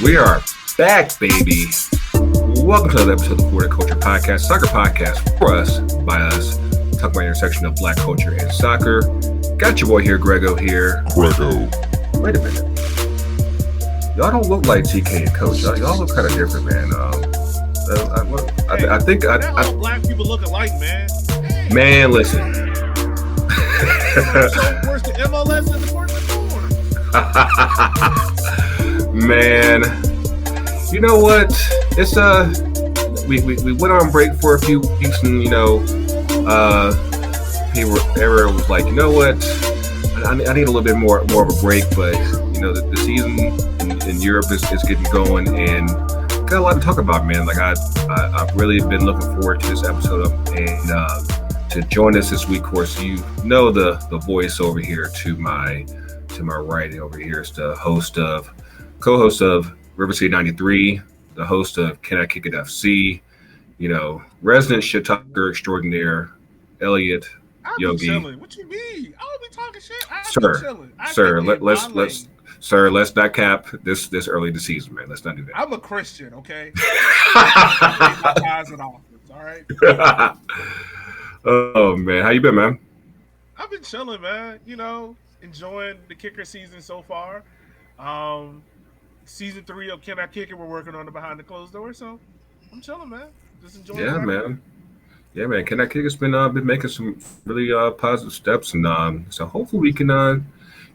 We are back, baby. Welcome to another episode of the Florida Culture Podcast, soccer podcast for us, by us, talking about the intersection of black culture and soccer. Got your boy here, Grego here. Grego. Wait a minute. Y'all don't look like TK and Coach. Y'all look kind of different, man. I think all black people look alike, man. Man, listen. Worse than MLS and worse than Man, you know what? It's we went on break for a few weeks, and everyone was like, you know what? I need a little bit more of a break, but the season in Europe is getting going, and got a lot to talk about, man. Like I've really been looking forward to this episode, and to join us this week. Of course, the voice over here to my right over here is the co-host of River City 93, the host of Can I Kick It FC, resident shit talker extraordinaire, Elliot, Yogi. Chilling. What you mean? I don't be talking shit. Let's not cap this early in the season, man. Let's not do that. I'm a Christian, okay? My ties in office, all right? Oh man, how you been, man? I've been chilling, man. Enjoying the kicker season so far. Season 3 of Can I Kick It? We're working on it behind the closed door, so I'm chilling, man. Just enjoying. Yeah, man. Yeah, man. Can I Kick It's been making some really positive steps, and so hopefully we can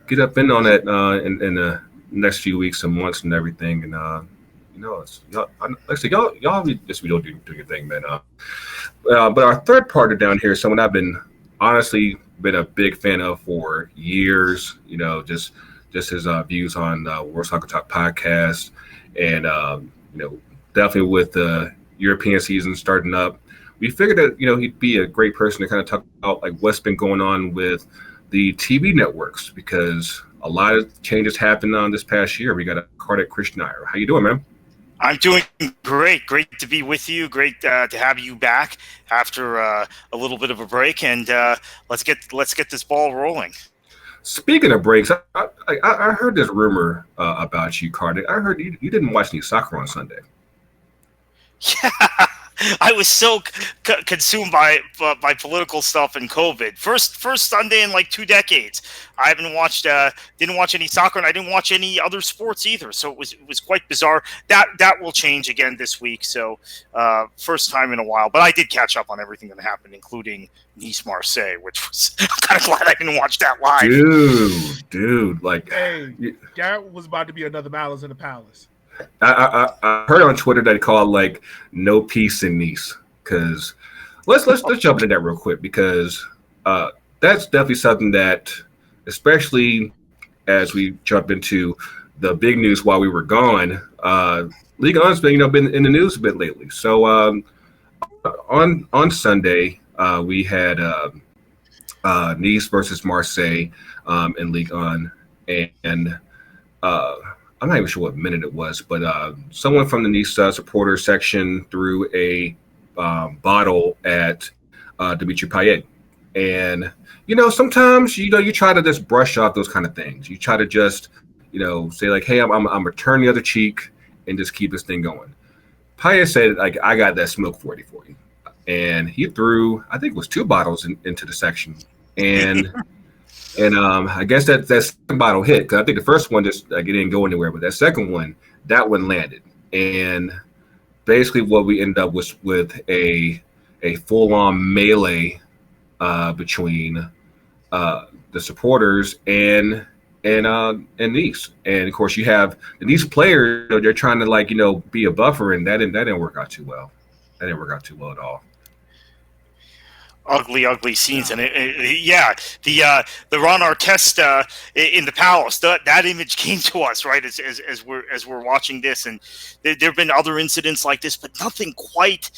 get up in on that in the next few weeks and months and everything, and y'all just be doing your thing, man. But our third partner down here is someone I've honestly been a big fan of for years. Just his views on World Soccer Talk podcast, and definitely with the European season starting up, we figured that he'd be a great person to kind of talk about like what's been going on with the TV networks, because a lot of changes happened on this past year. We got a Kartik Krishnaiyer. How you doing, man? I'm doing great. Great to be with you. Great to have you back after a little bit of a break, and let's get this ball rolling. Speaking of breaks, I heard this rumor about you, Kartik. I heard you didn't watch any soccer on Sunday. Yeah, I was so consumed by political stuff and COVID. First Sunday in like 2 decades. I didn't watch any soccer, and I didn't watch any other sports either. So it was quite bizarre. That will change again this week. So first time in a while, but I did catch up on everything that happened, including Nice Marseille, which was I'm kind of glad I didn't watch that live. Dude, like, hey, that was about to be another Malice in the Palace. I heard on Twitter they call it like no peace in Nice. Because let's jump into that real quick, because that's definitely something that, especially as we jump into the big news while we were gone, Liga has been in the news a bit lately. So on Sunday we had Nice versus Marseille in Ligue 1, and I'm not even sure what minute it was, but someone from the Nice supporter section threw a bottle at Dimitri Payet. And, sometimes, you try to just brush off those kind of things. You try to just, say like, hey, I'm going to turn the other cheek and just keep this thing going. Payet said, like, I got that smoke 40 for you. And he threw, I think it was 2 bottles into the section. And... And I guess that second bottle hit, because I think the first one just it didn't go anywhere, but that second one, that one landed. And basically what we ended up was with a full-on melee between the supporters and Nice. And of course you have the Nice players, they're trying to be a buffer, and that didn't work out too well. That didn't work out too well at all. Ugly scenes, and the Ron Artest in the palace. That image came to us right as we're watching this, and there have been other incidents like this, but nothing quite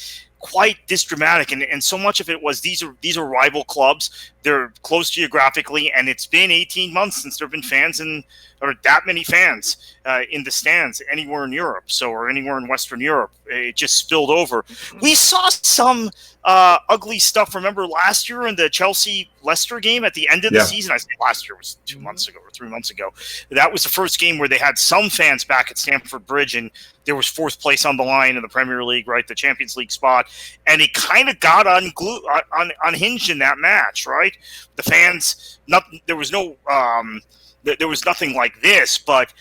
this dramatic. And so much of it was these are rival clubs. They're close geographically, and it's been 18 months since there have been fans in or that many fans in the stands anywhere in Europe, or anywhere in Western Europe. It just spilled over. We saw some ugly stuff. Remember last year in the Chelsea-Leicester game at the end of the season? I think last year was 2 months ago or 3 months ago. That was the first game where they had some fans back at Stamford Bridge, and there was fourth place on the line in the Premier League, right, the Champions League spot, and it kind of got unhinged in that match, right? The fans, there was nothing like this, but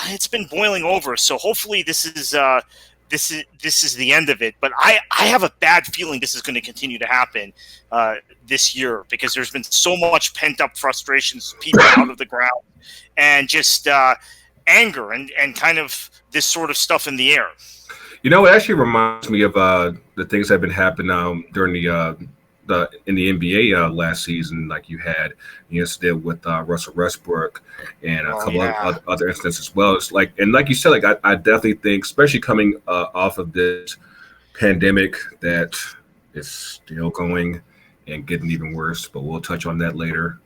it's been boiling over. So hopefully this is the end of it. But I have a bad feeling this is going to continue to happen this year, because there's been so much pent up frustrations, people out of the ground, and just anger and kind of this sort of stuff in the air. You know, it actually reminds me of the things that have been happening during in the NBA last season. Like you had the incident with Russell Westbrook and a couple of other incidents as well. It's like, and like you said, like I definitely think, especially coming off of this pandemic that is still going and getting even worse, but we'll touch on that later.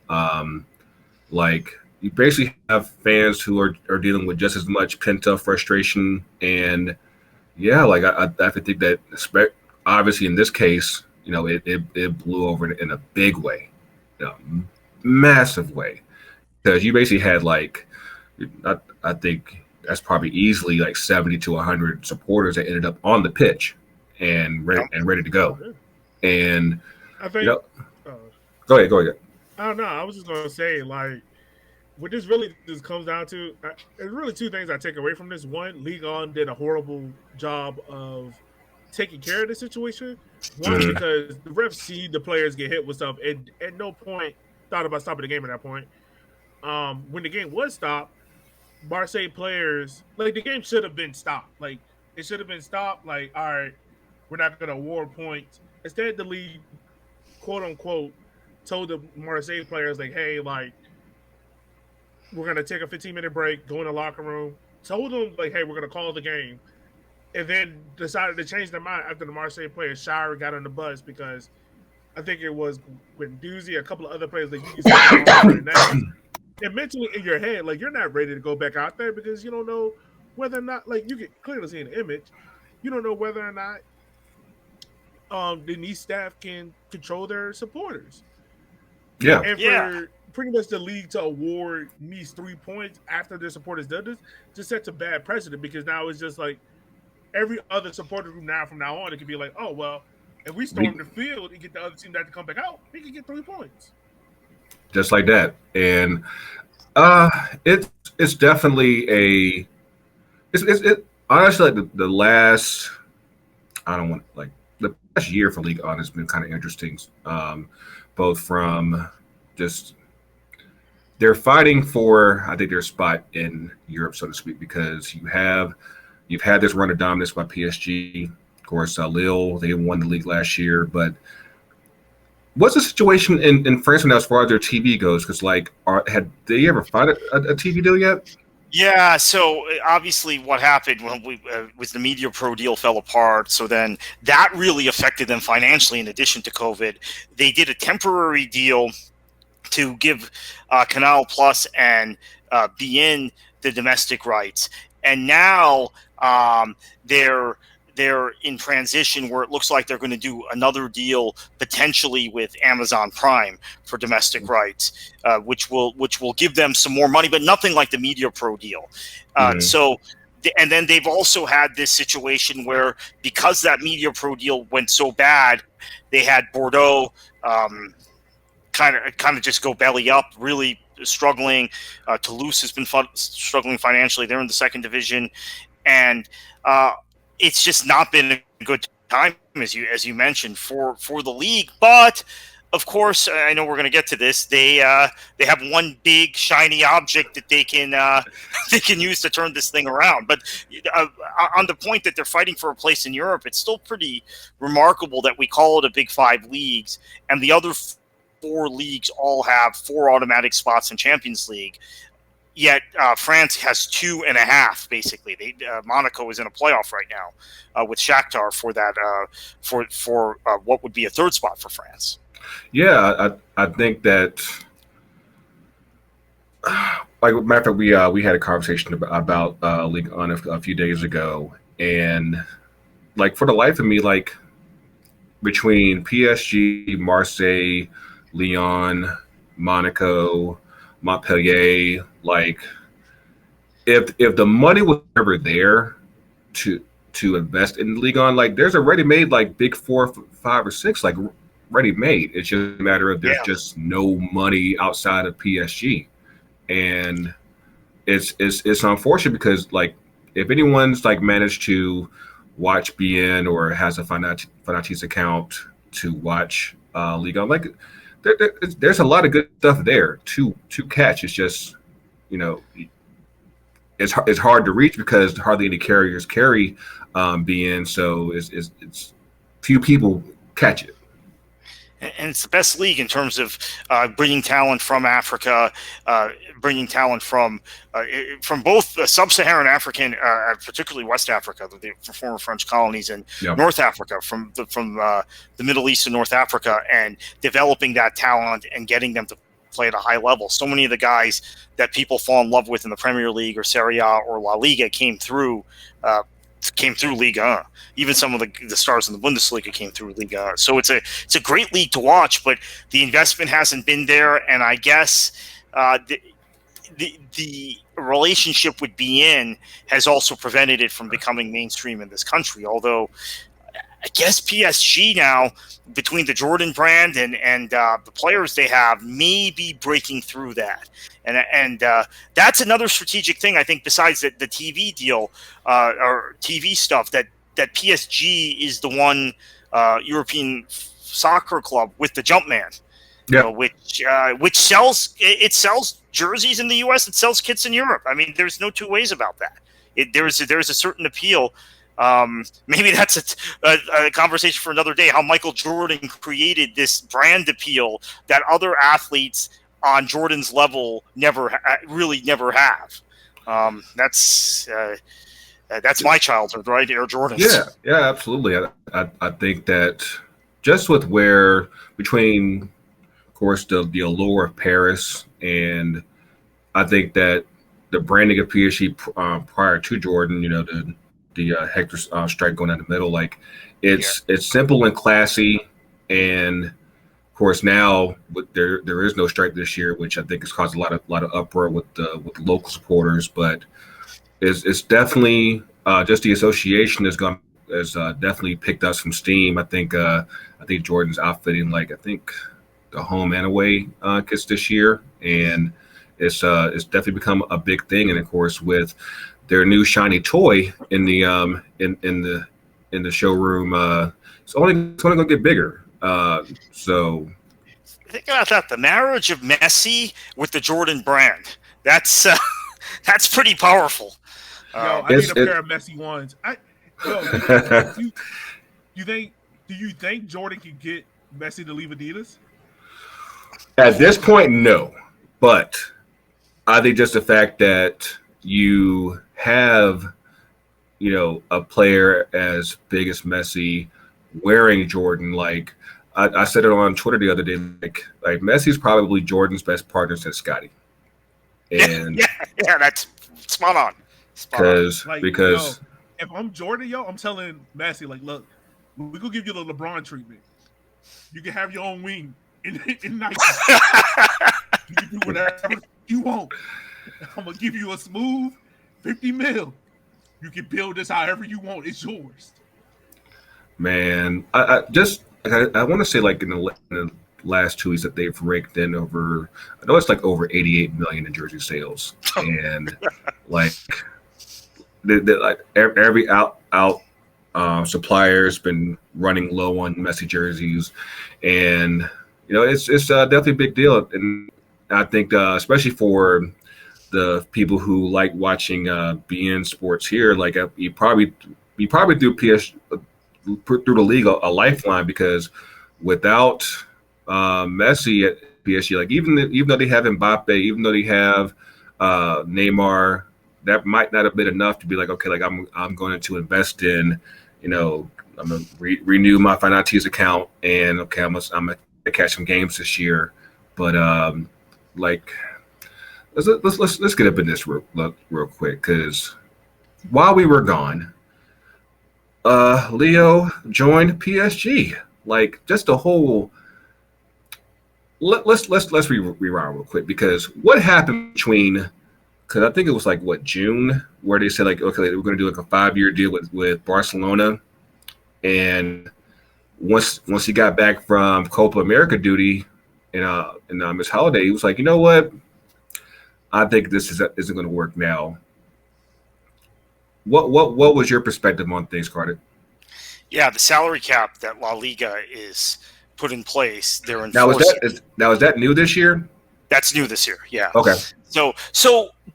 Like you basically have fans who are dealing with just as much pent up frustration, and like I have to think that, obviously in this case, you know, it blew over in a big way, massive way, because you basically had like, I think that's probably easily like 70 to 100 supporters that ended up on the pitch and ready to go. And I think, go ahead. I don't know. I was just going to say, like, what this really just comes down to, there's really two things I take away from this. One, Liga did a horrible job of taking care of the situation. One, because the refs see the players get hit with stuff, and at no point thought about stopping the game at that point. When the game was stopped, Marseille players, like, the game should have been stopped. Like, it should have been stopped. Like, all right, we're not going to award points. Instead, the league, quote unquote, told the Marseille players, like, hey, like, we're going to take a 15-minute break, go in the locker room. Told them, like, hey, we're going to call the game. And then decided to change their mind after the Marseille players, Shire, got on the bus, because I think it was when Doozy, a couple of other players, like, you can see and mentally in your head, like, you're not ready to go back out there, because you don't know whether or not, like, you can clearly see an image. You don't know whether or not the Nice staff can control their supporters. Yeah. And for pretty much the league to award Nice 3 points after their supporters did this just sets a bad precedent, because now it's just like every other supporter group from now on, it could be like, oh, well, if we storm the field and get the other team not to come back out, we can get 3 points. Just like that. And it's definitely it's honestly like the last, I don't want, like, the past year for Ligue 1 has been kind of interesting, both from just they're fighting for, I think, their spot in Europe, so to speak, because you've had this run of dominance by PSG. Of course, Lille, they won the league last year, but what's the situation in France now as far as their TV goes? Because, like, had they ever found a TV deal yet? Yeah, so obviously what happened when was the Media Pro deal fell apart. So then that really affected them financially in addition to COVID. They did a temporary deal to give Canal Plus and BN the domestic rights. And now they're in transition where it looks like they're going to do another deal potentially with Amazon Prime for domestic rights, which will give them some more money, but nothing like the Media Pro deal. So, and then they've also had this situation where, because that Media Pro deal went so bad, they had Bordeaux kind of just go belly up, really struggling. Toulouse has been struggling financially. They're in the second division, and it's just not been a good time, as you mentioned, for the league. But of course, I know we're going to get to this. They have one big shiny object that they can use to turn this thing around. But on the point that they're fighting for a place in Europe, it's still pretty remarkable that we call it a Big Five leagues, and the other 4 leagues all have 4 automatic spots in Champions League. Yet France has 2.5, basically. Monaco is in a playoff right now with Shakhtar for that for what would be a 3rd spot for France. Yeah, I think that like matter of fact, we had a conversation about League on a few days ago, and like for the life of me, like between PSG, Marseille, Lyon, Monaco, Montpellier, like if the money was ever there to invest in the league on, like there's already made like big 4, 5, or 6 like ready made. It's just a matter of there's just no money outside of PSG, and it's unfortunate because like if anyone's like managed to watch BN or has a Fanatics account to watch League on, like there's a lot of good stuff there to catch. It's just it's hard to reach because hardly any carriers carry BN, so it's few people catch it. And it's the best league in terms of bringing talent from Africa, bringing talent from both sub-Saharan African, particularly West Africa, the former French colonies, and North Africa, from the Middle East and North Africa, and developing that talent and getting them to play at a high level. So many of the guys that people fall in love with in the Premier League or Serie A or La Liga came through Liga. Even some of the stars in the Bundesliga came through Liga. So it's a great league to watch, but the investment hasn't been there, and I guess the relationship with BN has also prevented it from becoming mainstream in this country. Although I guess PSG now, between the Jordan brand and the players they have, may be breaking through that. And that's another strategic thing, I think, besides the TV deal or TV stuff, that PSG is the one European soccer club with the Jumpman, which sells jerseys in the U.S. It sells kits in Europe. I mean, there's no two ways about that. There's a certain appeal. Maybe that's a conversation for another day, how Michael Jordan created this brand appeal that other athletes on Jordan's level never have. That's my childhood, right? Air Jordans. Yeah, absolutely. I think that just with where between, of course, the allure of Paris, and I think that the branding of PSG prior to Jordan, the Hector strike going down the middle, like it's simple and classy, and of course now there is no strike this year, which I think has caused a lot of uproar with the local supporters, but it's definitely just the association has definitely picked up some steam. I think Jordan's outfitting I think the home and away kits this year, and it's definitely become a big thing, and of course with their new shiny toy in the showroom, it's only going to get bigger. So think about that. The marriage of Messi with the Jordan brand. That's pretty powerful. I need a pair of Messi ones. Do you think Jordan can get Messi to leave Adidas? At this point, no. But I think just the fact that you have, a player as big as Messi wearing Jordan, like I said it on Twitter the other day, like Messi's probably Jordan's best partner since Scotty. And yeah, that's spot on. Because if I'm Jordan, I'm telling Messi, look, we're gonna give you the LeBron treatment. You can have your own wing in Nike. You can do whatever you want. I'm gonna give you a smooth 50 mil. You can build this however you want. It's yours. Man, I want to say in the last 2 weeks that they've raked in over, I know it's over 88 million in jersey sales, and every out supplier's been running low on Messi jerseys, and it's definitely a big deal, and I think especially for the people who like watching BN Sports here, you probably threw through the league a lifeline, because without Messi at PSG, even though they have Mbappe, even though they have Neymar, that might not have been enough to be I'm going to invest in, I'm going to renew my Fanatics account, and I'm going to catch some games this year. But let's get up in this real quick, because while we were gone, Leo joined PSG. Like, just the whole. Let's rewind real quick, because what happened between. Because I think it was like June, where they said like, okay, we're going to do like a 5-year deal with Barcelona, and once he got back from Copa America duty in his holiday, he was like, you know what, I think this isn't going to work now. What was your perspective on things, Kartik? Yeah, the salary cap that La Liga is put in place, they're enforcing. Is that new this year? That's new this year. Yeah. Okay.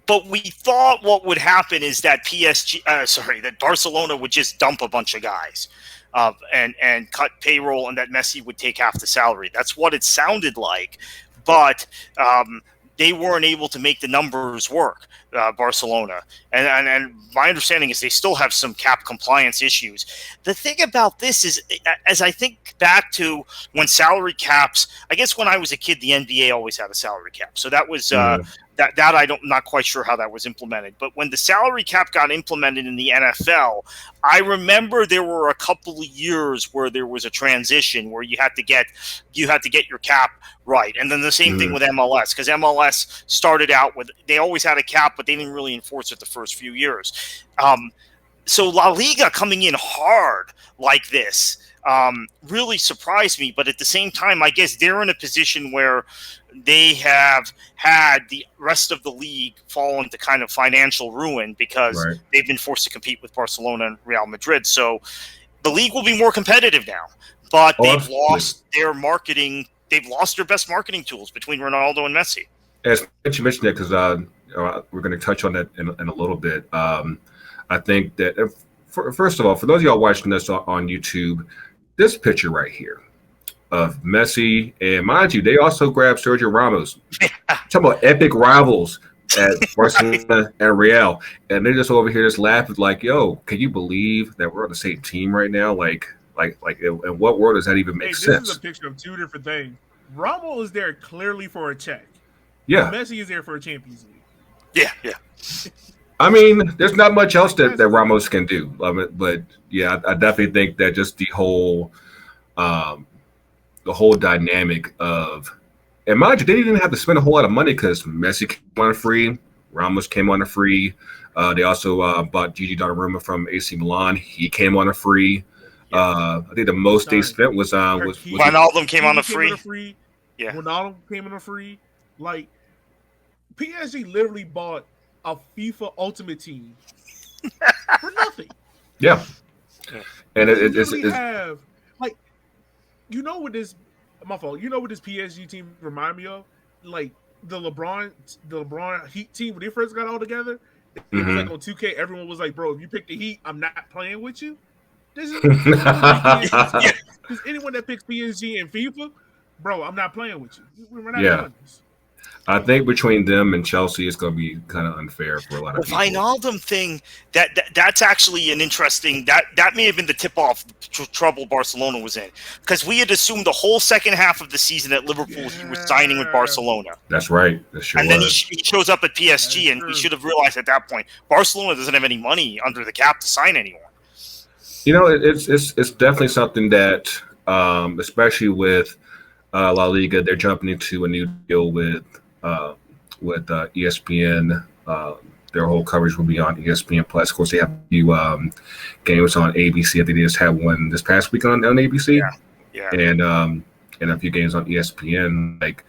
But we thought what would happen is that that Barcelona would just dump a bunch of guys, and cut payroll, and that Messi would take half the salary. That's what it sounded like, but they weren't able to make the numbers work, Barcelona. And my understanding is they still have some cap compliance issues. The thing about this is, as I think back to when salary caps, I guess when I was a kid, the NBA always had a salary cap. So that was that I'm not quite sure how that was implemented. But when the salary cap got implemented in the NFL, I remember there were a couple of years where there was a transition where you had to get your cap right. And then the same thing with MLS, because MLS started out with, they always had a cap, but they didn't really enforce it the first few years. So La Liga coming in hard like this really surprised me. But at the same time, I guess they're in a position where they have had the rest of the league fall into kind of financial ruin because they've been forced to compete with Barcelona and Real Madrid. So the league will be more competitive now, but they've lost their marketing. They've lost their best marketing tools between Ronaldo and Messi. As you mentioned that, because we're going to touch on that in a little bit. I think that, first of all, for those of y'all watching this on YouTube, this picture right here of Messi, and mind you, they also grabbed Sergio Ramos. Talking about epic rivals at Barcelona and Real, and they're just over here just laughing like, "Yo, can you believe that we're on the same team right now?" Like, in what world does that even make sense? This is a picture of two different things. Ramos is there clearly for a check. Yeah, Messi is there for a Champions League. Yeah. I mean, there's not much else that Ramos can do. But yeah, I definitely think that just the whole dynamic of, and mind you, they didn't even have to spend a whole lot of money because Messi came on a free, Ramos came on a free. They also bought Gigi Donnarumma from AC Milan. He came on a free. I think the most they spent was Ronaldo came on a free. Yeah, Ronaldo came on a free. Like, PSG literally bought a FIFA Ultimate Team for nothing. Yeah, and it's have, like, you know what this PSG team remind me of? Like the LeBron Heat team when they first got all together. It was like on 2K, everyone was like, "Bro, if you pick the Heat, I'm not playing with you." This is because anyone that picks PSG and FIFA, bro, I'm not playing with you. We're not doing this. I think between them and Chelsea, it's going to be kind of unfair for a lot of people. The Wijnaldum thing, that's actually an interesting, that may have been the tip-off trouble Barcelona was in. Because we had assumed the whole second half of the season at Liverpool he was signing with Barcelona. That's right. That sure and then he shows up at PSG, and we should have realized at that point, Barcelona doesn't have any money under the cap to sign anyone. You know, it's definitely something that, especially with La Liga, they're jumping into a new deal with ESPN. Their whole coverage will be on ESPN Plus. Of course, they have a few games on ABC. I think they just had one this past week on ABC. Yeah. And a few games on ESPN. Like,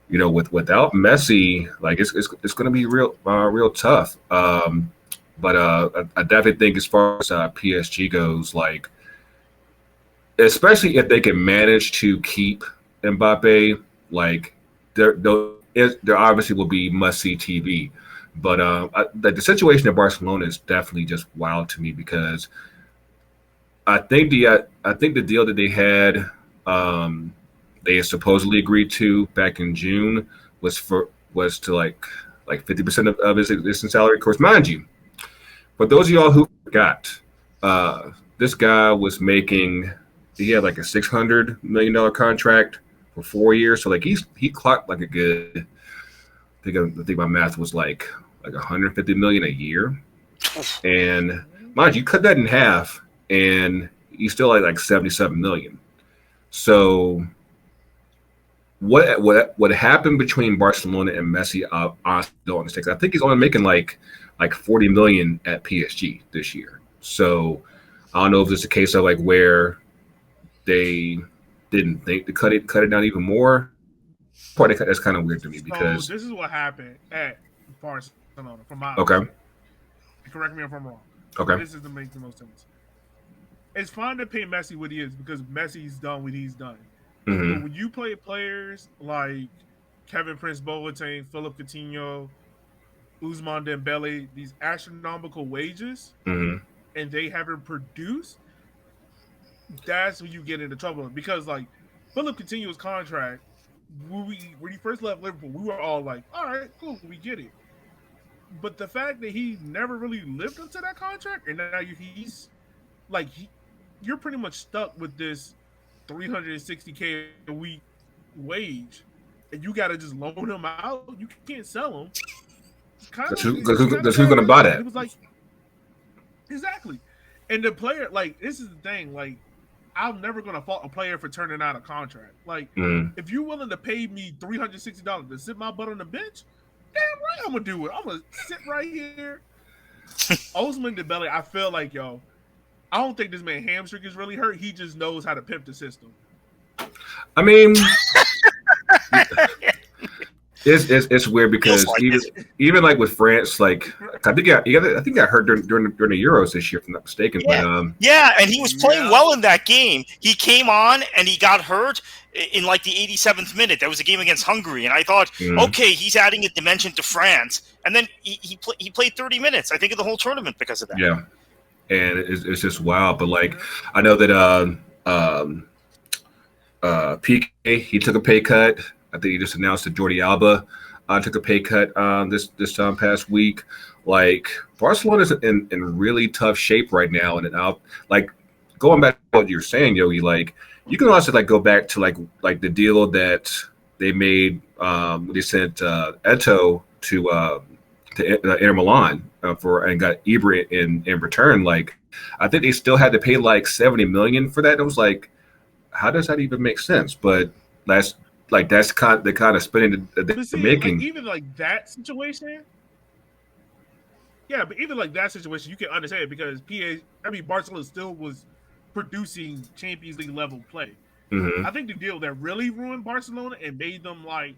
you know, without Messi, like it's going to be real tough. But I definitely think as far as PSG goes, like, especially if they can manage to keep Mbappe, like there obviously will be must-see TV. But the situation in Barcelona is definitely just wild to me, because I think the deal that they had supposedly agreed to back in June was to like 50% of his existing salary. Of course, mind you, but those of y'all who forgot, this guy was making, he had like a $600 million contract for 4 years. So like he clocked like a good I think my math was like 150 million a year, and mind you, cut that in half, and you still like 77 million. So what happened between Barcelona and Messi? I honestly don't understand. I think he's only making like 40 million at PSG this year. So I don't know if it's a case of like where they didn't think to cut it down even more. That's kind of weird to me because this is what happened at Barcelona from my okay. understanding. Correct me if I'm wrong. Okay. This is to make the most sense. It's fine to pay Messi what he is because Messi's done what he's done. Mm-hmm. But when you play players like Kevin Prince Boateng, Philippe Coutinho, Ousmane Dembele, these astronomical wages, mm-hmm. and they haven't produced, that's when you get into trouble. Because like Philippe Coutinho's contract, when he first left Liverpool, we were all like, all right, cool, we get it. But the fact that he never really lived up to that contract, and now he's like, you're pretty much stuck with this $360K a week wage, and you got to just loan him out. You can't sell him. Because who's going to buy that? It was like, exactly. And the player, like, this is the thing, like, I'm never going to fault a player for turning out a contract. Like, if you're willing to pay me $360 to sit my butt on the bench, damn right I'm going to do it. I'm going to sit right here. Ousmane Dembele, I feel like, I don't think this man hamstring is really hurt. He just knows how to pimp the system. I mean, it's weird because even like with France, like I think I heard during the Euros this year, if I'm not mistaken. Yeah, but, and he was playing well in that game. He came on and he got hurt in like the 87th minute. That was a game against Hungary, and I thought, okay, he's adding a dimension to France. And then he played 30 minutes, I think, in the whole tournament because of that. Yeah. And it's just wild. But like I know that PK, he took a pay cut. I think he just announced that Jordi Alba took a pay cut this past week. Like Barcelona's in really tough shape right now. And like going back to what you're saying, Yogi, like you can also like go back to like the deal that they made when they sent Eto'o to Inter Milan and got Ibra in return. Like I think they still had to pay like 70 million for that. It was like, how does that even make sense? But that's the kind of spending that they're making. Like, even like that situation, but even like that situation, you can understand it because Barcelona still was producing Champions League level play. Mm-hmm. I think the deal that really ruined Barcelona and made them like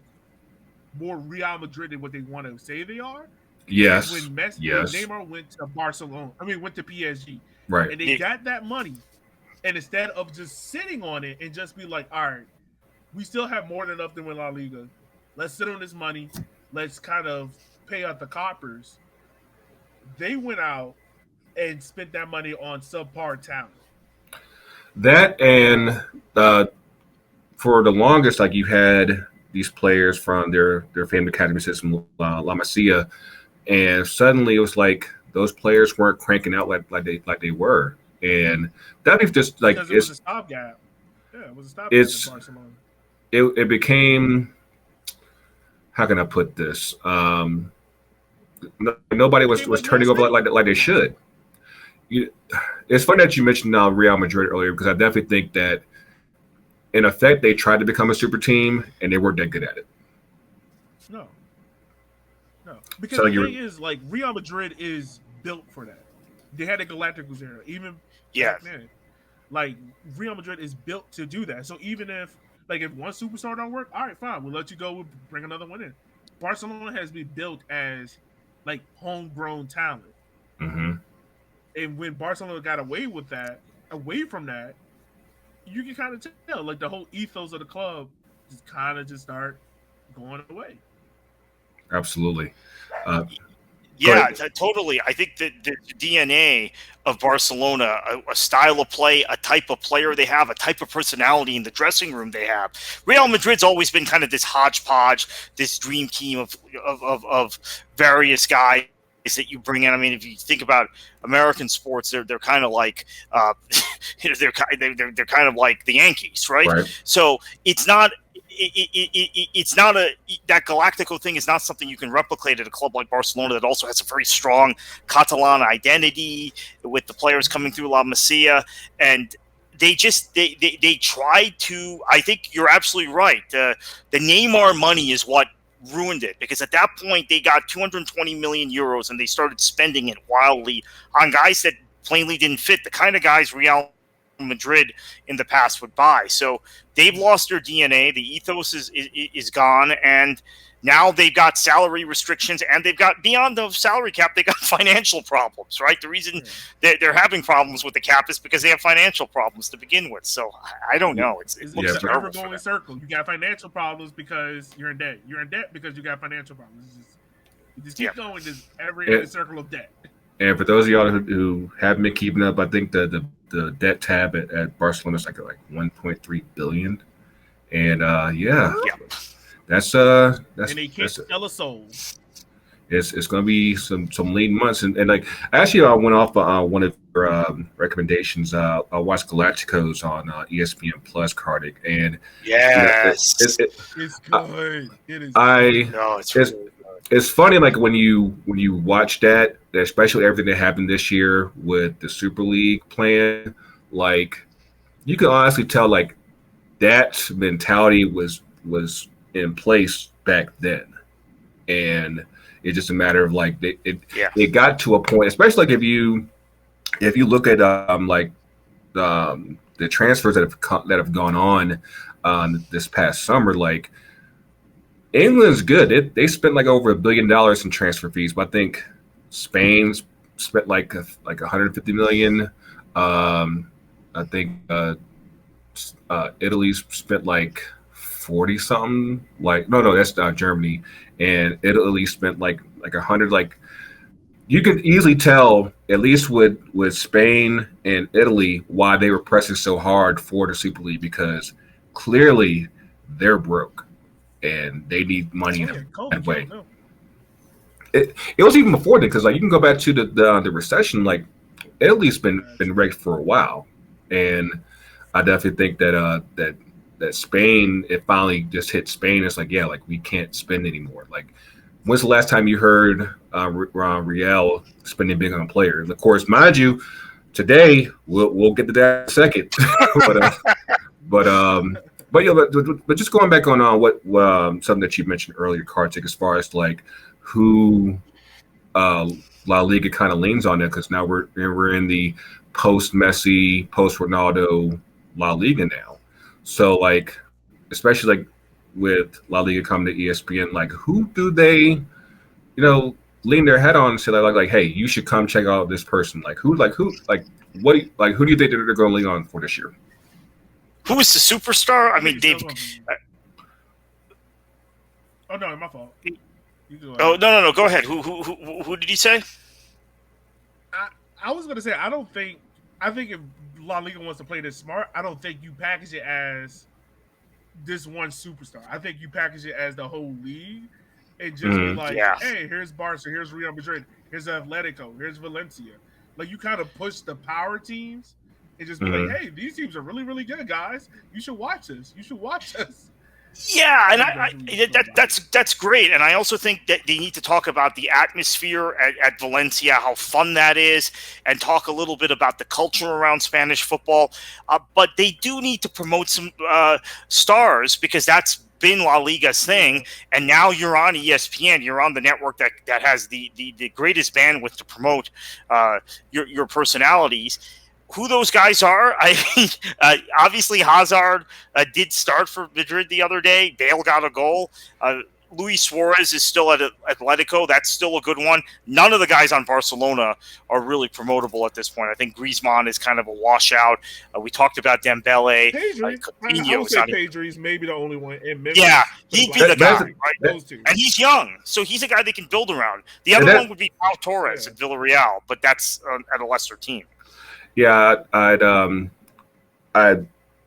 more Real Madrid than what they want to say they are. Yes. When Neymar went to went to PSG. Right. And they got that money. And instead of just sitting on it and just be like, all right, we still have more than enough to win La Liga. Let's sit on this money. Let's kind of pay out the coppers. They went out and spent that money on subpar talent. That and for the longest, like you had these players from their famed academy system, La Masia, and suddenly it was like those players weren't cranking out like they were, and that is just like because it was a stopgap. Yeah, it was a stopgap in Barcelona. It became, how can I put this? Nobody was turning over like they should. It's funny that you mentioned Real Madrid earlier because I definitely think that in effect they tried to become a super team and they weren't that good at it. No. Because the thing is, like, Real Madrid is built for that. They had a Galacticos era. Even then, like, Real Madrid is built to do that. So even if one superstar don't work, all right, fine, we'll let you go. We'll bring another one in. Barcelona has been built as like homegrown talent. Mm-hmm. And when Barcelona got away from that, you can kind of tell, like, the whole ethos of the club just start going away. Absolutely. Totally. I think that the DNA of Barcelona, a style of play, a type of player they have, a type of personality in the dressing room they have. Real Madrid's always been kind of this hodgepodge, this dream team of various guys that you bring in. I mean, if you think about American sports, they're kind of like they're kind of like the Yankees, right? So it's not it's not that Galactico thing is not something you can replicate at a club like Barcelona that also has a very strong Catalan identity with the players coming through La Masia, and they tried to. I think you're absolutely right. The Neymar money is what ruined it, because at that point they got 220 million euros and they started spending it wildly on guys that plainly didn't fit the kind of guys Real Madrid in the past would buy. So they've lost their DNA. The ethos is gone, and now they've got salary restrictions, and they've got, beyond the salary cap, they got financial problems, right? The reason they're having problems with the cap is because they have financial problems to begin with. So I don't know. It's a ever-going circle. You got financial problems because you're in debt. You're in debt because you got financial problems. You just keep going this every circle of debt. And for those of y'all who haven't been keeping up, I think the debt tab at Barcelona is like 1.3 billion, and that's and they can't sell a soul. It's going to be some lean months, and like actually I went off one of your recommendations. I watched Galacticos on ESPN Plus, Kartik, and it's good. It's funny, like when you watch that, especially everything that happened this year with the Super League plan, like you can honestly tell like that mentality was in place back then, and it's just a matter of like it got to a point, especially like if you look at the transfers that have gone on this past summer, like England's good. They spent like over $1 billion in transfer fees, but I think Spain spent like 150 million. I think Italy spent like 40 something. Like no, that's Germany, and Italy spent like 100. Like you could easily tell, at least with Spain and Italy, why they were pressing so hard for the Super League, because clearly they're broke and they need money in that way. It was even before that, because like you can go back to the recession. Like Italy's been wrecked for a while, and I definitely think that Spain, it finally just hit Spain. It's like, like we can't spend anymore. Like, when's the last time you heard Real spending big on players? Of course, mind you, today we'll get to that in a second. But just going back on what something that you mentioned earlier, Kartik, as far as like who La Liga kind of leans on it, because now we're in the post Messi, post Ronaldo La Liga now. So like, especially like with La Liga coming to ESPN, like who do they, lean their head on and say like, hey, you should come check out this person? Like who do you think they're going to lean on for this year? Who is the superstar? I mean, Dave. Oh no, my fault. Oh no! Go ahead. Who did he say? I was gonna say I think if La Liga wants to play this smart, I don't think you package it as this one superstar. I think you package it as the whole league and just be like, hey, here's Barca, here's Real Madrid, here's Atletico, here's Valencia. Like you kind of push the power teams and just be like, hey, these teams are really, really good, guys. You should watch this. You should watch us. Yeah, and that's great. And I also think that they need to talk about the atmosphere at Valencia, how fun that is, and talk a little bit about the culture around Spanish football. But they do need to promote some stars, because that's been La Liga's thing. And now you're on ESPN. You're on the network that has the greatest bandwidth to promote your personalities. Who those guys are, I think, obviously Hazard did start for Madrid the other day. Bale got a goal. Luis Suarez is still at Atletico. That's still a good one. None of the guys on Barcelona are really promotable at this point. I think Griezmann is kind of a washout. We talked about Dembele. I would say Pedri's maybe the only one. Yeah, he'd be the guy, right? Those two. And he's young, so he's a guy they can build around. The other one would be Pau Torres at Villarreal, but that's at a lesser team. Yeah, I'd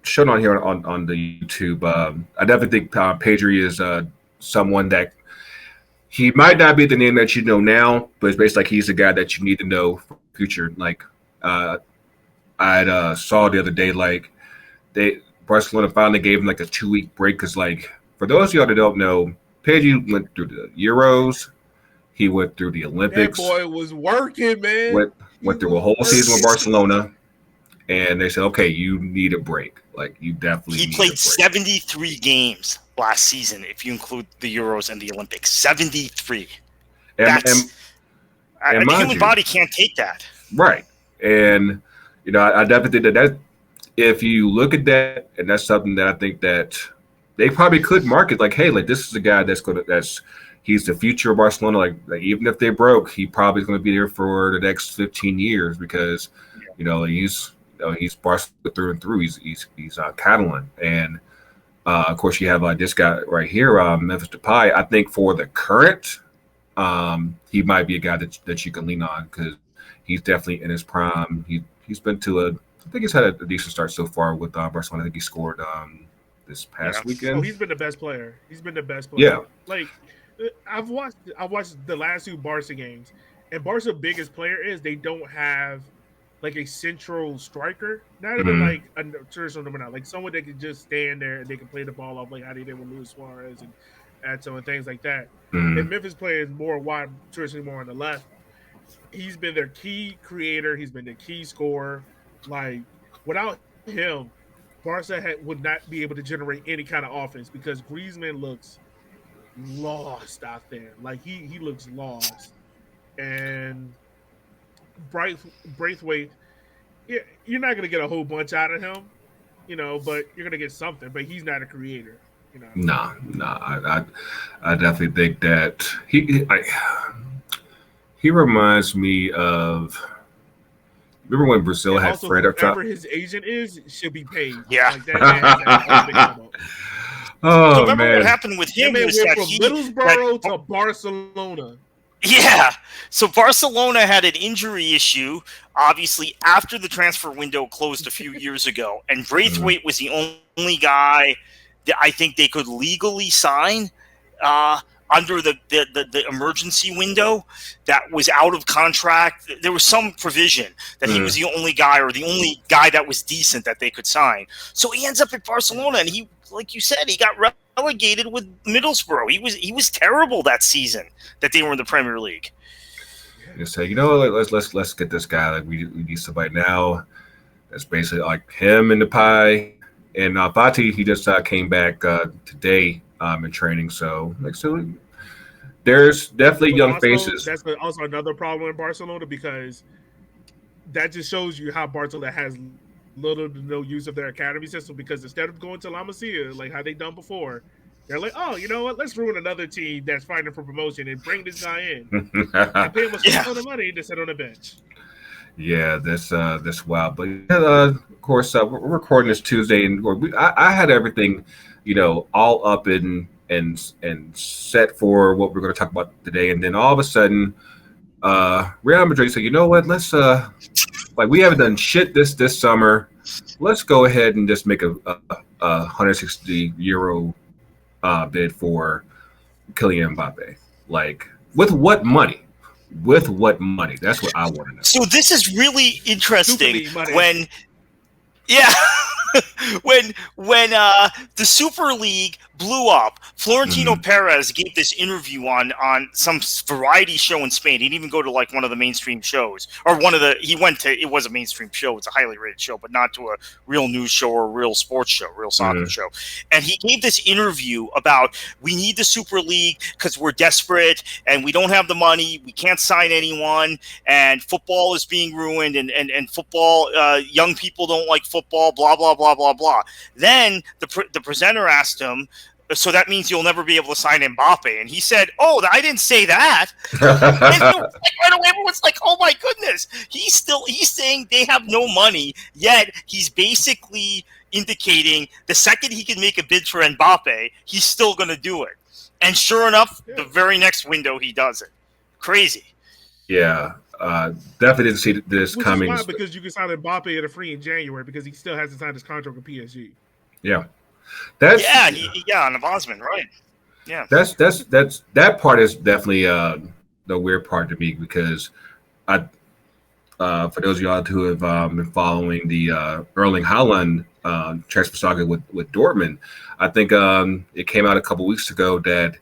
shown on here on the YouTube. I definitely think Pedri is someone that he might not be the name that you know now, but it's basically like he's the guy that you need to know for the future. Like I saw the other day, like Barcelona finally gave him like a 2-week break because, like, for those of y'all that don't know, Pedri went through the Euros. He went through the Olympics. That boy was working, man. Went through a whole season with Barcelona, and they said, "Okay, you need a break. Like, you definitely." He played 73 games last season, if you include the Euros and the Olympics. 73. And the human body can't take that. Right, and I definitely think that if you look at that, and that's something that I think that they probably could market, like, hey, like, this is a guy he's the future of Barcelona. Like even if they broke, he probably is going to be there for the next 15 years because, he's Barcelona through and through. He's Catalan, and of course you have this guy right here, Memphis Depay. I think for the current, he might be a guy that you can lean on because he's definitely in his prime. He's been I think he's had a decent start so far with Barcelona. I think he scored this past weekend. Oh, he's been the best player. Yeah, like I've watched the last 2 Barca games, and Barca's biggest player is they don't have like a central striker, not even like a traditional number 9, like someone that can just stand there and they can play the ball off like how they did with Luis Suarez and Adson and things like that. And Memphis plays more wide, traditionally more on the left. He's been their key creator. He's been their key scorer. Like, without him, Barca would not be able to generate any kind of offense because Griezmann looks lost out there. Like, he looks lost. And Braithwaite, you're not going to get a whole bunch out of him, but you're going to get something. But he's not a creator. No. I definitely think that he reminds me of. Remember when Brazil had Fred up top? Whoever his agent is should be paid. Yeah. Like that so remember what happened with him was that from Middlesbrough to Barcelona. Yeah. So Barcelona had an injury issue, obviously, after the transfer window closed a few years ago. And Braithwaite was the only guy that I think they could legally sign under the emergency window that was out of contract. There was some provision that he was the only guy or the only guy that was decent that they could sign. So he ends up at Barcelona, and he, like you said, he got relegated with Middlesbrough. He was terrible that season that they were in the Premier League. You say, let's get this guy. Like we need somebody now. That's basically like him and the pie. And Fati, he just came back today in training. So there's definitely young faces. That's also another problem in Barcelona because that just shows you how Barcelona has little to no use of their academy system because instead of going to La Masia, like how they done before, they're like, oh, you know what? Let's ruin another team that's fighting for promotion and bring this guy in and pay him a ton of money to sit on the bench. Yeah, that's wild. But of course, we're recording this Tuesday, and I had everything, all up and set for what we're going to talk about today. And then all of a sudden, Real Madrid said, you know what? Let's like we haven't done shit this summer. Let's go ahead and just make a 160 euro bid for Kylian Mbappe. Like, with what money? With what money? That's what I want to know. So this is really interesting when the Super League blew up, Florentino Perez gave this interview on some variety show in Spain. He didn't even go to like one of the mainstream shows, or it was a mainstream show. It's a highly rated show, but not to a real news show or a real sports show, real soccer show. And he gave this interview about, we need the Super League because we're desperate and we don't have the money. We can't sign anyone, and football is being ruined, and football, young people don't like football, blah, blah, blah, blah, blah. Then the presenter asked him, so that means you'll never be able to sign Mbappe. And he said, oh, I didn't say that. And right away, everyone's like, oh my goodness. He's saying they have no money, yet he's basically indicating the second he can make a bid for Mbappe, he's still going to do it. And sure enough, the very next window, he does it. Crazy. Yeah. Definitely didn't see this coming. Which is because you can sign Mbappe at a free in January because he still hasn't signed his contract with PSG. Yeah. On Bosman, right? Yeah. That part is definitely the weird part to me because for those of y'all who have been following the Erling Haaland transfer saga with Dortmund. I think it came out a couple weeks ago that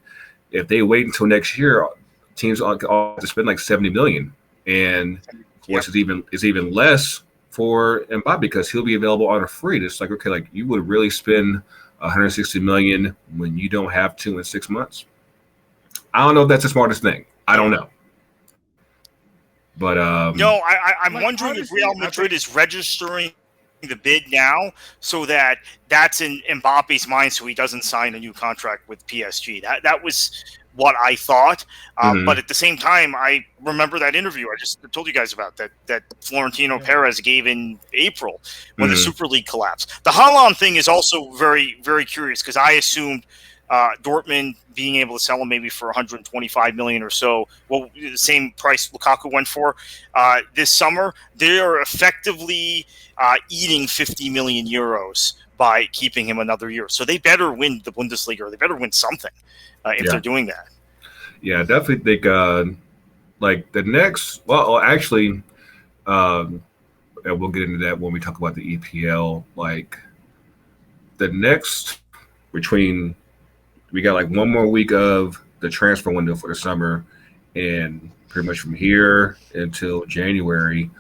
if they wait until next year, teams ought to spend like 70 million, and of course it's even less for Mbappe because he'll be available on a free. It's like, okay, like you would really spend 160 million when you don't have to in 6 months. I don't know if that's the smartest thing. I don't know. But no, I'm like, wondering honestly, if Real Madrid is registering the bid now so that that's in Mbappe's mind, so he doesn't sign a new contract with PSG. That was what I thought. But at the same time, I remember that interview I just told you guys about that Florentino Perez gave in April when the Super League collapsed. The Haaland thing is also very, very curious because I assumed Dortmund being able to sell him maybe for 125 million or so, well, the same price Lukaku went for this summer. They are effectively eating 50 million euros by keeping him another year. So they better win the Bundesliga, or they better win something if they're doing that. Yeah, definitely think like the next. Well, actually, and we'll get into that when we talk about the EPL. Like the next between. We got like one more week of the transfer window for the summer, and pretty much from here until January,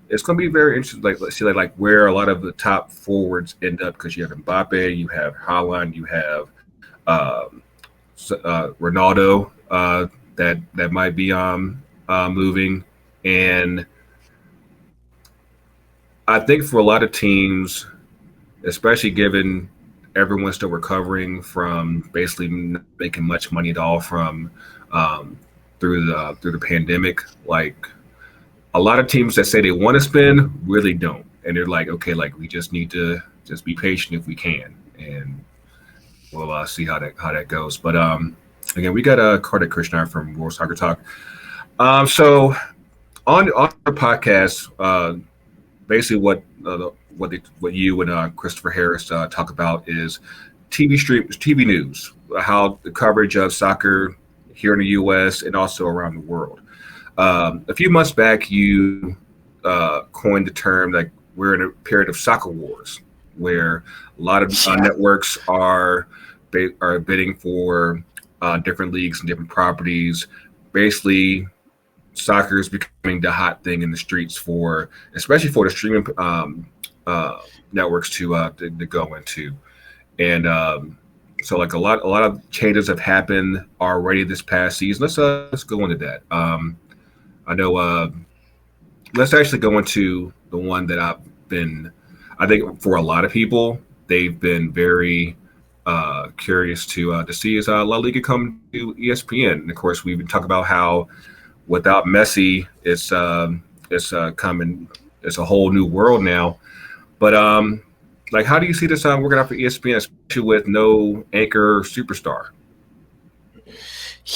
it's going to be very interesting. Like, let's see, like where a lot of the top forwards end up because you have Mbappe, you have Haaland, you have Ronaldo that might be moving, and I think for a lot of teams, especially given everyone's still recovering from basically not making much money at all from through the pandemic. Like a lot of teams that say they want to spend really don't, and they're like, okay, like we just need to just be patient if we can, and we'll see how that goes. But again, we got Kartik Krishnaiyer from World Soccer Talk. So on the podcast, basically what you and Christopher Harris talk about is TV news, how the coverage of soccer here in the U.S. and also around the world. A few months back, you coined the term like we're in a period of soccer wars, where a lot of networks are bidding for different leagues and different properties. Basically, soccer is becoming the hot thing in the streets especially for the streaming networks to go into, and so like a lot of changes have happened already this past season. Let's go into that. I know. Let's actually go into the one that I think for a lot of people, they've been very curious to see is La Liga come to ESPN. And of course, we've been talking about how without Messi, it's coming. It's a whole new world now. But like, how do you see this working out for ESPN, especially with no anchor superstar?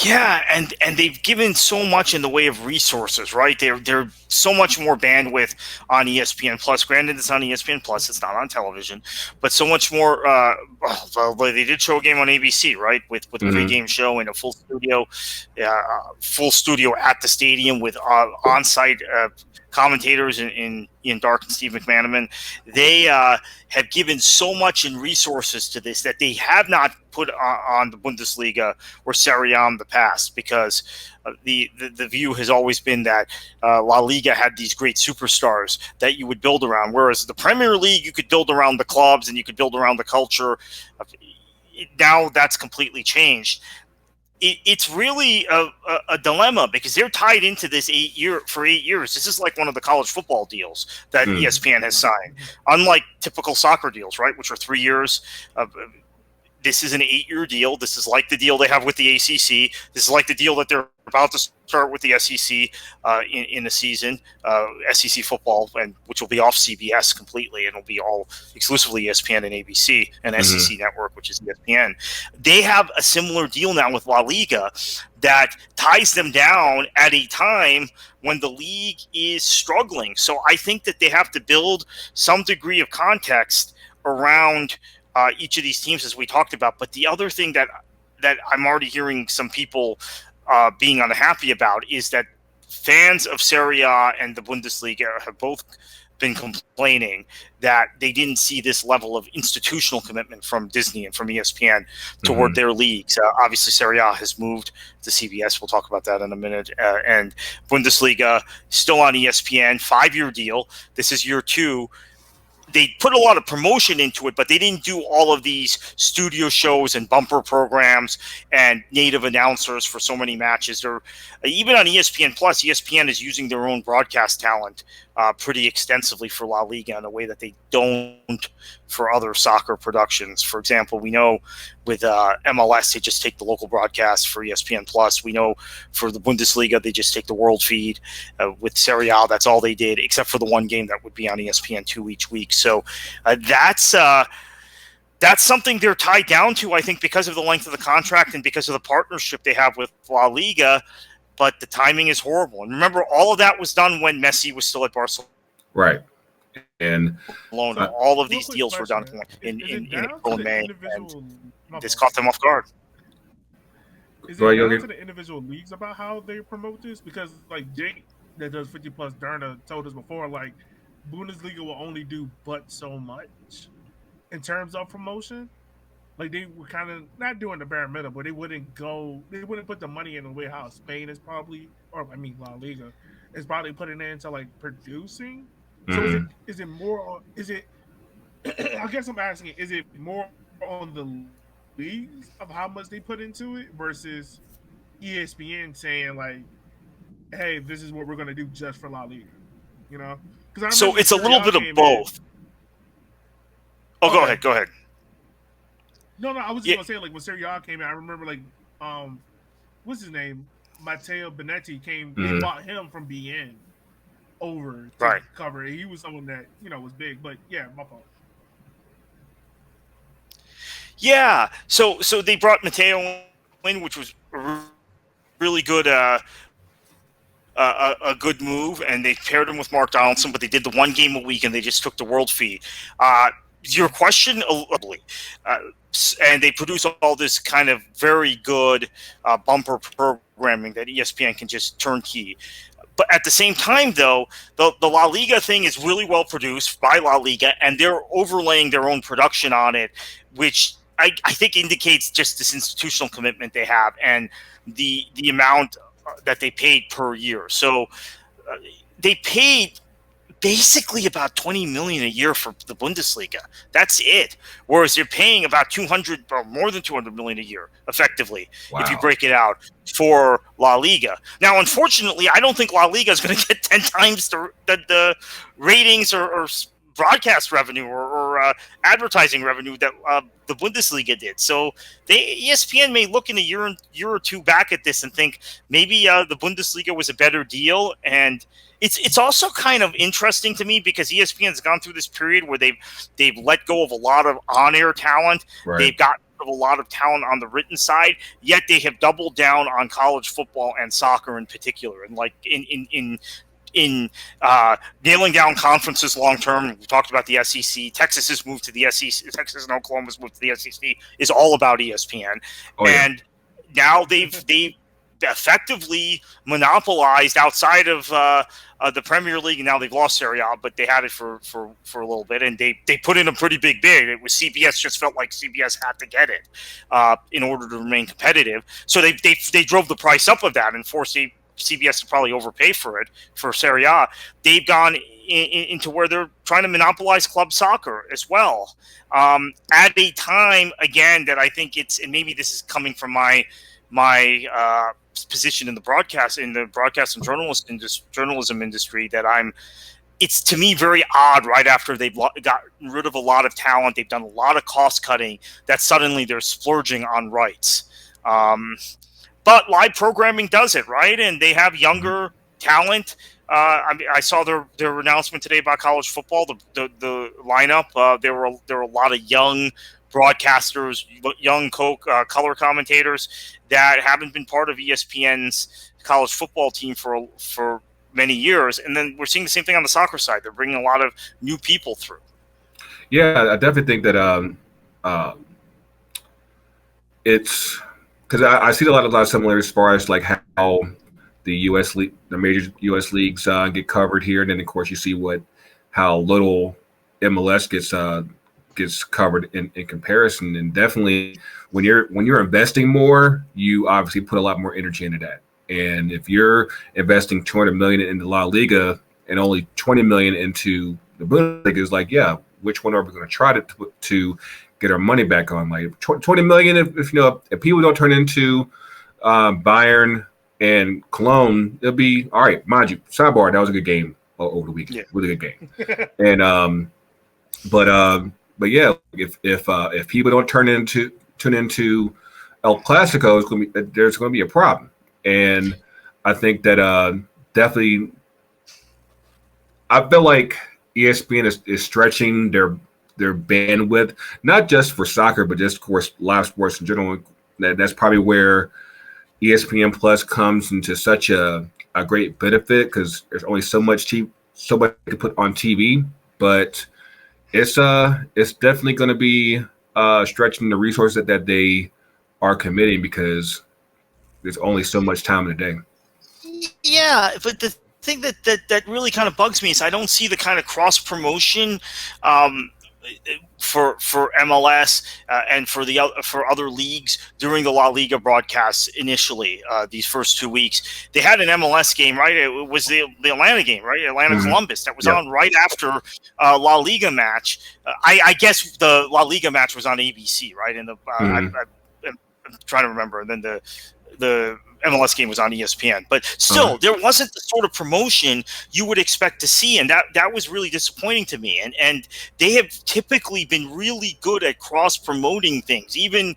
Yeah, and they've given so much in the way of resources, right? They're so much more bandwidth on ESPN Plus. Granted, it's on ESPN Plus; it's not on television, but so much more. They did show a game on ABC, right, with a pregame show and a full studio at the stadium with on-site commentators in Ian Dark and Steve McManaman. They have given so much in resources to this that they have not put on the Bundesliga or Serie A in the past, because the view has always been that La Liga had these great superstars that you would build around, whereas the Premier League you could build around the clubs and you could build around the culture. Now that's completely changed. It's really a dilemma because they're tied into this 8 years. This is like one of the college football deals that ESPN has signed, unlike typical soccer deals, right, which are 3 years. This is an 8-year deal. This is like the deal they have with the ACC. This is like the deal that they're about to start with the SEC in the season, SEC football, and which will be off CBS completely, and it'll be all exclusively ESPN and ABC and SEC Network, which is ESPN. They have a similar deal now with La Liga that ties them down at a time when the league is struggling. So I think that they have to build some degree of context around each of these teams, as we talked about. But the other thing that I'm already hearing some people being unhappy about is that fans of Serie A and the Bundesliga have both been complaining that they didn't see this level of institutional commitment from Disney and from ESPN toward their leagues. Obviously, Serie A has moved to CBS. We'll talk about that in a minute. And Bundesliga still on ESPN, 5-year deal. This is year 2. They put a lot of promotion into it, but they didn't do all of these studio shows and bumper programs and native announcers for so many matches. Or even on ESPN Plus, ESPN is using their own broadcast talent pretty extensively for La Liga in a way that they don't for other soccer productions. For example, we know with MLS, they just take the local broadcast for ESPN Plus. We know for the Bundesliga, they just take the world feed. With Serie A, that's all they did, except for the one game that would be on ESPN2 each week. So that's something they're tied down to, I think, because of the length of the contract and because of the partnership they have with La Liga. But the timing is horrible. And remember, all of that was done when Messi was still at Barcelona. Right. And all of these deals were done in April and May. And this caught them off guard. Is it down to the individual leagues about how they promote this? Because, like, Jake, that does 50 Plus Derna, told us before, like, Bundesliga will only do but so much in terms of promotion. Like, they were kind of not doing the bare minimum, but they wouldn't put the money in the way how Spain is probably, or I mean La Liga is probably putting it into like producing. So is it more? Is it? I guess I'm asking, is it more on the leagues of how much they put into it versus ESPN saying like, "Hey, this is what we're going to do just for La Liga," you know? So it's a little bit of both. Go ahead. No, I was just gonna say, like, when Serie A came in, I remember, like, what's his name? Matteo Benetti came. They bought him from BN over to cover it. He was someone that was big, but yeah, my fault. Yeah, so they brought Matteo in, which was really good. A good move, and they paired him with Mark Donaldson, but they did the one game a week, and they just took the world feed. Your question, and they produce all this kind of very good bumper programming that ESPN can just turnkey. But at the same time, though, the La Liga thing is really well produced by La Liga, and they're overlaying their own production on it, which I think indicates just this institutional commitment they have and the amount that they paid per year. So they paid basically about $20 million a year for the Bundesliga. That's it. Whereas they're paying about 200 or more than 200 million a year, effectively, if you break it out for La Liga. Now, unfortunately, I don't think La Liga is going to get 10 times the ratings or broadcast revenue or advertising revenue that the Bundesliga did. So ESPN may look in a year or two back at this and think maybe the Bundesliga was a better deal. And it's also kind of interesting to me because ESPN has gone through this period where they've let go of a lot of on-air talent. Right. They've gotten rid of a lot of talent on the written side, yet they have doubled down on college football and soccer in particular. And like in nailing down conferences long term, we talked about the SEC. Texas has moved to the SEC. Texas and Oklahoma's moved to the SEC. Is all about ESPN, and now they've effectively monopolized outside of the Premier League, and now they've lost Serie A, but they had it for a little bit, and they put in a pretty big bid. It was CBS, just felt like CBS had to get it in order to remain competitive. So they drove the price up of that and forced CBS to probably overpay for it for Serie A. They've gone into where they're trying to monopolize club soccer as well. At a time, again, that I think and maybe this is coming from my position in the broadcast and journalism industry, that it's to me very odd right after they've gotten rid of a lot of talent, they've done a lot of cost cutting, that suddenly they're splurging on rights. But live programming does it, right? And they have younger talent. I saw their announcement today about college football, the lineup. There were a lot of young broadcasters, young color commentators that haven't been part of ESPN's college football team for many years. And then we're seeing the same thing on the soccer side. They're bringing a lot of new people through. Yeah, I definitely think that it's because I see a lot of similarities as far as like how the major U.S. leagues get covered here, and then of course you see what how little MLS gets covered in comparison. And definitely when you're investing more, you obviously put a lot more energy into that. And if you're investing 200 million into La Liga and only 20 million into the Bundesliga, is like, yeah, which one are we going to try to get our money back on? Like 20 million, if people don't turn into Bayern and Cologne, it'll be all right. Mind you, sidebar, that was a good game over the weekend. Yeah. Really good game. And but yeah, if people don't turn into El Clasico, there's going to be a problem. And I think that definitely, I feel like ESPN is stretching their bandwidth, not just for soccer, but just, of course, live sports in general. That's probably where ESPN Plus comes into such a great benefit, because there's only so much to put on TV. But it's definitely going to be stretching the resources that they are committing, because there's only so much time in the day. Yeah, but the thing that really kind of bugs me is I don't see the kind of cross promotion for MLS and for other leagues during the La Liga broadcasts initially. These first 2 weeks, they had an MLS game, right? It was the Atlanta game, right? Atlanta Columbus, that was on right after La Liga match. I guess the La Liga match was on ABC, right? And I'm trying to remember. And then the MLS game was on ESPN, but still, there wasn't the sort of promotion you would expect to see, and that was really disappointing to me. And they have typically been really good at cross promoting things, even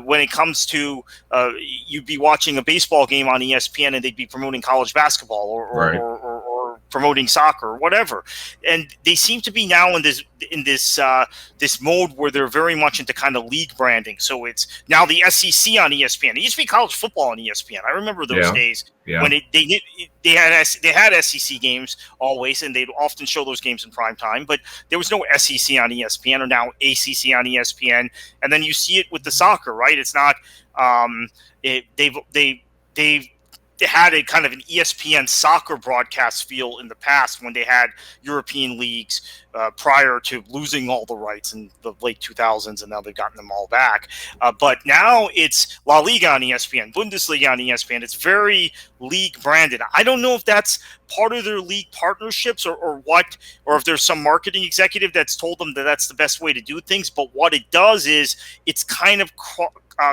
when it comes to you'd be watching a baseball game on ESPN and they'd be promoting college basketball or promoting soccer or whatever. And they seem to be now in this mode where they're very much into kind of league branding. So it's now the SEC on ESPN. It used to be college football on ESPN. I remember those days when they had SEC games always, and they'd often show those games in prime time. But there was no SEC on ESPN, or now ACC on ESPN. And then you see it with the soccer, right? It's not they've had a kind of an ESPN soccer broadcast feel in the past when they had European leagues prior to losing all the rights in the late 2000s, and now they've gotten them all back. But now it's La Liga on ESPN, Bundesliga on ESPN. It's very league branded. I don't know if that's part of their league partnerships or what, or if there's some marketing executive that's told them that that's the best way to do things. But what it does is it's kind of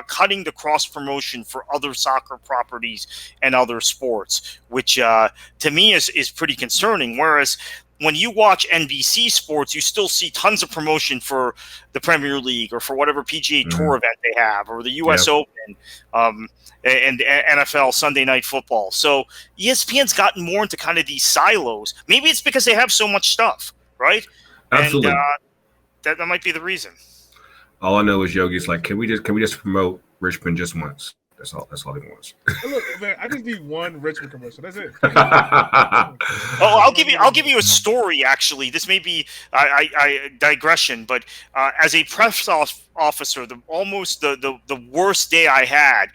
cutting the cross promotion for other soccer properties and other sports, which to me is pretty concerning. Whereas when you watch NBC Sports, you still see tons of promotion for the Premier League or for whatever PGA Tour event they have, or the U.S. Open and NFL Sunday Night Football. So ESPN's gotten more into kind of these silos. Maybe it's because they have so much stuff, right? Absolutely. And that might be the reason. All I know is Yogi's like, can we just promote Richmond just once? That's all he wants. Look, man, I just need one Richmond commercial. That's it. I'll give you a story. Actually, this may be I digression, but as a press officer, the worst day I had.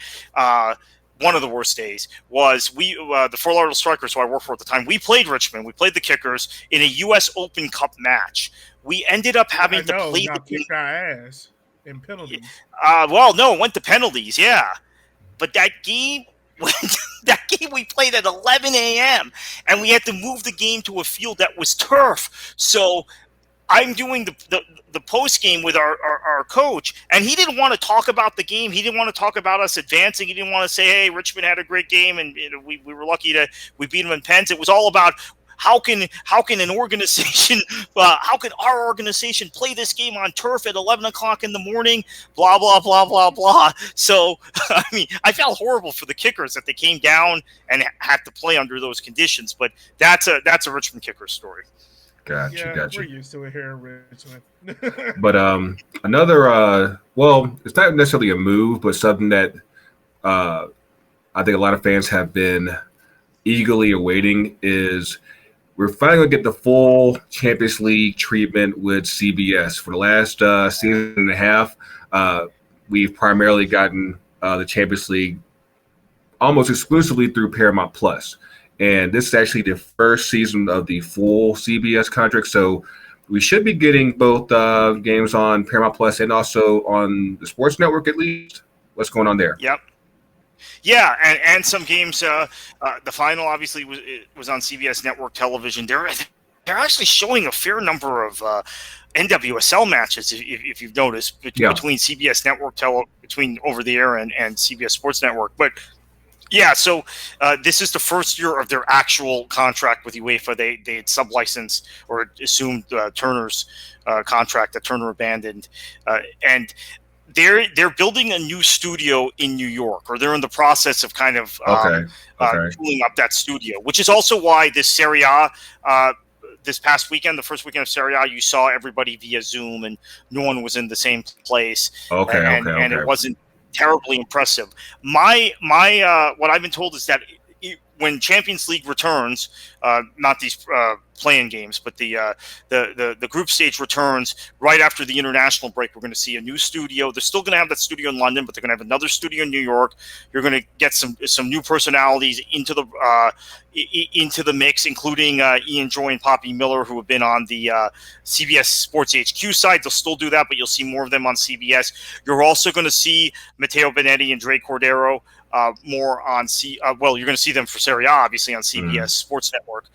One of the worst days was the Fort Lauderdale Strikers, who I worked for at the time. We played Richmond. We played the Kickers in a U.S. Open Cup match. We ended up having to play the game. Kicked our ass in penalties. Well, no, it went to penalties, yeah. But that game we played at 11 a.m. and we had to move the game to a field that was turf. So I'm doing the post game with our coach, and he didn't want to talk about the game. He didn't want to talk about us advancing. He didn't want to say, "Hey, Richmond had a great game, and we were lucky we beat them in pens." It was all about how can an organization, how can our organization play this game on turf at 11 o'clock in the morning? Blah blah blah blah blah. So I mean, I felt horrible for the Kickers that they came down and had to play under those conditions. But that's a Richmond Kickers story. Gotcha. We're used to it here in Richmond. But another, it's not necessarily a move, but something that I think a lot of fans have been eagerly awaiting is we're finally going to get the full Champions League treatment with CBS. For the last season and a half, we've primarily gotten the Champions League almost exclusively through Paramount Plus. and this is actually the first season of the full CBS contract. So we should be getting both games on Paramount Plus and also on the Sports Network at least. What's going on there? Yep. Yeah, and some games. The final obviously was on CBS Network television. They're actually showing a fair number of NWSL matches, if you've noticed, between CBS Network between over the air and CBS Sports Network. But yeah, so this is the first year of their actual contract with UEFA. They had sublicensed or assumed Turner's contract that Turner abandoned, and they're building a new studio in New York, or they're in the process of kind of tooling up that studio, which is also why this Serie A, this past weekend, the first weekend of Serie A, you saw everybody via Zoom and no one was in the same place. And it wasn't terribly impressive. My what I've been told is that when Champions League returns, not these play-in games, but the group stage returns right after the international break, we're going to see a new studio. They're still going to have that studio in London, but they're going to have another studio in New York. You're going to get some new personalities into the mix, including Ian Joy and Poppy Miller, who have been on the CBS Sports HQ side. They'll still do that, but you'll see more of them on CBS. You're also going to see Matteo Benetti and Dre Cordero more on you're going to see them for Serie A, obviously, on CBS Sports Network,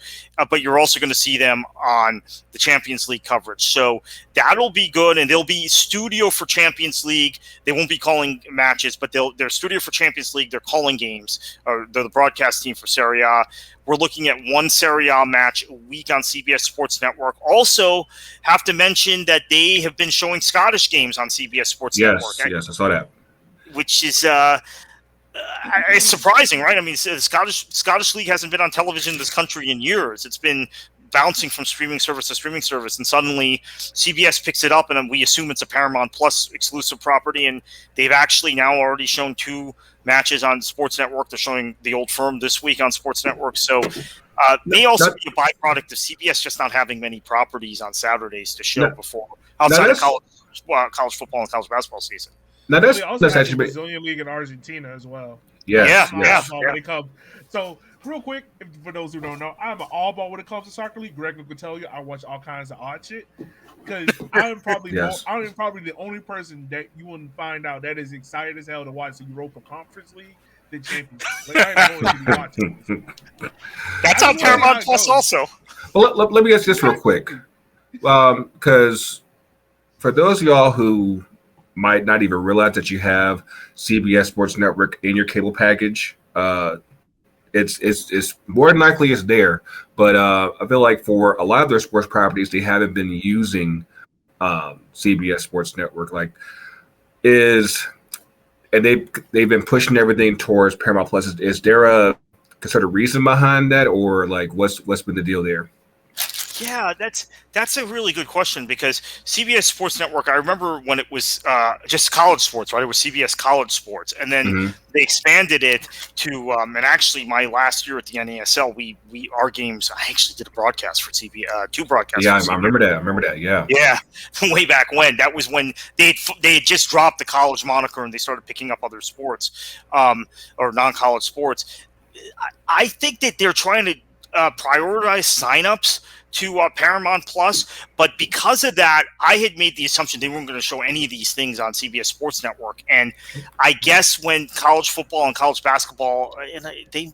but you're also going to see them on the Champions League coverage. So that'll be good, and they'll be studio for Champions League. They won't be calling matches, but they're studio for Champions League. They're calling games, or they're the broadcast team for Serie A. We're looking at one Serie A match a week on CBS Sports Network. Also, have to mention that they have been showing Scottish games on CBS Sports Network. Yes, I saw that. Which is it's surprising, right? I mean, the Scottish League hasn't been on television in this country in years. It's been bouncing from streaming service to streaming service, and suddenly CBS picks it up, and we assume it's a Paramount Plus exclusive property, and they've actually now already shown 2 matches on Sports Network. They're showing the Old Firm this week on Sports Network, so may also be a byproduct of CBS just not having many properties on Saturdays to show before outside of college football and college basketball season. Now that's actually the Brazilian League in Argentina as well. Yeah. So real quick, for those who don't know, I'm an all ball when it comes to soccer league. Greg can tell you I watch all kinds of odd shit because I'm probably the only person that you wouldn't find out that is excited as hell to watch the Europa Conference League than Champions League. Like, I ain't going to be watching. That's on Paramount Plus also. Well, let me ask this real quick, because for those of y'all who might not even realize that you have CBS Sports Network in your cable package. It's more than likely it's there, but I feel like for a lot of their sports properties, they haven't been using CBS Sports Network. They've been pushing everything towards Paramount Plus. Is there a considered reason behind that, or what's been the deal there? Yeah, that's a really good question, because CBS Sports Network, I remember when it was just college sports, right? It was CBS College Sports, and then they expanded it to and actually my last year at the NASL, our games, I actually did a broadcast for CBS, 2 broadcasts. Yeah, I remember that. Yeah, way back when. That was when they had just dropped the college moniker and they started picking up other sports, or non-college sports. I think that they're trying to prioritize signups to Paramount Plus, but because of that, I had made the assumption they weren't going to show any of these things on CBS Sports Network. And I guess when college football and college basketball, and they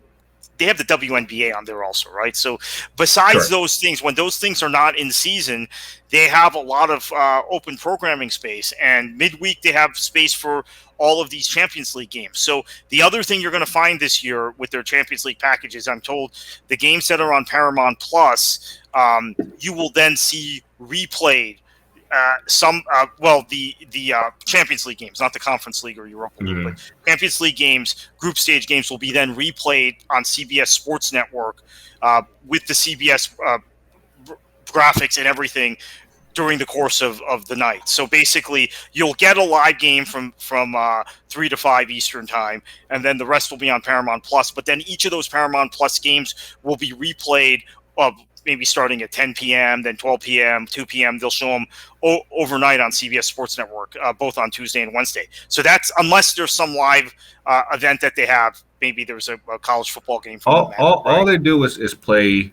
have the WNBA on there also, right? So besides those things, when those things are not in season, they have a lot of open programming space, and midweek they have space for all of these Champions League games. So the other thing you're going to find this year with their Champions League packages, I'm told, the games that are on Paramount Plus, you will then see replayed the Champions League games, not the Conference League or Europa League, but Champions League games, group stage games will be then replayed on CBS Sports Network with the CBS graphics and everything during the course of the night. So basically, you'll get a live game from 3 to 5 Eastern time, and then the rest will be on Paramount Plus. But then each of those Paramount Plus games will be replayed maybe starting at 10 p.m., then 12 p.m., 2 p.m. They'll show them overnight on CBS Sports Network, both on Tuesday and Wednesday. So that's unless there's some live event that they have maybe there's a college football game from them. All they do is play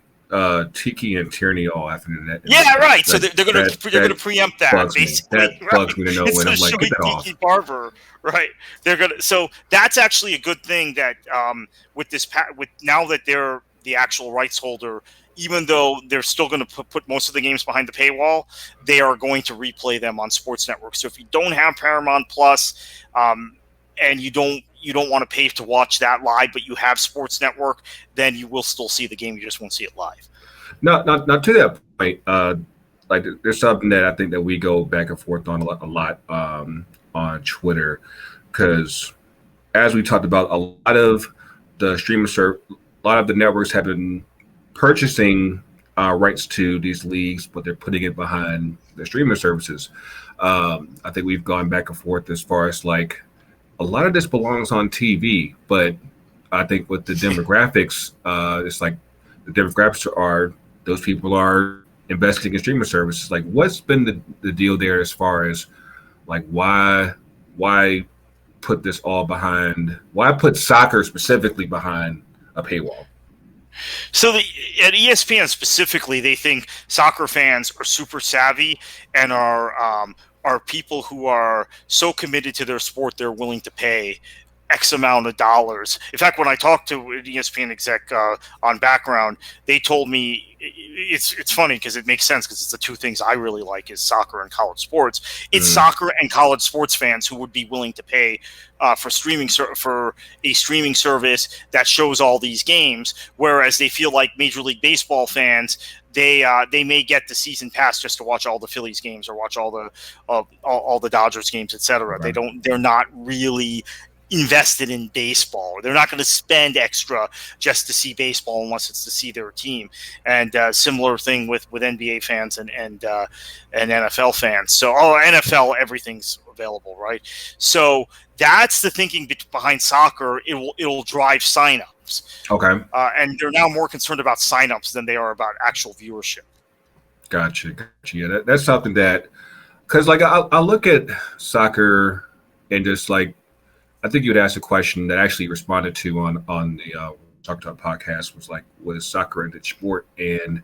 Tiki and Tierney all afternoon. Yeah, right. So they're going to preempt that. Basically, that bugs me to no end. I'm like, get that off. Tiki Barber, right? They're going to. So that's actually a good thing that with now that they're the actual rights holder, even though they're still going to put most of the games behind the paywall, they are going to replay them on sports networks. So if you don't have Paramount Plus, and you don't want to pay to watch that live, but you have Sports Network, then you will still see the game. You just won't see it live. Now to that point, like there's something that I think that we go back and forth on a lot on Twitter, because as we talked about, a lot of the a lot of the networks have been purchasing rights to these leagues, but they're putting it behind the streaming services. I think we've gone back and forth as far as like, a lot of this belongs on TV, but I think with the demographics, it's like the demographics are those people are investing in streaming services. Like, what's been the deal there as far as like why put this all behind? Why put soccer specifically behind a paywall? So at ESPN specifically, they think soccer fans are super savvy and are people who are so committed to their sport they're willing to pay X amount of dollars. In fact, when I talked to an ESPN exec on Background, they told me it's funny because it makes sense because it's the two things I really like is soccer and college sports. It's soccer and college sports fans who would be willing to pay for a streaming service that shows all these games, whereas they feel like Major League Baseball fans, they may get the season pass just to watch all the Phillies games or watch all the Dodgers games, etc. Right. They're not really invested in baseball. They're not going to spend extra just to see baseball unless it's to see their team. And similar thing with NBA fans and NFL fans. So NFL, everything's available, right? So that's the thinking behind soccer. It'll drive signups. Okay. And they're now more concerned about signups than they are about actual viewership. Gotcha. Yeah, that's something that, because like I look at soccer and just like, I think you had asked a question that I actually responded to on the Talk Talk podcast was like, what is soccer in the sport? And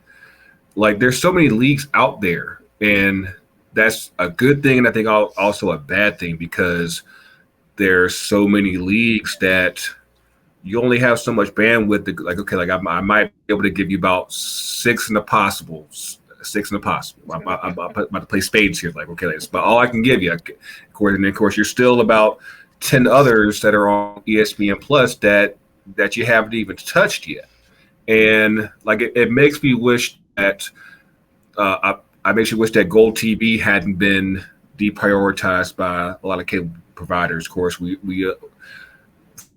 like, there's so many leagues out there, and that's a good thing, and I think also a bad thing, because there's so many leagues that you only have so much bandwidth to, like, okay, like I might be able to give you about six in the possible. I'm about to play spades here. Like, okay, that's about all I can give you. And of course, you're still about 10 others that are on ESPN Plus that you haven't even touched yet. And like, it makes me wish that I makes me wish that Gold TV hadn't been deprioritized by a lot of cable providers. Of course, we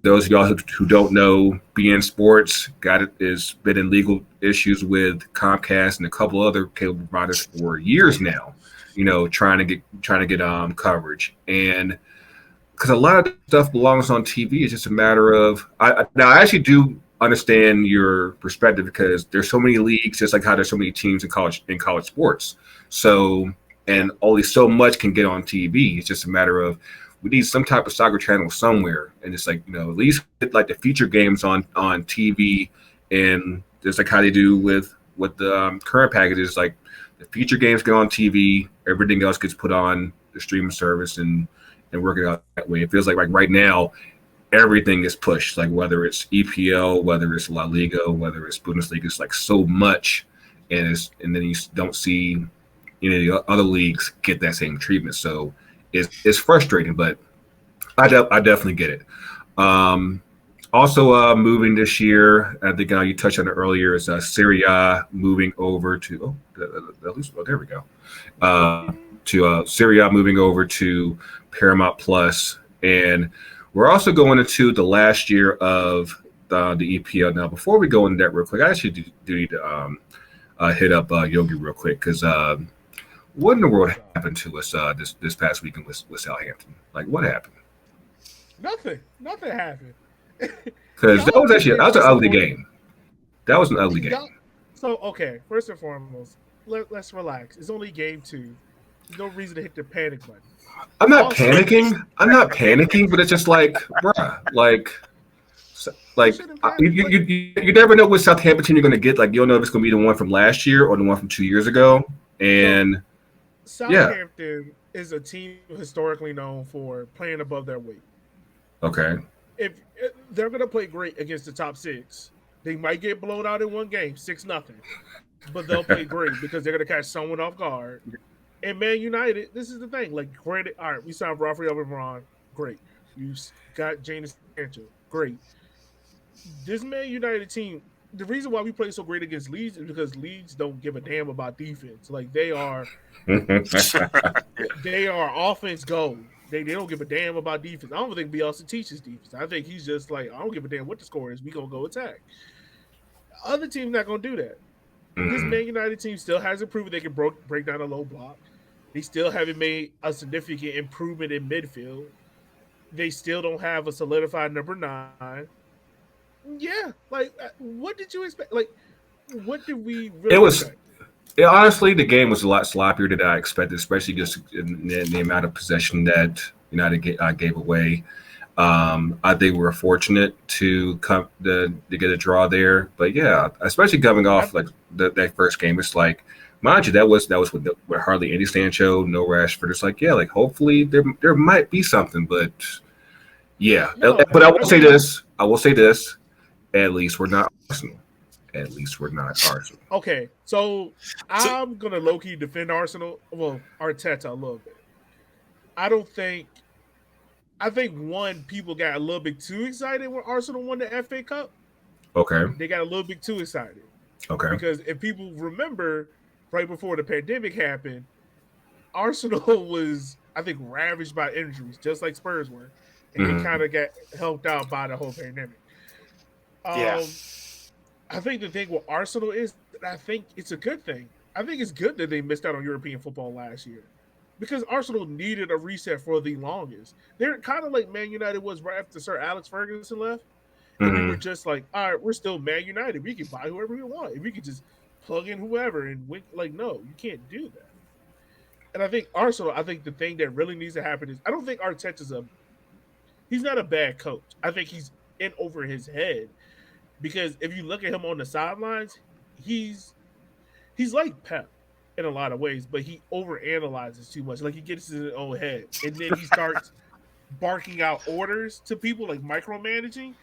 those of y'all who don't know, BN Sports has been in legal issues with Comcast and a couple other cable providers for years now, trying to get coverage. And because a lot of stuff belongs on TV, it's just a matter of now I actually do understand your perspective, because there's so many leagues, just like how there's so many teams in college sports. So, and only so much can get on TV. It's just a matter of, we need some type of soccer channel somewhere, and it's like, at least get like the feature games on TV, and just like how they do with the current packages, like the feature games get on TV, everything else gets put on the streaming service and work it out that way. It feels like right now everything is pushed, like whether it's EPL, whether it's La Liga, whether it's Bundesliga, it's like so much, and then you don't see any of the other leagues get that same treatment. So it's frustrating, but I definitely get it. Also moving this year, I think you touched on it earlier, is Serie A moving over to there we go. To Serie A moving over to Paramount Plus, and we're also going into the last year of the EPL. Now, before we go into that real quick, I actually do need to hit up Yogi real quick, because what in the world happened to us this past weekend with Southampton? Like, what happened? Nothing happened. Because that was an ugly game. That was an ugly game. So, okay, first and foremost, let's relax. It's only game 2. There's no reason to hit the panic button. I'm not panicking, but it's just like, bruh, like, They Like shouldn't have. you never know which Southampton team you're going to get. Like you don't know if it's going to be the one from last year or the one from 2 years ago. And yeah, Southampton is a team historically known for playing above their weight. okay. If they're going to play great against the top six, they might get blown out in one game, 6-0, but they'll play great because they're going to catch someone off guard. And Man United, this is the thing. Like, granted, all right, we signed Rafael Varane, great. You got Jadon Sancho, great. This Man United team, the reason why we play so great against Leeds is because Leeds don't give a damn about defense. Like they are offense gold. They don't give a damn about defense. I don't think Bielsa teaches defense. I think he's just like, I don't give a damn what the score is. We gonna go attack. Other teams not gonna do that. This Man United team still hasn't proven they can break down a low block. They still haven't made a significant improvement in midfield. They still don't have a solidified number 9. Yeah, like what did you expect? Like, what did we really expect? Honestly, the game was a lot sloppier than I expected, especially just in the amount of possession that United gave away. I think we were fortunate to get a draw there, but yeah, especially coming off like that first game, it's like, mind you, that was with hardly any Sancho, no Rashford. It's like, yeah, like hopefully there might be something, but yeah. But I will say this. At least we're not Arsenal. At least we're not Arsenal. Okay, so I'm gonna low key defend Arsenal. Well, Arteta a little bit. I think one, people got a little bit too excited when Arsenal won the FA Cup. Okay. They got a little bit too excited. Okay. Because if people remember, right before the pandemic happened, Arsenal was, I think, ravaged by injuries, just like Spurs were, and they kind of got helped out by the whole pandemic. I think the thing with Arsenal is, I think it's a good thing. I think it's good that they missed out on European football last year because Arsenal needed a reset for the longest. They're kind of like Man United was right after Sir Alex Ferguson left. And we were just like, all right, we're still Man United. We can buy whoever we want. And we can just plug in whoever and win. Like, no, you can't do that. And I think Arsenal, I think the thing that really needs to happen is, I don't think Arteta's he's not a bad coach. I think he's in over his head. Because if you look at him on the sidelines, he's like Pep in a lot of ways, but he overanalyzes too much. Like he gets in his own head, and then he starts barking out orders to people, like micromanaging.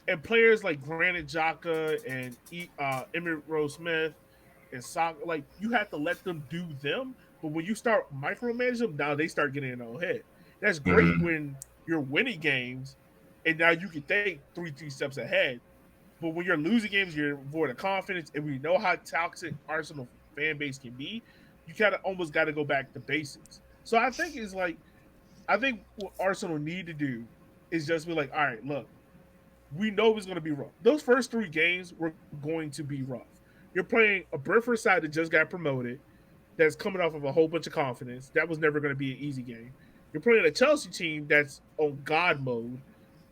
And players like Granit Xhaka and Emmitt Rowe-Smith and Saka, like you have to let them do them. But when you start micromanaging them, now they start getting in their own head. That's great when you're winning games, and now you can think 3 steps ahead. But when you're losing games, you're void of confidence, and we know how toxic Arsenal fan base can be. You kind of almost got to go back to basics. So I think what Arsenal need to do is just be like, all right, look, we know it's going to be rough. Those first 3 games were going to be rough. You're playing a Brentford side that just got promoted, that's coming off of a whole bunch of confidence. That was never going to be an easy game. You're playing a Chelsea team that's on God mode,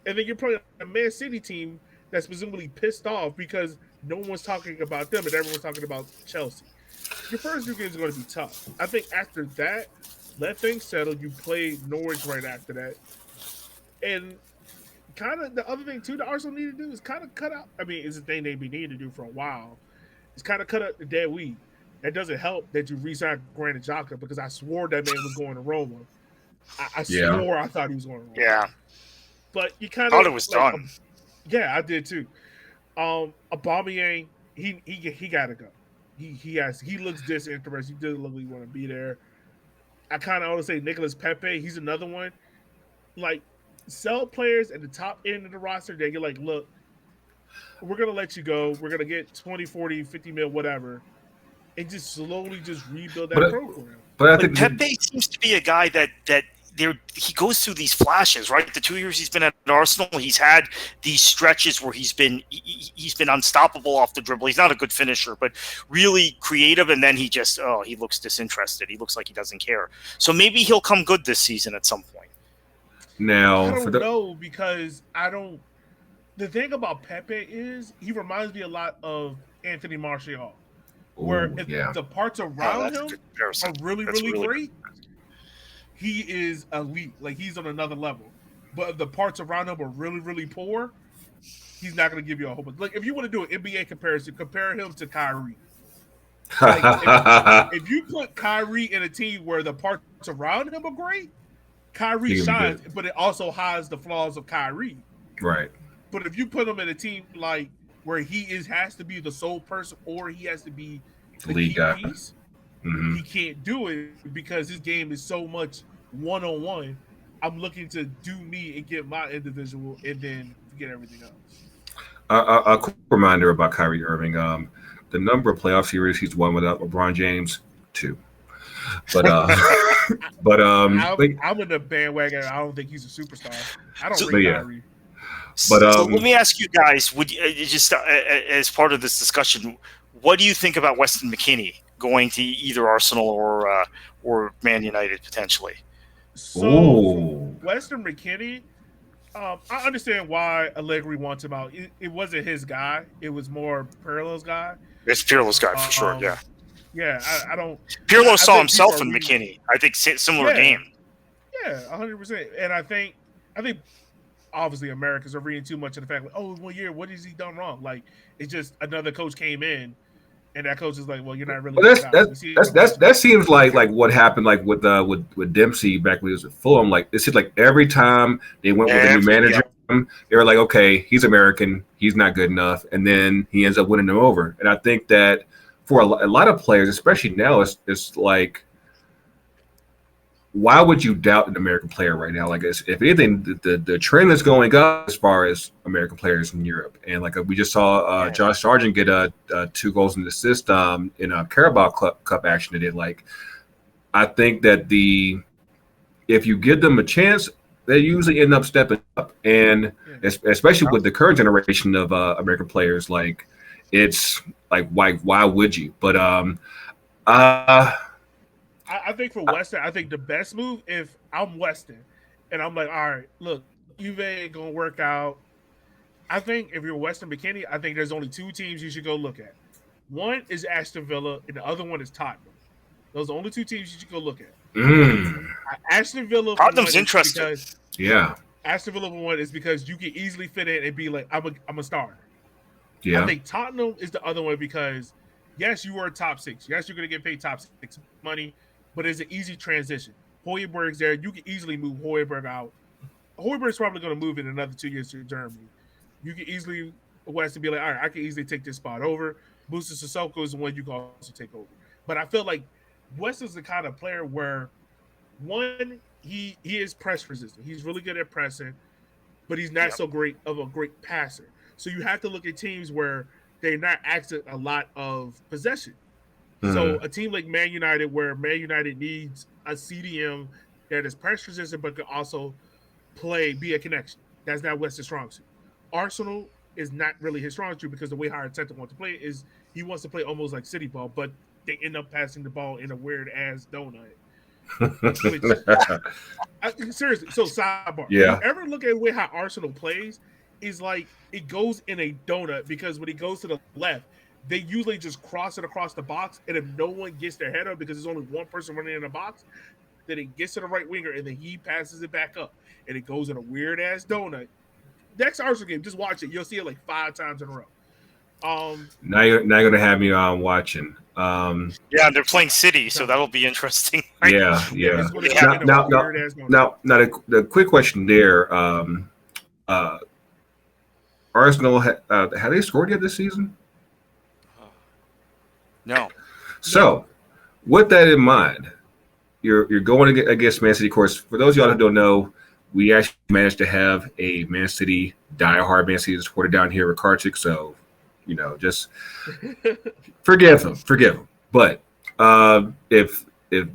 and then you're playing a Man City team that's presumably pissed off because no one's talking about them and everyone's talking about Chelsea. Your first 2 games are going to be tough. I think after that, let things settle. You play Norwich right after that. And kind of the other thing, too, that Arsenal need to do is kind of cut out. I mean, it's a thing they need to do for a while. It's kind of cut out the dead weed. That doesn't help that you re-signed Granit Xhaka because I swore that man was going to Roma. I swore I thought he was going to Roma. Yeah. But you kind of thought it was done. Yeah, I did too. Aubameyang, he gotta go. He looks disinterested. He doesn't look like he want to be there. I kind of want to say Nicolas Pepe. He's another one. Like, sell players at the top end of the roster that you're like, look, we're gonna let you go. We're gonna get 20, 40, 50 mil, whatever, and just slowly just rebuild that program. But I think Pepe seems to be a guy that he goes through these flashes, right? The 2 years he's been at Arsenal, he's had these stretches where he's been unstoppable off the dribble. He's not a good finisher, but really creative. And then he looks disinterested. He looks like he doesn't care. So maybe he'll come good this season at some point. Now, I don't know because the thing about Pepe is he reminds me a lot of Anthony Martial, where the parts around him are really, really great. He is elite. Like, he's on another level. But if the parts around him are really, really poor, he's not going to give you a whole bunch. Like if you want to do an NBA comparison, compare him to Kyrie. Like, if you put Kyrie in a team where the parts around him are great, Kyrie shines, but it also hides the flaws of Kyrie. Right. But if you put him in a team like where he has to be the sole person or he has to be the key piece, he can't do it because his game is so much one-on-one. I'm looking to do me and get my individual and then forget everything else. A quick reminder about Kyrie Irving. The number of playoff series he's won without LeBron James, 2. But I'm in the bandwagon. I don't think he's a superstar. I don't rate Kyrie. But so let me ask you guys: would you, just as part of this discussion, what do you think about Weston McKennie going to either Arsenal or Man United potentially? So Weston McKennie, I understand why Allegri wants him out. It wasn't his guy; it was more Pirlo's guy. It's Pirlo's guy for sure. Yeah. Yeah, I don't. Pirlo saw himself in McKennie. I think similar game. Yeah, 100%. And I think obviously Americans are reading too much of the fact like, oh, 1 year, what has he done wrong? Like it's just another coach came in, and that coach is like, well, you're not really. Well, that seems like what happened like with Dempsey back when he was at Fulham. Like it seemed like every time they went with a new manager, they were like, okay, he's American, he's not good enough, and then he ends up winning them over. And I think that for a lot of players, especially now, it's like, why would you doubt an American player right now? Like, if anything, the trend is going up as far as American players in Europe. And like we just saw Josh Sargent get 2 goals and assist in a Carabao Cup action today. Like, I think that if you give them a chance, they usually end up stepping up. And especially with the current generation of American players, like it's like why would you? But I think for Weston, I think the best move if I'm Weston and I'm like, all right, look, Juve ain't gonna work out. I think if you're Weston McKennie, I think there's only 2 teams you should go look at. One is Aston Villa, and the other one is Tottenham. Those are the only 2 teams you should go look at. Aston Villa. Tottenham's interesting. Aston Villa for one is because you can easily fit in and be like, I'm a starter. Yeah. I think Tottenham is the other one because yes, you are top 6. Yes, you're going to get paid top 6 money, but it's an easy transition. Højbjerg's there. You can easily move Højbjerg out. Højbjerg's probably going to move in another 2 years to Germany. You can easily West and be like, all right, I can easily take this spot over. Musa Sissoko is the one you can also take over. But I feel like West is the kind of player where, one, he is press resistant. He's really good at pressing, but he's not so great of a great passer. So you have to look at teams where they're not asking a lot of possession. So a team like Man United, where Man United needs a CDM that is press resistant but can also be a connection. That's not West's strong suit. Arsenal is not really his strong suit because the way Arteta wants to play is he wants to play almost like city ball, but they end up passing the ball in a weird ass donut. Seriously, so sidebar. Yeah. If you ever look at the way how Arsenal plays, is like it goes in a donut because when it goes to the left, they usually just cross it across the box, and if no one gets their head up because there's only one person running in the box, then it gets to the right winger and then he passes it back up, and it goes in a weird ass donut. Next Arsenal game, just watch it. You'll see it like 5 times in a row. Now you're gonna have me watching. Yeah, they're playing City, so that'll be interesting. Right? Yeah. Now, the quick question there. Arsenal, have they scored yet this season? No. So, with that in mind, you're going against Man City. Of course, for those of y'all who don't know, we actually managed to have a Man City diehard Man City supporter down here with Kartik. So, just forgive him. But if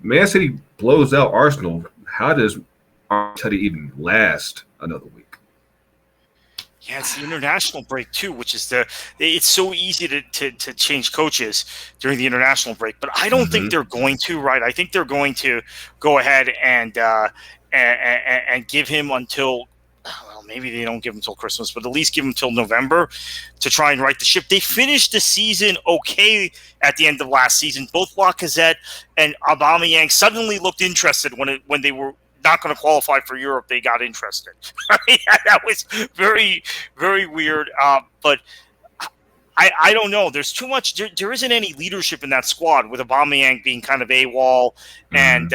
Man City blows out Arsenal, how does Arteta even last another week? Yeah, it's the international break too, which is it's so easy to change coaches during the international break, but I don't think they're going to, right? I think they're going to go ahead and give him until, well, maybe they don't give him until Christmas, but at least give him until November to try and right the ship. They finished the season okay at the end of last season. Both Lacazette and Aubameyang suddenly looked interested when they were not going to qualify for Europe, they got interested. That was very, very weird. But I don't know. There's too much. There isn't any leadership in that squad, with Aubameyang being kind of AWOL, and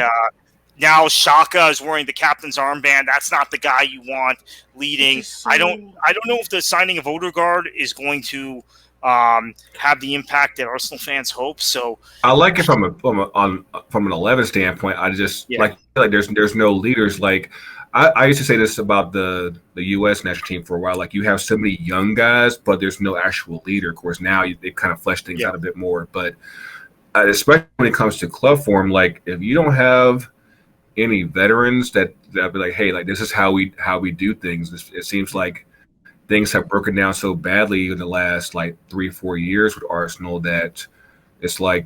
now Xhaka is wearing the captain's armband. That's not the guy you want leading. I don't know if the signing of Odegaard is going to have the impact that Arsenal fans hope. So I like it from an 11 standpoint. I just like there's no leaders. Like I used to say this about the U.S. national team for a while. Like, you have so many young guys, but there's no actual leader. Of course, now they've kind of fleshed things out a bit more. But especially when it comes to club form, like, if you don't have any veterans that be like, hey, like, this is how we do things. It seems like things have broken down so badly in the last like 3-4 years with Arsenal that it's like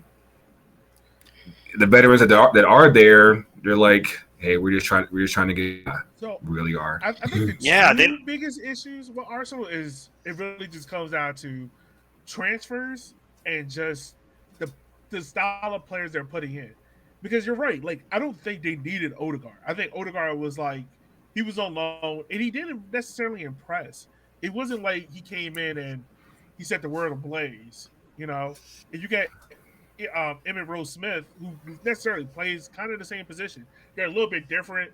the veterans that are there, they're like, hey, we're just trying to get. So really are. I think the biggest issues with Arsenal is it really just comes down to transfers and just the style of players they're putting in. Because you're right, like, I don't think they needed Odegaard. I think Odegaard was like, he was on loan and he didn't necessarily impress. It wasn't like he came in and he set the world ablaze, you know. And you get Emmett Rose-Smith, who necessarily plays kind of the same position. They're a little bit different.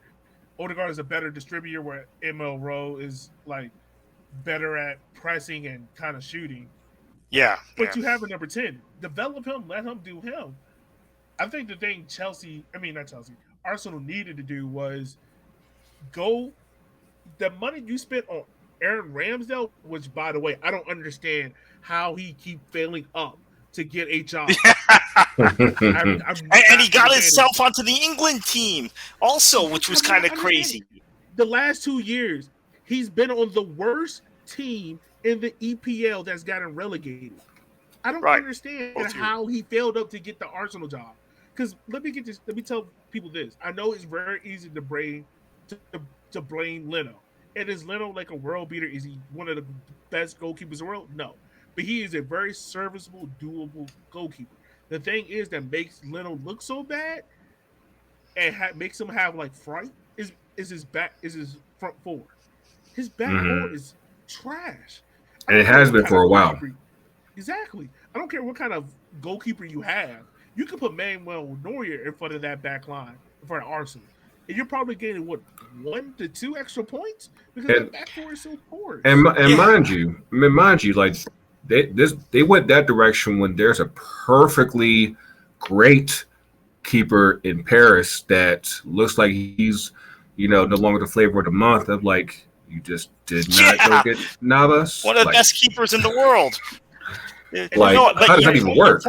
Odegaard is a better distributor, where Emil Rowe is like better at pressing and kind of shooting. Yeah. But you have a number 10. Develop him, let him do him. I think the thing Arsenal needed to do was go the money you spent on Aaron Ramsdale, which, by the way, I don't understand how he keep failing up to get a job. And he got himself onto the England team also, which was kind of crazy. The last 2 years, he's been on the worst team in the EPL that's gotten relegated. I don't understand how he failed up to get the Arsenal job. Because let me tell people this. I know it's very easy to blame Leno. And is Leno like a world beater? Is he one of the best goalkeepers in the world? No. But he is a very serviceable, doable goalkeeper. The thing is that makes Leno look so bad and makes him have like fright is his front four. His back four is trash. And it has been for a while. Exactly. I don't care what kind of goalkeeper you have. You can put Manuel Neuer in front of that back line, in front of Arsenal. And you're probably getting, 1 to 2 extra points? Because the back four is so poor. And mind you, like, they went that direction when there's a perfectly great keeper in Paris that looks like he's, no longer the flavor of the month. Of like, you just did not go get Navas. One of the best keepers in the world. Like, how does that even work?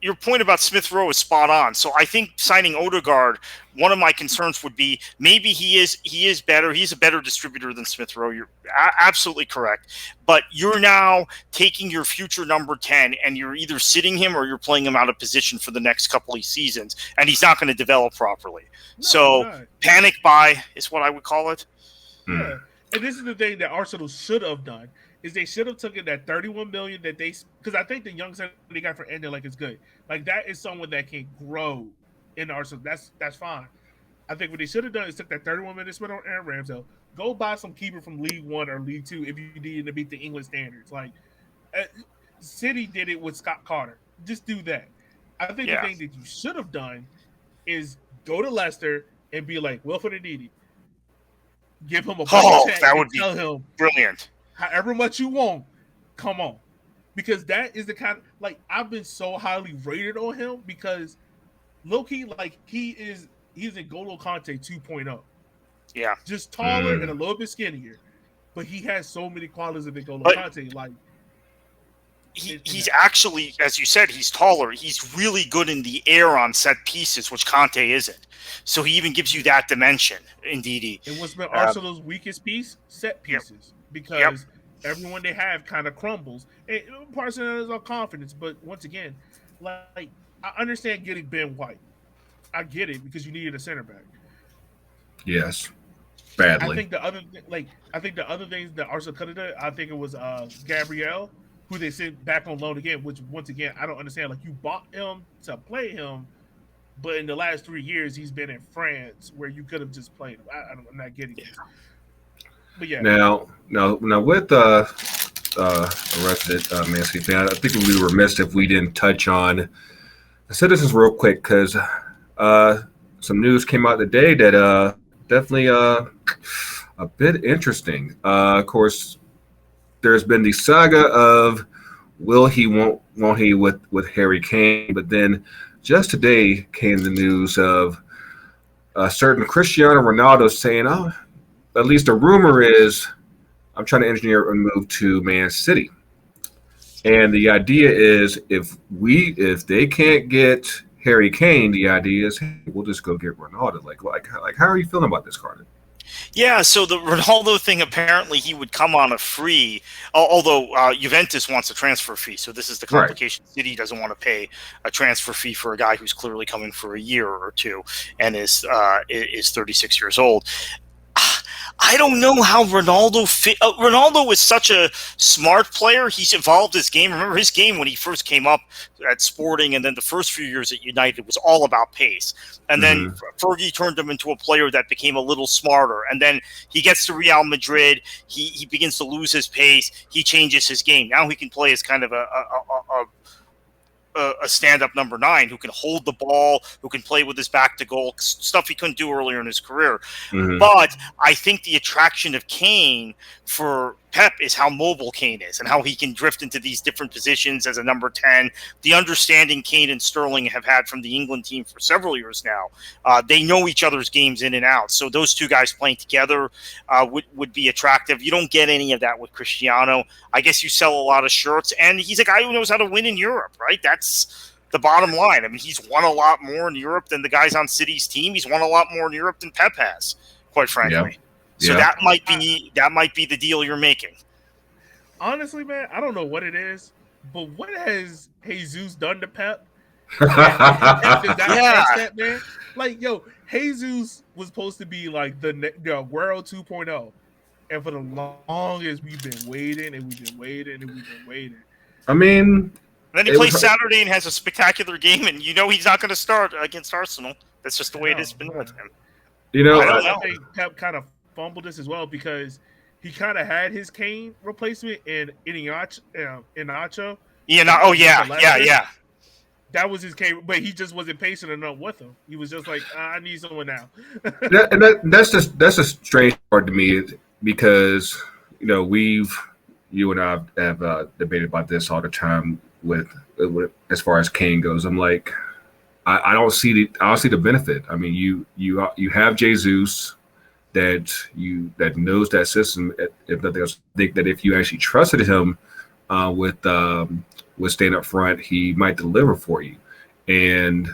Your point about Smith Rowe is spot on. So I think signing Odegaard, one of my concerns would be maybe he is better. He's a better distributor than Smith Rowe. You're absolutely correct. But you're now taking your future number 10 and you're either sitting him or you're playing him out of position for the next couple of seasons, and he's not going to develop properly. Panic buy is what I would call it. Yeah. And this is the thing that Arsenal should have done. Is they should have taken that $31 million that because I think the young center they got for Anderlecht is good. Like, that is someone that can grow in Arsenal. That's fine. I think what they should have done is took that $31 million spent on Aaron Ramsdale, go buy some keeper from League One or League Two if you needed to beat the English standards. Like, City did it with Scott Carter. Just do that. I think the thing that you should have done is go to Leicester and be like, Wilfred Ndidi, give him a check that would and tell him brilliant. However much you want, come on. Because that is the kind of, like, I've been so highly rated on him because low-key, like, he's N'Golo Kante 2.0. Yeah. Just taller and a little bit skinnier. But he has so many qualities of N'Golo Kante. Like, he's actually, as you said, he's taller. He's really good in the air on set pieces, which Kante isn't. So he even gives you that dimension, indeed. And what's been Arsenal's weakest piece? Set pieces. Because everyone they have kind of crumbles. And part of it is our confidence. But once again, like, I understand getting Ben White. I get it because you needed a center back. Yes. Badly. I think the other things that Arsenal could have done, I think it was Gabriel, who they sent back on loan again, which once again I don't understand. Like, you bought him to play him, But in the last 3 years, he's been in France, where you could have just played him. I'm not getting this. But yeah. Now with a resident Man City fan, I think we would be remiss if we didn't touch on the Citizens real quick, because some news came out today that definitely a bit interesting. Of course, there's been the saga of will he, won't he with Harry Kane, but then just today came the news of a certain Cristiano Ronaldo saying, "Oh, at least the rumor is I'm trying to engineer a move to Man City." And the idea is if they can't get Harry Kane, the idea is, hey, we'll just go get Ronaldo. Like how are you feeling about this, Carter? Yeah, so the Ronaldo thing, apparently he would come on a free, although Juventus wants a transfer fee. So this is the complication. Right. City doesn't want to pay a transfer fee for a guy who's clearly coming for a year or two and is 36 years old. I don't know how Ronaldo fit. Ronaldo is such a smart player. He's evolved his game. Remember his game when he first came up at Sporting, and then the first few years at United was all about pace. And then Fergie turned him into a player that became a little smarter. And then he gets to Real Madrid. He begins to lose his pace. He changes his game. Now he can play as kind of a stand-up number 9 who can hold the ball, who can play with his back to goal, stuff he couldn't do earlier in his career. But I think the attraction of Kane for Pep is how mobile Kane is and how he can drift into these different positions as a number 10. The understanding Kane and Sterling have had from the England team for several years now. They know each other's games in and out. So those two guys playing together would be attractive. You don't get any of that with Cristiano. I guess you sell a lot of shirts, and he's a guy who knows how to win in Europe, right? That's the bottom line. I mean, he's won a lot more in Europe than the guys on City's team. He's won a lot more in Europe than Pep has, quite frankly. Yeah. So that might be the deal you're making. Honestly, man, I don't know what it is, but what has Jesus done to Pep? That, man? Like, yo, Jesus was supposed to be like the world 2.0, and for the longest we've been waiting and we've been waiting and we've been waiting. I mean, then he plays Saturday and has a spectacular game, and you know he's not going to start against Arsenal. That's just the way it has been with him. You know, I think Pep kind of fumbled this as well because he kind of had his Kane replacement in Iheanacho. Yeah. That was his Kane, but he just wasn't patient enough with him. He was just like, I need someone now. That's a strange part to me because you and I have debated about this all the time with as far as Kane goes. I'm like, I don't see the benefit. I mean, you have Jesus that knows that system. If nothing else, I think that if you actually trusted him with staying up front, he might deliver for you. And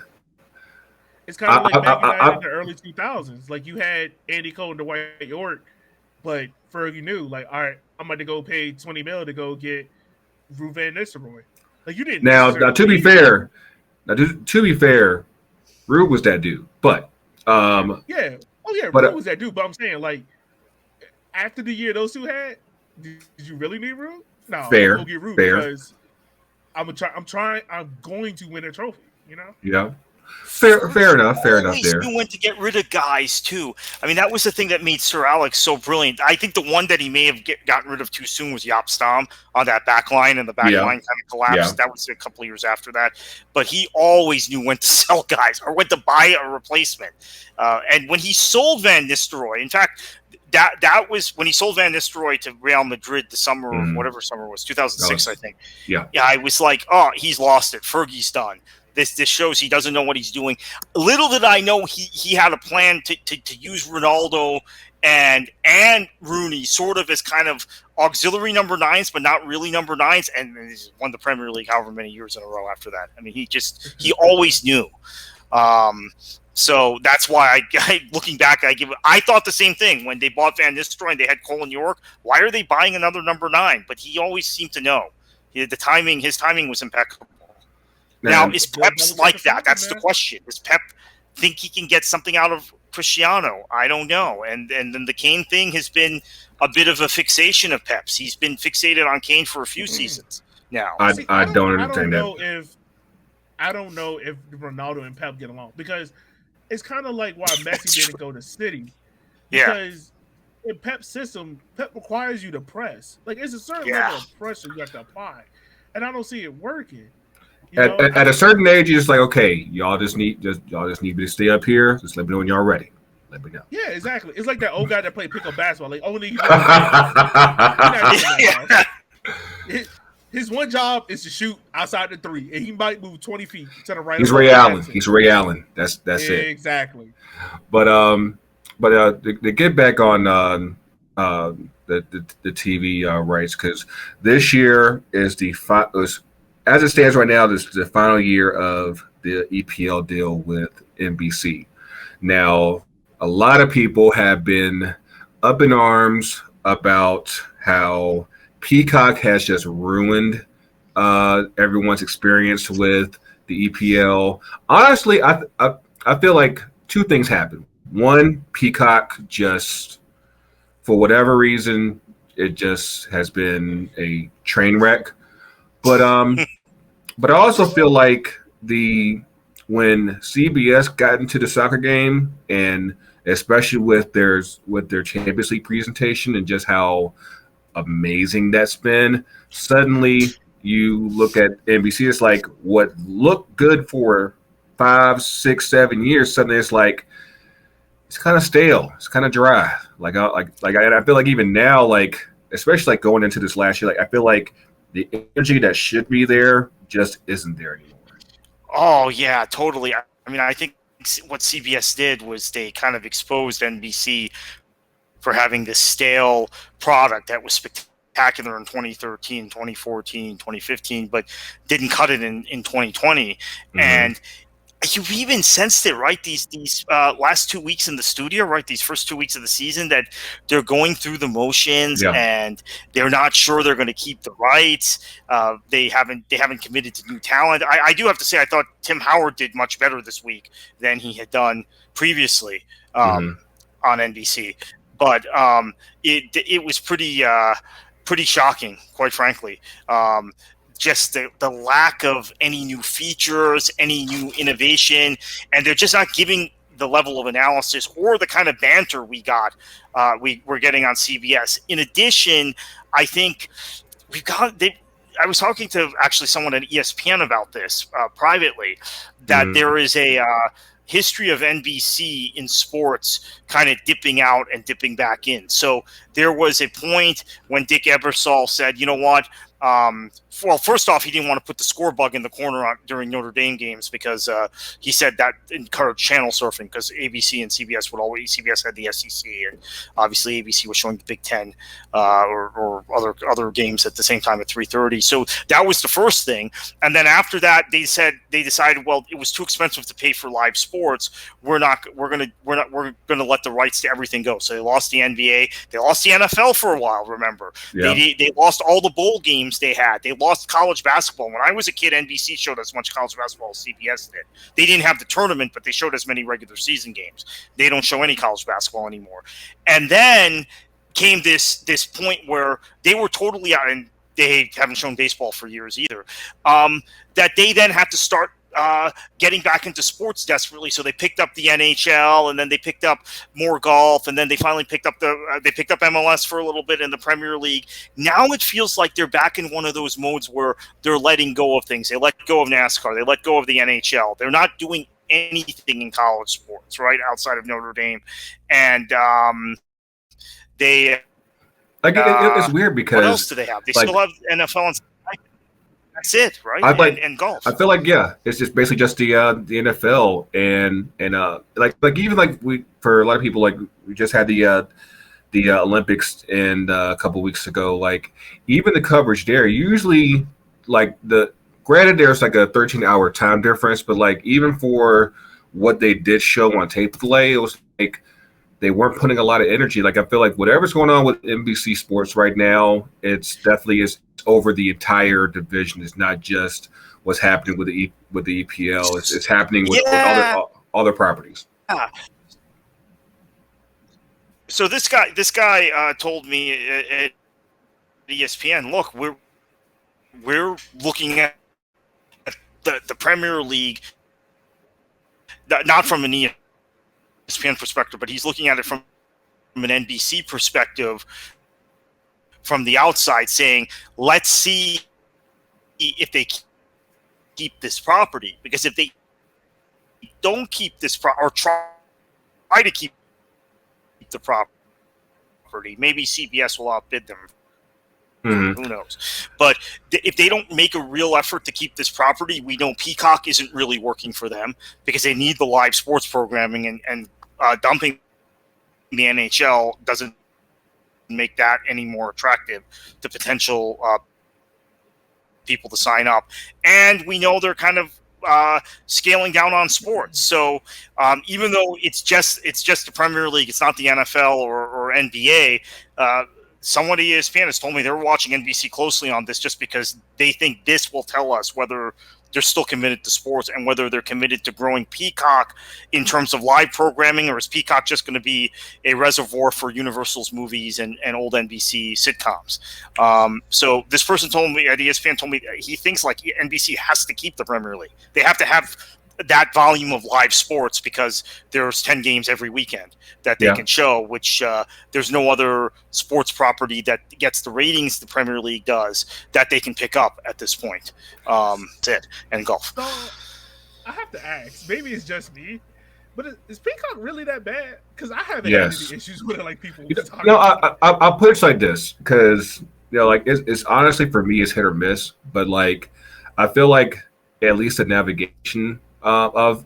it's kind of like back in the early 2000s. Like you had Andy Cole and Dwight York, but Fergie knew, like, all right, I'm about to go pay $20 million to go get Ruud van Nistelrooy. Like you didn't. Now to be fair, Ruud was that dude, but Ruud was that dude. But I'm saying, like, after the year those two had, did you really need Ruud? No, fair, go get Ruud fair. Because I'm going to win a trophy. You know? Yeah. Fair enough there. Knew when to get rid of guys too. I mean, that was the thing that made Sir Alex so brilliant. I think the one that he may have gotten rid of too soon was Jaap Stam on that back line, and the back line kind of collapsed. Yeah. That was a couple of years after that. But he always knew when to sell guys or when to buy a replacement. And when he sold Van Nistelrooy, in fact, that was when he sold Van Nistelrooy to Real Madrid the summer of whatever summer it was, 2006, I think. Yeah, I was like, oh, he's lost it. Fergie's done. This shows he doesn't know what he's doing. Little did I know he had a plan to use Ronaldo and Rooney sort of as kind of auxiliary number 9s, but not really number 9s, and he's won the Premier League however many years in a row after that. I mean, he always knew. So that's why looking back, I thought the same thing when they bought Van Nistelrooy and they had Cole and York. Why are they buying another number 9? But he always seemed to know. His timing was impeccable. Now, is Pep like that? That's the question. Does Pep think he can get something out of Cristiano? I don't know. And then the Kane thing has been a bit of a fixation of Pep's. He's been fixated on Kane for a few seasons now. I don't understand that. I don't know if Ronaldo and Pep get along because it's kind of like why Messi didn't go to City Yeah. because in Pep's system, Pep requires you to press. Like it's a certain Yeah. level of pressure you have to apply, and I don't see it working. At a certain age, you're just like, okay, y'all just need me to stay up here. Just let me know when y'all ready. Let me know. Yeah, exactly. It's like that old guy that played pickup basketball. Like only he can do that. His one job is to shoot outside the three, and he might move 20 feet to the right. He's Ray Allen. He's Ray Allen. That's it. Exactly. But to get back on the TV rights, because this year is as it stands right now, this is the final year of the EPL deal with NBC. Now, a lot of people have been up in arms about how Peacock has just ruined everyone's experience with the EPL. Honestly, I feel like two things happened. One, Peacock just, for whatever reason, it just has been a train wreck. But I also feel like when CBS got into the soccer game, and especially with their Champions League presentation and just how amazing that's been, suddenly you look at NBC, it's like what looked good for 5, 6, 7 years, suddenly it's like it's kind of stale, it's kind of dry. I feel like even now, like especially like going into this last year, like I feel like the energy that should be there just isn't there anymore. Oh yeah, totally. I mean, I think what CBS did was they kind of exposed NBC for having this stale product that was spectacular in 2013, 2014, 2015, but didn't cut it in 2020. Mm-hmm. And you've even sensed it, right? These last 2 weeks in the studio, right? These first 2 weeks of the season, that they're going through the motions, and they're not sure they're going to keep the rights. They haven't committed to new talent. I do have to say, I thought Tim Howard did much better this week than he had done previously on NBC. But it was pretty shocking, quite frankly. Just the lack of any new features, any new innovation, and they're just not giving the level of analysis or the kind of banter we're getting on CBS. In addition, I think I was talking to actually someone at ESPN about this privately, that there is a history of NBC in sports kind of dipping out and dipping back in. So there was a point when Dick Ebersol said, you know what, well, first off, he didn't want to put the score bug in the corner during Notre Dame games because he said that encouraged channel surfing, because ABC and CBS CBS had the SEC, and obviously ABC was showing the Big Ten or other games at the same time at 3:30. So that was the first thing. And then after that, they decided, well, it was too expensive to pay for live sports. We're gonna let the rights to everything go. So they lost the NBA, they lost the NFL for a while. Remember, they lost all the bowl games they had. They lost college basketball. When I was a kid, NBC showed as much college basketball as CBS did. They didn't have the tournament, but they showed as many regular season games. They don't show any college basketball anymore. And then came this point where they were totally out, and they haven't shown baseball for years either, that they then had to start getting back into sports desperately. So they picked up the NHL, and then they picked up more golf, and then they finally picked up MLS for a little bit in the Premier League. Now it feels like they're back in one of those modes where they're letting go of things. They let go of NASCAR. They let go of the NHL. They're not doing anything in college sports, right, outside of Notre Dame. And they it's weird because what else do they have? They still have NFL and that's it, right? And golf. I feel like it's just basically just the NFL and even like for a lot of people, like we just had the Olympics and a couple of weeks ago. Like even the coverage there, usually like granted there's like a 13-hour time difference, but like even for what they did show on tape delay, it was like they weren't putting a lot of energy. Like I feel like whatever's going on with NBC Sports right now, it's definitely over the entire division. It's not just what's happening with the EPL. It's happening with other properties. Yeah. So this guy told me at ESPN, look, we're looking at the Premier League, not from an ESPN perspective, but he's looking at it from an NBC perspective, from the outside, saying, let's see if they keep this property, because if they don't keep this or try to keep the property, maybe CBS will outbid them. Who knows? But if they don't make a real effort to keep this property, we know Peacock isn't really working for them, because they need the live sports programming, and dumping the NHL doesn't make that any more attractive to potential people to sign up. And we know they're kind of scaling down on sports. So even though it's just the Premier League, it's not the NFL or NBA. Someone at ESPN has told me they're watching NBC closely on this, just because they think this will tell us whether they're still committed to sports and whether they're committed to growing Peacock in terms of live programming, or is Peacock just going to be a reservoir for Universal's movies and old NBC sitcoms. So this person told me at ESPN he thinks like NBC has to keep the Premier League. They have to have that volume of live sports, because there's 10 games every weekend that they can show, which there's no other sports property that gets the ratings the Premier League does that they can pick up at this point. That's it. And golf. So I have to ask, maybe it's just me, but is Peacock really that bad? Because I haven't had any issues with it like people. No, I'll put it like this, because like it's honestly, for me, it's hit or miss. But like, I feel like at least the navigation of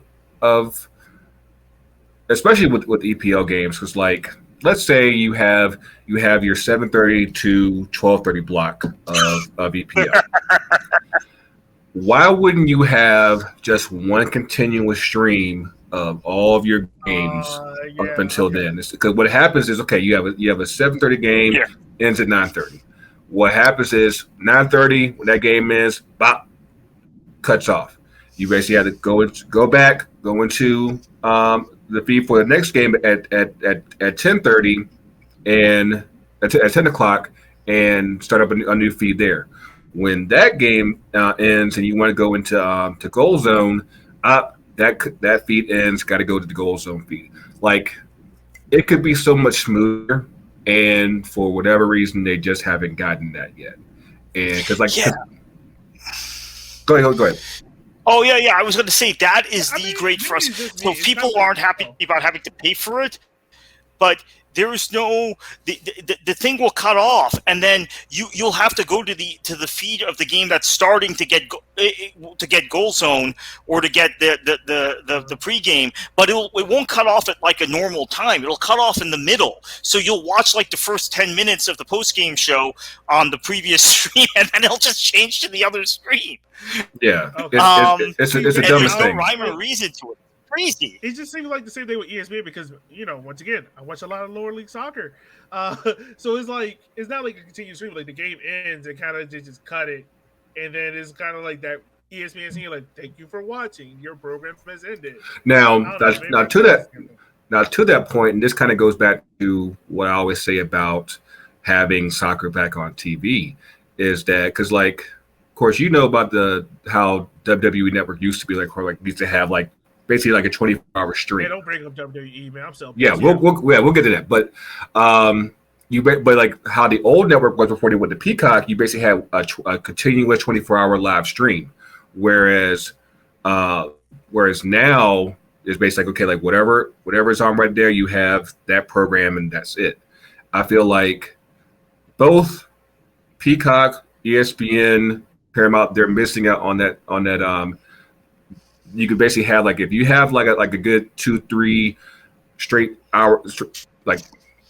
especially with EPL games, because like, let's say you have your 7:30 to 12:30 block of EPL. Why wouldn't you have just one continuous stream of all of your games up until then? Because what happens is, okay, you have a 7:30 game, ends at 9:30. What happens is 9:30, when that game ends, bop, cuts off. You basically have to go into the feed for the next game at 10:30 and at 10 o'clock, and start up a new feed there. When that game ends and you want to go into to Goal Zone, that feed ends. Got to go to the Goal Zone feed. Like, it could be so much smoother, and for whatever reason, they just haven't gotten that yet. And because go ahead. Oh, yeah. I was going to say that is great for us. So people aren't happy about having to pay for it, but there is no the thing will cut off, and then you'll have to go to the feed of the game that's starting to get Goal Zone, or to get the pregame, but it won't cut off at like a normal time. It'll cut off in the middle, so you'll watch like the first 10 minutes of the postgame show on the previous stream, and then it'll just change to the other stream. Yeah, okay. It's the dumbest thing. No rhyme or reason to it. Crazy. It just seems like the same thing with ESPN, because once again, I watch a lot of lower league soccer, so it's not like a continuous stream. Like, the game ends and kind of just cut it, and then it's kind of like that ESPN saying like, "Thank you for watching. Your program has ended." Now to that point, and this kind of goes back to what I always say about having soccer back on TV, is that because like, of course, about how WWE Network used to be like used to have like basically like a 24-hour stream. Yeah, don't bring up WWE, man. I'm self. Yeah, we'll get to that. But but like how the old network was before they went to Peacock, you basically had a continuous 24-hour live stream, whereas now it's basically like, okay, like whatever's on right there, you have that program and that's it. I feel like both Peacock, ESPN, Paramount, they're missing out on that. You could basically have like, if you have like a good 2-3 straight hours, like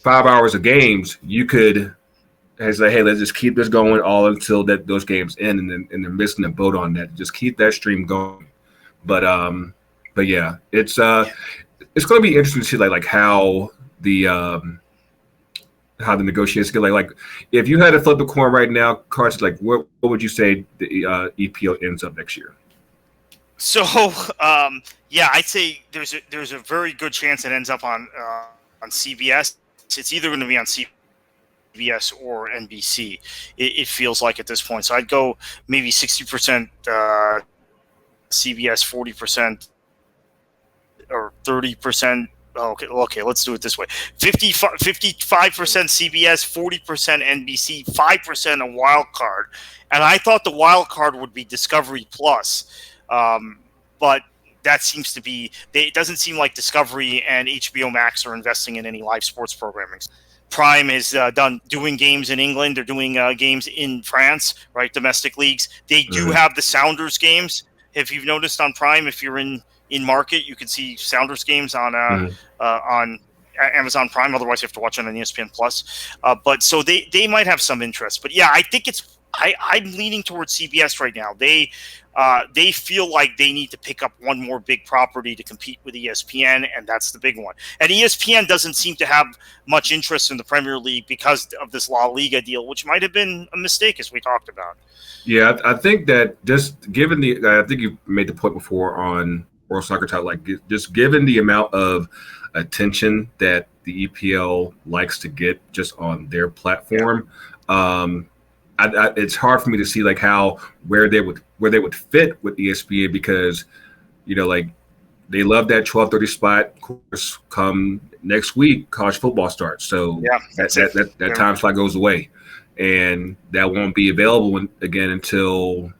5 hours of games, you could say, hey, let's just keep this going all until those games end, and they're missing the boat on that. Just keep that stream going. But yeah, it's going to be interesting to see like how the negotiations go. Like if you had to flip the coin right now, Kartik, like what would you say the EPO ends up next year? So, I'd say there's a very good chance it ends up on CBS. It's either going to be on CBS or NBC. It feels like at this point. So I'd go maybe 60% CBS 40% or 30%. Okay, let's do it this way. 55% CBS, 40% NBC, 5% a wild card. And I thought the wild card would be Discovery Plus. But that seems to be, it doesn't seem like Discovery and HBO Max are investing in any live sports programming. Prime is doing games in England. They're doing games in France, right? Domestic leagues. They do have the Sounders games. If you've noticed on Prime, if you're in market, you can see Sounders games on Amazon Prime. Otherwise, you have to watch it on ESPN Plus. But so they might have some interest. But yeah, I think I'm leaning towards CBS right now. They feel like they need to pick up one more big property to compete with ESPN, and that's the big one. And ESPN doesn't seem to have much interest in the Premier League because of this La Liga deal, which might have been a mistake, as we talked about. Yeah, I think that just given I think you made the point before on World Soccer Talk, like just given the amount of attention that the EPL likes to get just on their platform, it's hard for me to see like where they would fit with ESPN, because like they love that 12:30 spot. Of course, come next week, college football starts, so that time slot goes away, and that won't be available again until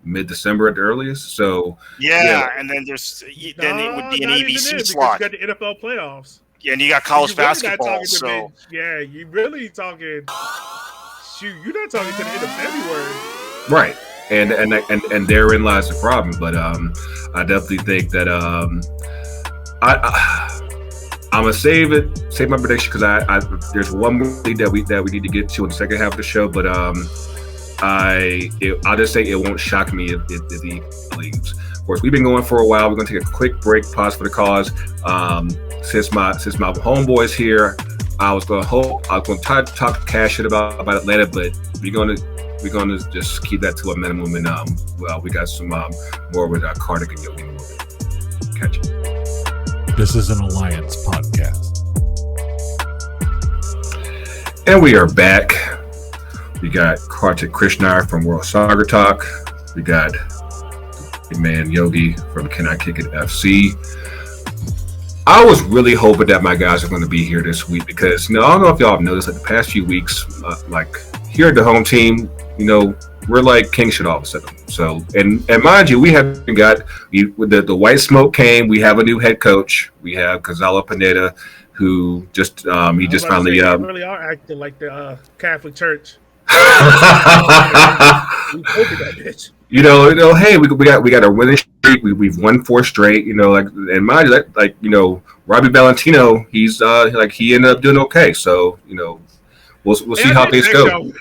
mid-December at the earliest. So and then it would be an ABC slot. You got the NFL playoffs. Yeah, and you got college basketball. So you really talking. Shoot, you're not talking to the end of February. Right. And therein lies the problem. But I definitely think that I'm gonna save my prediction, because there's one more league that we need to get to in the second half of the show. But I'll just say it won't shock me if the leaves. Of course, we've been going for a while. We're gonna take a quick break, pause for the cause. Since my homeboy's here, I was gonna try to talk cash shit about Atlanta, but we're gonna just keep that to a minimum. And we got some more with Kartik and Yogi. Catch you. This is an Alliance podcast, and we are back. We got Kartik Krishnaiyer from World Soccer Talk. We got the man Yogi from Can I Kick It FC. I was really hoping that my guys are going to be here this week, because I don't know if y'all have noticed, like the past few weeks, like here at the home team, we're like king shit all of a sudden. So, and mind you, we haven't got the white smoke came. We have a new head coach. We have Gonzalo Pineda, who just finally you really are acting like the Catholic Church. We voted that bitch. Hey, we got a winning streak. We've won 4 straight. And mind you, Robbie Valentino, he's he ended up doing okay. So we'll see how things go.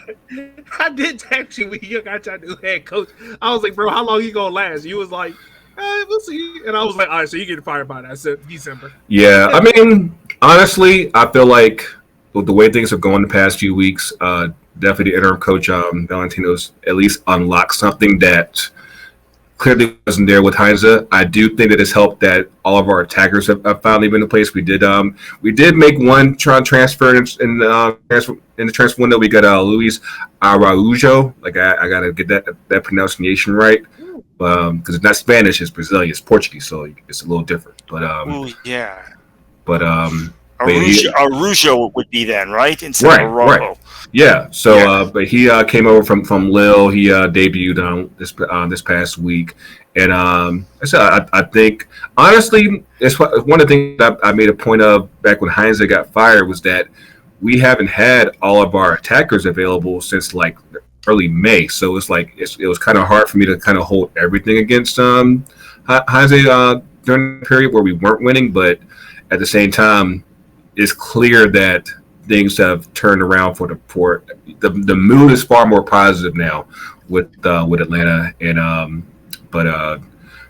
I did text you when you got your new head coach. I was like, bro, how long he gonna last? You was like, we'll see. And I was like, all right, so you get fired by that December. Yeah, I mean, honestly, I feel like the way things have gone the past few weeks, definitely the interim coach Valentino's at least unlocked something that clearly wasn't there with Heinze. I do think that it's helped that all of our attackers have finally been in place. We did make one transfer in the transfer window. We got Luis Araujo. Like I gotta get that pronunciation right, because it's not Spanish, it's Brazilian, it's Portuguese, so it's a little different. But Araujo would be then, right? Instead of Araujo. Right. Yeah. So, but he came over from Lille. He debuted this past week, and I think honestly, it's one of the things that I made a point of back when Heinze got fired, was that we haven't had all of our attackers available since like early May. So it's like it was kind of hard for me to kind of hold everything against Heinze during the period where we weren't winning, but at the same time, it's clear that things have turned around for the mood is far more positive now with Atlanta, and but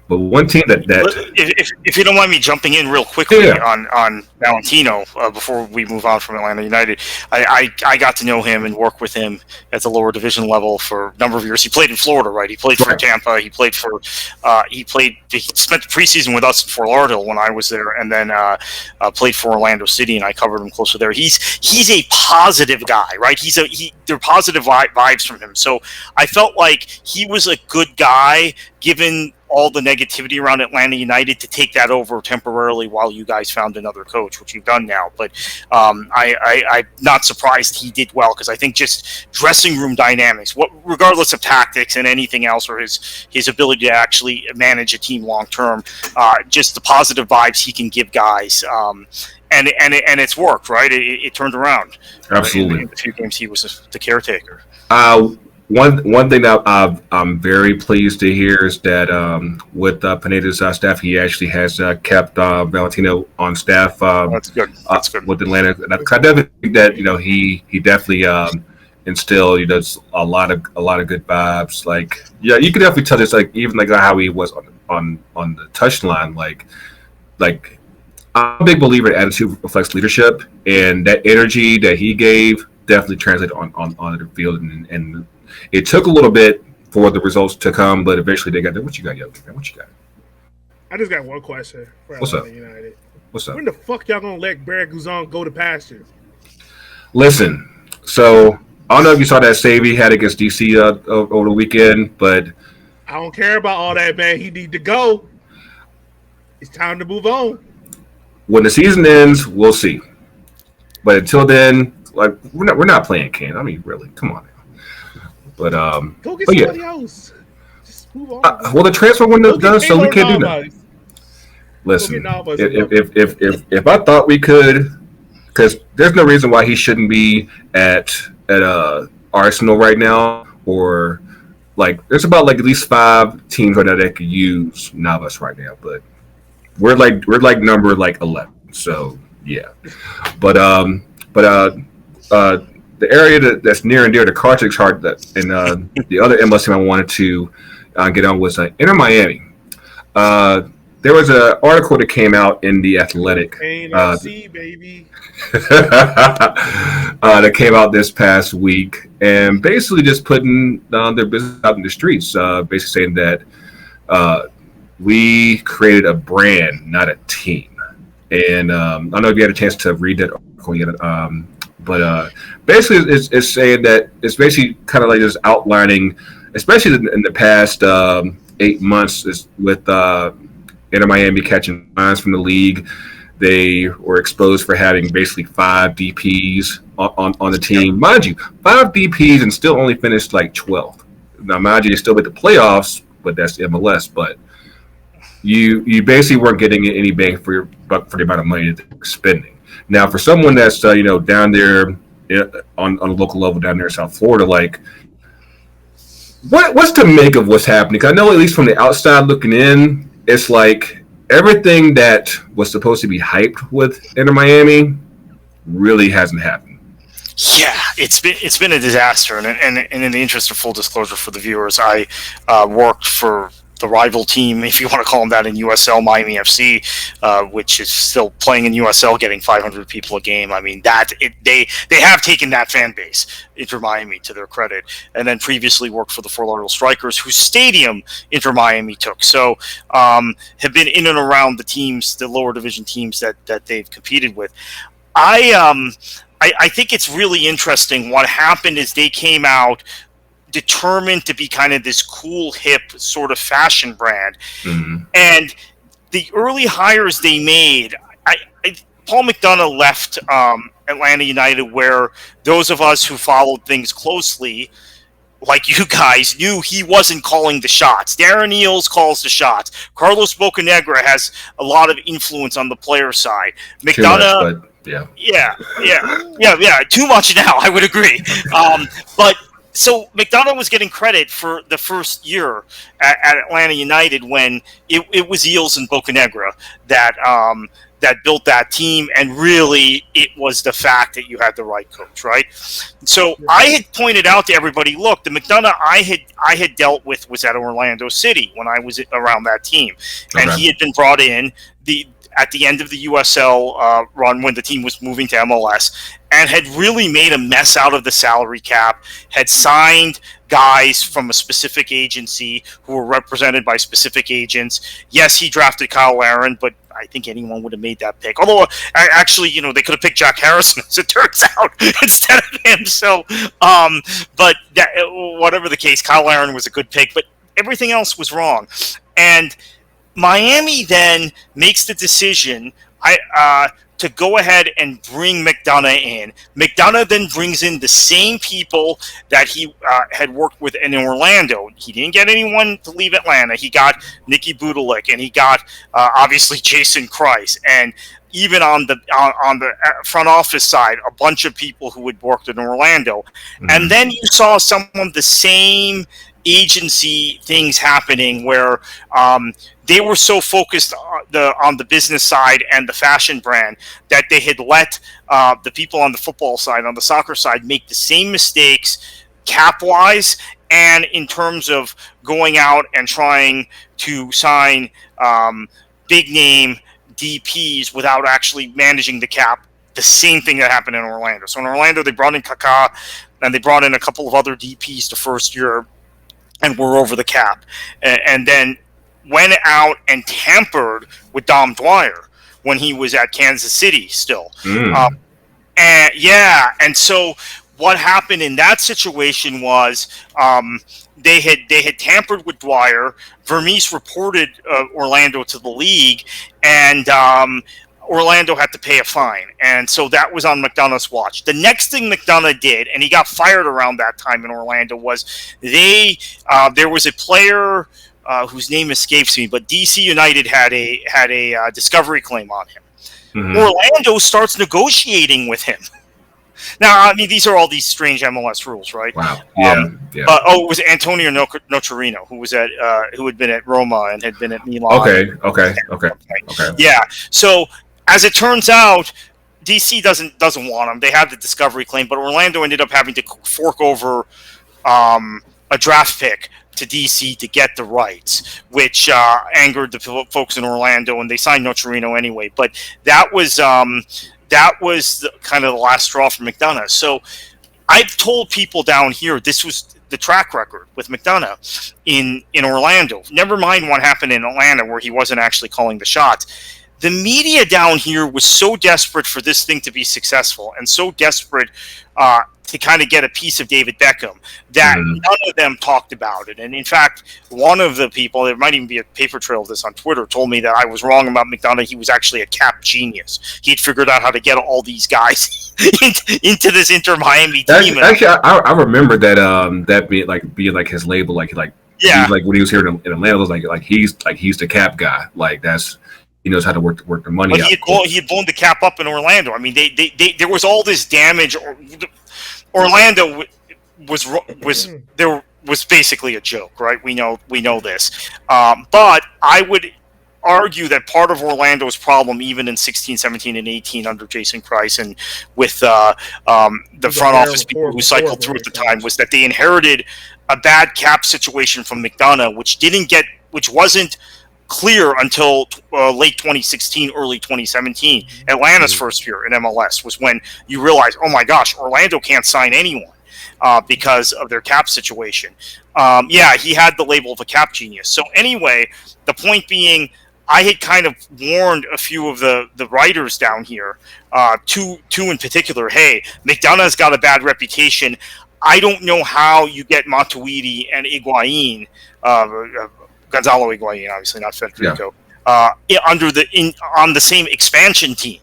But one team that if you don't mind me jumping in real quickly Yeah. on Valentino before we move on from Atlanta United, I got to know him and work with him at the lower division level for a number of years. He played in Florida, right? He played for Right. Tampa. He played for he spent the preseason with us in Fort Lauderdale when I was there, and then played for Orlando City, and I covered him closer there. He's a positive guy, right? There are positive vibes from him. So I felt like he was a good guy, given all the negativity around Atlanta United, to take that over temporarily while you guys found another coach, which you've done now. But I'm not surprised he did well, because I think just dressing room dynamics, regardless of tactics and anything else, or his ability to actually manage a team long term, just the positive vibes he can give guys. And it's worked, right? It turned around. Absolutely. In the few games he was the caretaker. One thing that I'm very pleased to hear is that with Pineda's staff, he actually has kept Valentino on staff. That's good. That's good. With Atlanta. And I definitely think that he definitely instilled a lot of good vibes. Like, yeah, you could definitely tell this, like even like how he was on the touchline. Like I'm a big believer in attitude reflects leadership, and that energy that he gave definitely translated on the field, and it took a little bit for the results to come, but eventually they got there. What you got, Yogi? What you got? I just got one question for What's Atlanta up? United. What's up? When the fuck y'all gonna let Barry Guzan go to pasture? Listen, so I don't know if you saw that save he had against DC over the weekend, but I don't care about all that, man. He need to go. It's time to move on. when the season ends, we'll see. But until then, like we're not playing Ken. I mean, really, come on now. But Go get but yeah. somebody else. Just move on. Well, the transfer window's done, so we can't do that. Nobody. Listen, Go get if I thought we could, because there's no reason why he shouldn't be at Arsenal right now, or like there's about like at least 5 teams right now that could use Navas right now, but we're like number like 11, so yeah. But the area that's near and dear to Kartik's heart, and the other MLS team I wanted to get on was Inter Miami. There was an article that came out in the Athletic. NFC, baby. That came out this past week, and basically just putting their business out in the streets, basically saying that we created a brand, not a team. And I don't know if you had a chance to read that article yet, but basically it's saying that it's basically kind of like just outlining, especially in the past 8 months, with Inter Miami catching fines from the league. They were exposed for having basically 5 DPs on the team. Mind you, 5 DPs and still only finished like 12th. Now, mind you, they still made the playoffs, but that's MLS. But you basically weren't getting any bang for your buck for the amount of money that they were spending. Now, for someone that's down there on a local level down there in South Florida, like what's to make of what's happening? 'Cause I know at least from the outside looking in, it's like everything that was supposed to be hyped with Inter Miami really hasn't happened. Yeah, it's been a disaster, and in the interest of full disclosure for the viewers, I worked for the rival team, if you want to call them that, in USL, Miami FC, which is still playing in USL, getting 500 people a game. I mean, they have taken that fan base, Inter Miami, to their credit, and then previously worked for the Fort Lauderdale Strikers, whose stadium Inter Miami took. So have been in and around the teams, the lower division teams that they've competed with. I think it's really interesting. What happened is they came out determined to be kind of this cool, hip sort of fashion brand. Mm-hmm. And the early hires they made, Paul McDonough left Atlanta United, where those of us who followed things closely, like you guys, knew he wasn't calling the shots. Darren Eales calls the shots. Carlos Bocanegra has a lot of influence on the player side. McDonough, yeah, too much now, I would agree. But so McDonough was getting credit for the first year at Atlanta United when it was Eales and Bocanegra that that built that team, and really it was the fact that you had the right coach, right? So I had pointed out to everybody, look, the McDonough I had dealt with was at Orlando City when I was around that team, and he had been brought in at the end of the USL run when the team was moving to MLS, and had really made a mess out of the salary cap, had signed guys from a specific agency who were represented by specific agents. Yes, he drafted Kyle Larin, but I think anyone would have made that pick. Although, actually, they could have picked Jack Harrison, as it turns out, instead of him. So, but whatever the case, Kyle Larin was a good pick, but everything else was wrong. And Miami then makes the decision to go ahead and bring McDonough in. McDonough then brings in the same people that he had worked with in Orlando. He didn't get anyone to leave Atlanta. He got Nicky Budalik, and he got obviously Jason Kreis, and even on the front office side, a bunch of people who had worked in Orlando. Mm-hmm. And then you saw some of the same agency things happening where they were so focused on the business side and the fashion brand that they had let the people on the football side, on the soccer side, make the same mistakes cap-wise and in terms of going out and trying to sign big-name DPs without actually managing the cap. The same thing that happened in Orlando. So in Orlando, they brought in Kaká, and they brought in a couple of other DPs the first year, and were over the cap. And then went out and tampered with Dom Dwyer when he was at Kansas City still. And so what happened in that situation was they had tampered with Dwyer. Vermees reported Orlando to the league, and Orlando had to pay a fine. And so that was on McDonough's watch. The next thing McDonough did, and he got fired around that time in Orlando, was there was a player whose name escapes me, but DC United had a discovery claim on him. Mm-hmm. Orlando starts negotiating with him. Now, I mean, these are all these strange MLS rules, right? Wow. Yeah. It was Antonio Nocerino, who had been at Roma and had been at Milan. Okay. Yeah. So as it turns out, DC doesn't want him. They have the discovery claim, but Orlando ended up having to fork over a draft pick to DC to get the rights, which angered the folks in Orlando, and they signed Nocerino anyway. But that was kind of the last straw for McDonough. So I've told people down here this was the track record with McDonough in Orlando. Never mind what happened in Atlanta where he wasn't actually calling the shots. The media down here was so desperate for this thing to be successful and so desperate to kind of get a piece of David Beckham that none of them talked about it. And in fact, one of the people, there might even be a paper trail of this on Twitter, told me that I was wrong about McDonough. He was actually a cap genius. He'd figured out how to get all these guys into this Inter Miami team. Actually, I remember that being like his label, like when he was here in Atlanta, it was like he's the cap guy. Like he knows how to work the money out. He had blown the cap up in Orlando. I mean, there was all this damage. Orlando was basically a joke, right? We know this. But I would argue that part of Orlando's problem, even in 16, 17, and 18 under Jason Kreis and with the front office people who cycled through at the time, was that they inherited a bad cap situation from McDonough, which wasn't clear until late 2016, early 2017. Atlanta's first year in MLS was when you realize, oh my gosh, Orlando can't sign anyone because of their cap situation. He had the label of a cap genius. So anyway, the point being, I had kind of warned a few of the writers down here, two in particular, hey, McDonough's got a bad reputation. I don't know how you get Matuidi and Higuain, Gonzalo Higuain, obviously not Federico, on the same expansion team,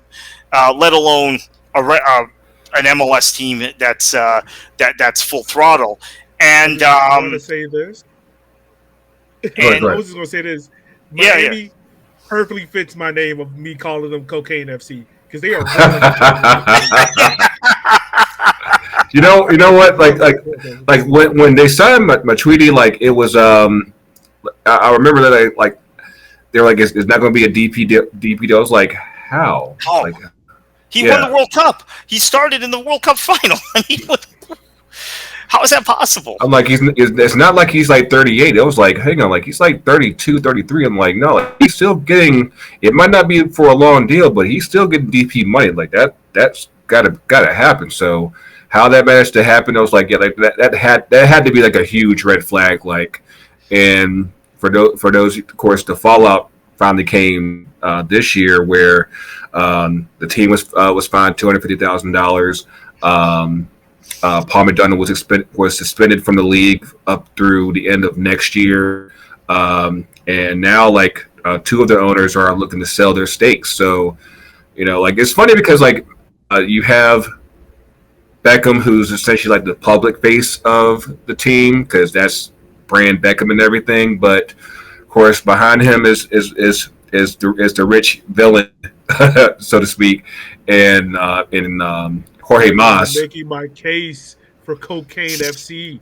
let alone an MLS team that's full throttle. And I want to say this. I was just going to say this. Miami perfectly fits my name of me calling them Cocaine FC because they are. You know what? Like when they signed Matuidi, like it was. I remember that they were like, it's not going to be a DP deal. I was like, how? Oh. Like, he won the World Cup. He started in the World Cup final. I mean, how is that possible? I'm like, it's not like he's like 38. It was like, hang on, like he's like 32, 33. I'm like, no, like, he's still getting. It might not be for a long deal, but he's still getting DP money. Like that's gotta happen. So how that managed to happen, I was like, yeah, like that had to be like a huge red flag. Like, and for those, of course, the fallout finally came this year, where the team was fined $250,000. Paul McDonough was suspended from the league up through the end of next year, and now like two of their owners are looking to sell their stakes. So, like it's funny because like you have Beckham, who's essentially like the public face of the team because that's brand Beckham and everything, but of course behind him is the rich villain, so to speak, and Jorge Mas. Making my case for Cocaine FC.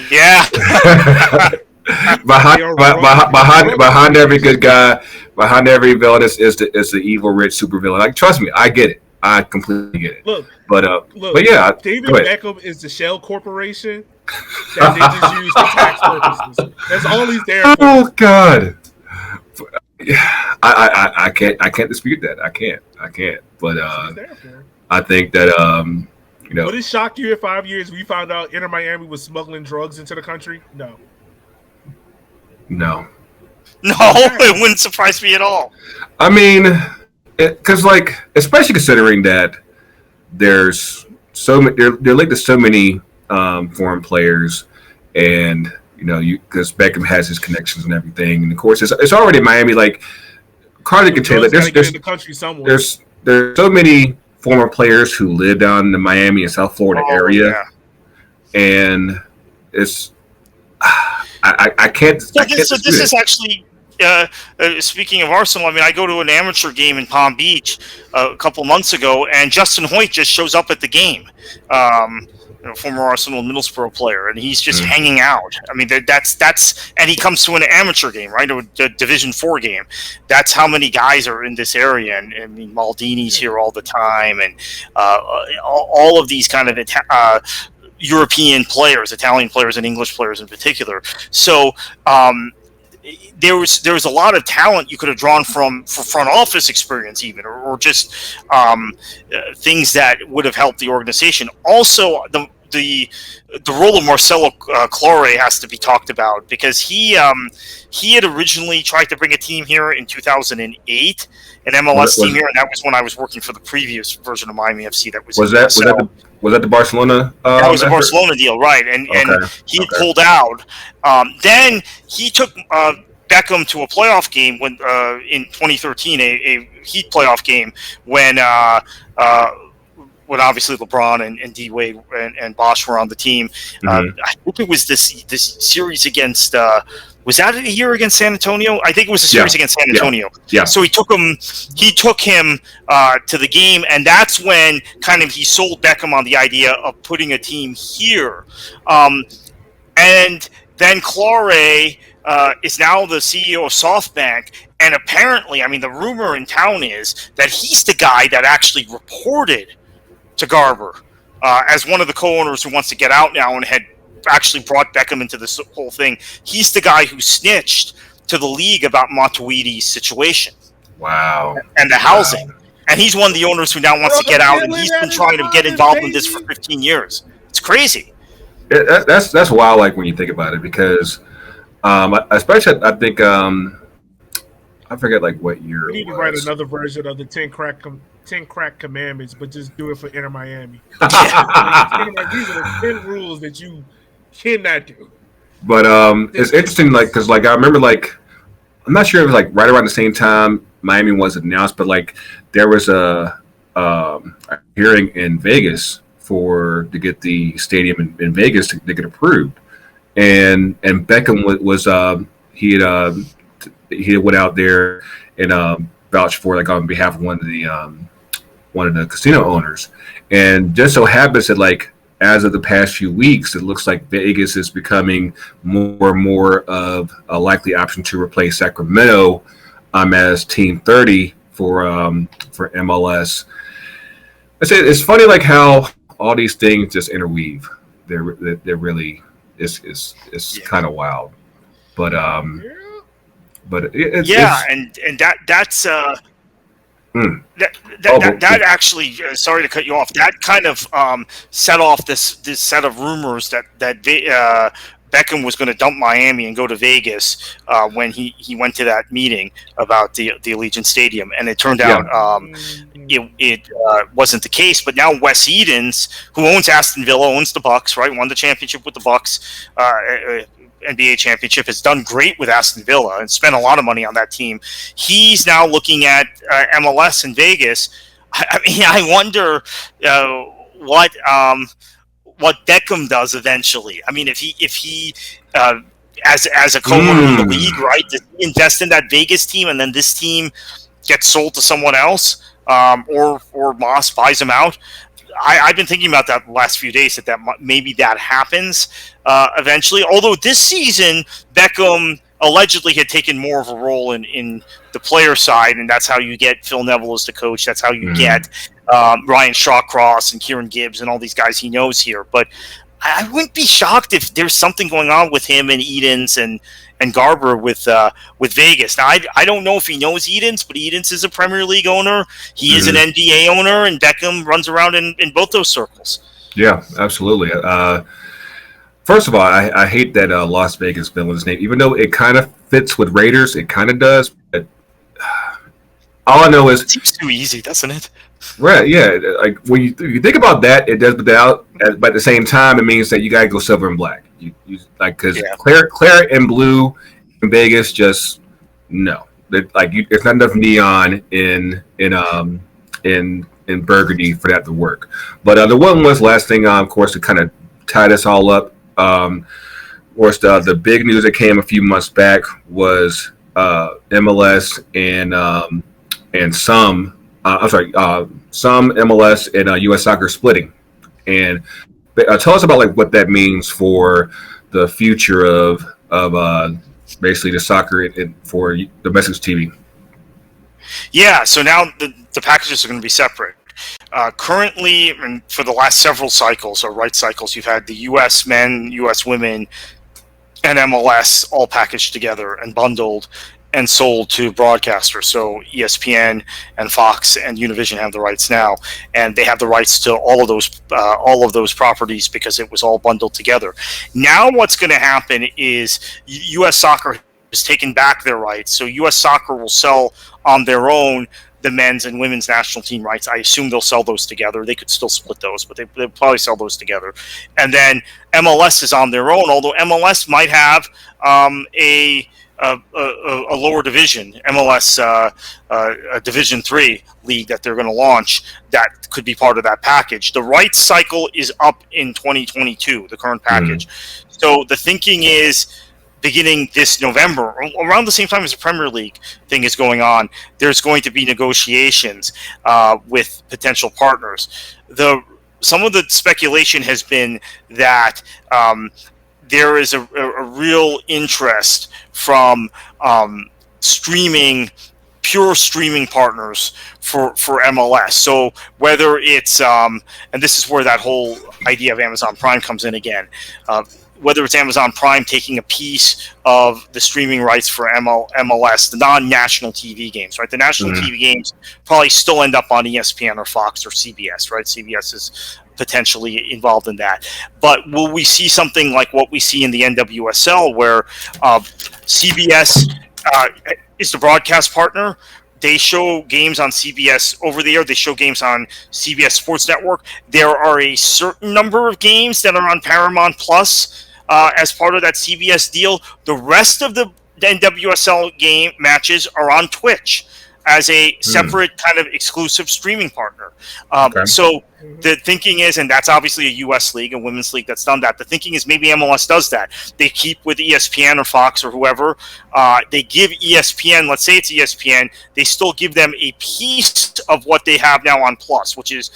Yeah. behind every good guy, behind every villain is the evil rich super villain. Like, trust me, I get it. I completely get it. Look, but yeah, David Beckham is the shell corporation that they just use for tax purposes. That's all he's there for. Oh God. I can't dispute that. I can't. But I think that Would it shock you in 5 years we found out Inter Miami was smuggling drugs into the country? No. No, it wouldn't surprise me at all. I mean, because like, especially considering that there's so many, they're linked to so many foreign players, and because Beckham has his connections and everything, and of course it's already Miami. Like Kartik can tell you, there's in the country somewhere. There's so many former players who live down in the Miami and South Florida area, and it's I can't. So this is actually speaking of Arsenal. I mean, I go to an amateur game in Palm Beach a couple months ago, and Justin Hoyt just shows up at the game. Former Arsenal Middlesbrough player, and he's just hanging out. I mean, that's and he comes to an amateur game, right, or a Division 4 game. That's how many guys are in this area, and I mean, Maldini's here all the time, and all of these kind of European players, Italian players, and English players in particular. So there was a lot of talent you could have drawn from for front office experience, even, or just things that would have helped the organization. Also, the role of Marcelo Claure has to be talked about, because he had originally tried to bring a team here in 2008, an MLS team here, and that was when I was working for the previous version of Miami FC. Was that the Barcelona? That was a Barcelona deal, right? And he pulled out. Then he took Beckham to a playoff game when in 2013, a Heat playoff game when obviously LeBron and D Wade and Bosch were on the team. I hope it was this series against. Was that a year against San Antonio? I think it was a series against San Antonio. Yeah. So he took him to the game, and that's when kind of he sold Beckham on the idea of putting a team here. And then Claure is now the CEO of SoftBank, and apparently, I mean, the rumor in town is that he's the guy that actually reported to Garber as one of the co-owners who wants to get out now and had actually brought Beckham into this whole thing. He's the guy who snitched to the league about Matuidi's situation. Wow. And the housing. And he's one of the owners who now wants to get out, and he's been trying to get involved in this for 15 years. It's crazy. That's wild, like, when you think about it, because especially, I think, I forget, like, what year we need to write another version of the 10 crack commandments, but just do it for Inter Miami. These are the 10 rules that you cannot do. But it's interesting, like, because, like, I remember, like, I'm not sure if it was, like, right around the same time Miami was announced, but, like, there was a hearing in Vegas to get the stadium in Vegas to get approved, and Beckham was he had went out there and vouched for, like, on behalf of one of the casino owners, and just so happens that, like, as of the past few weeks, it looks like Vegas is becoming more and more of a likely option to replace Sacramento as Team 30 for MLS. I say it's funny like how all these things just interweave. They're really it's kind of wild, but it's and that's that actually, sorry to cut you off. That kind of set off this set of rumors that Beckham was going to dump Miami and go to Vegas when he went to that meeting about the Allegiant Stadium, and it turned out it wasn't the case. But now Wes Edens, who owns Aston Villa, owns the Bucks, right? Won the championship with the Bucks. NBA championship, has done great with Aston Villa and spent a lot of money on that team. He's now looking at MLS in Vegas. I mean, I wonder what Beckham does eventually. I mean, if he as a co-owner in the league, right, does he invest in that Vegas team and then this team gets sold to someone else, or Moss buys him out? I've been thinking about that the last few days, that maybe that happens eventually. Although this season, Beckham allegedly had taken more of a role in the player side, and that's how you get Phil Neville as the coach. That's how you get Ryan Shawcross and Kieran Gibbs and all these guys he knows here. But I wouldn't be shocked if there's something going on with him and Edens and Garber with Vegas. Now, I don't know if he knows Edens, but Edens is a Premier League owner. He is an NBA owner, and Beckham runs around in both those circles. Yeah, absolutely. First of all, I hate that Las Vegas villain's name. Even though it kind of fits with Raiders, it kind of does. But all I know is it seems too easy, doesn't it? Right, yeah. Like when you think about that, it does, but at the same time, it means that you gotta go silver and black. You like, because clear and blue in Vegas, just no. There's not enough neon in burgundy for that to work. But the one was last thing, of course, to kind of tie this all up. Of course, the big news that came a few months back was MLS and some MLS and U.S. Soccer splitting. And tell us about what that means for the future of basically the soccer for domestic TV. Yeah, so now the packages are going to be separate. Currently, and for the last several cycles or rights cycles, you've had the U.S. men, U.S. women, and MLS all packaged together and bundled and sold to broadcasters. So ESPN and Fox and Univision have the rights now, and they have the rights to all of those properties because it was all bundled together. Now what's going to happen is U.S. Soccer has taken back their rights, so U.S. Soccer will sell on their own the men's and women's national team rights. I assume they'll sell those together. They could still split those, but they'll probably sell those together. And then MLS is on their own, although MLS might have a lower division, MLS a Division 3 league that they're going to launch that could be part of that package. The rights cycle is up in 2022, the current package. So the thinking is, beginning this November, around the same time as the Premier League thing is going on, there's going to be negotiations with potential partners. Some of the speculation has been that there is a real interest from pure streaming partners for MLS. So whether it's, and this is where that whole idea of Amazon Prime comes in again, whether it's Amazon Prime taking a piece of the streaming rights for MLS, the non-national TV games, right? The national TV games probably still end up on ESPN or Fox or CBS, right? CBS is potentially involved in that. But will we see something like what we see in the NWSL, where CBS is the broadcast partner? They show games on CBS over the air. They show games on CBS Sports Network. There are a certain number of games that are on Paramount Plus as part of that CBS deal. The rest of the NWSL game matches are on Twitch as a separate kind of exclusive streaming partner. So the thinking is, and that's obviously a U.S. league, a women's league that's done that. The thinking is maybe MLS does that. They keep with ESPN or Fox or whoever. They give ESPN, let's say it's ESPN, they still give them a piece of what they have now on Plus, which is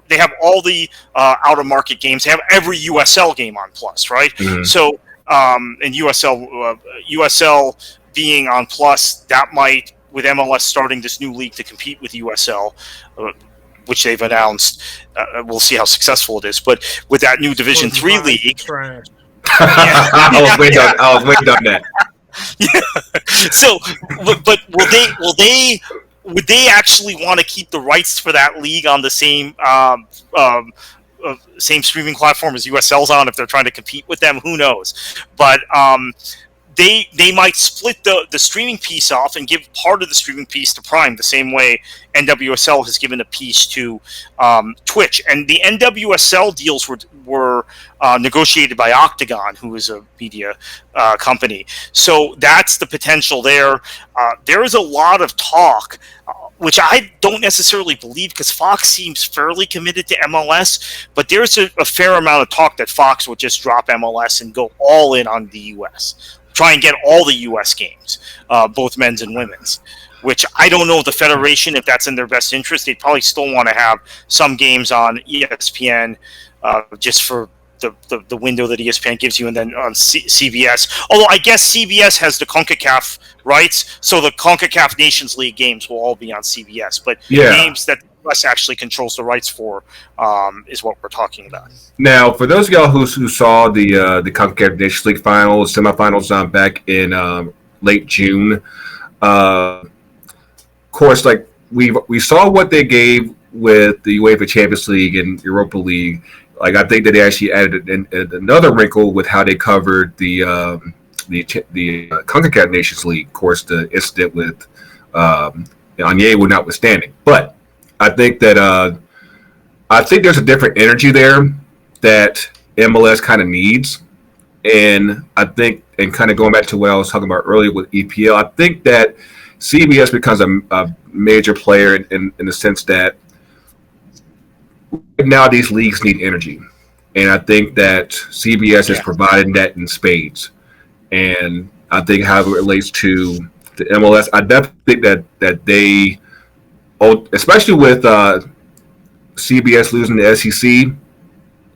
they have all the out-of-market games. They have every USL game on Plus, right? So, and USL being on Plus, that might with MLS starting this new league to compete with USL, which they've announced. We'll see how successful it is. But with that new Division 3 league, Trash. I was waiting on that. Yeah. So, but would they actually want to keep the rights for that league on the same same streaming platform as USL's on if they're trying to compete with them? Who knows? But they might split the streaming piece off and give part of the streaming piece to Prime, the same way NWSL has given a piece to Twitch. And the NWSL deals were negotiated by Octagon, who is a media company. So that's the potential there. There is a lot of talk, which I don't necessarily believe, because Fox seems fairly committed to MLS, but there's a fair amount of talk that Fox would just drop MLS and go all in on the U.S., try and get all the U.S. games, both men's and women's, which I don't know the Federation, if that's in their best interest. They'd probably still want to have some games on ESPN just for the window that ESPN gives you, and then on CBS. Although I guess CBS has the CONCACAF rights, so the CONCACAF Nations League games will all be on CBS. But games that US actually controls the rights for is what we're talking about. Now, for those of y'all who saw the CONCACAF Nations League finals, semifinals back in late June, of course, like we saw what they gave with the UEFA Champions League and Europa League. Like, I think that they actually added another wrinkle with how they covered the CONCACAF Nations League. Of course, the incident with Onyewu notwithstanding, but I think that there's a different energy there that MLS kind of needs, and I think, and kind of going back to what I was talking about earlier with EPL, I think that CBS becomes a major player in the sense that now these leagues need energy, and I think that CBS is providing that in spades. And I think how it relates to the MLS, I definitely think that they, especially with CBS losing the SEC,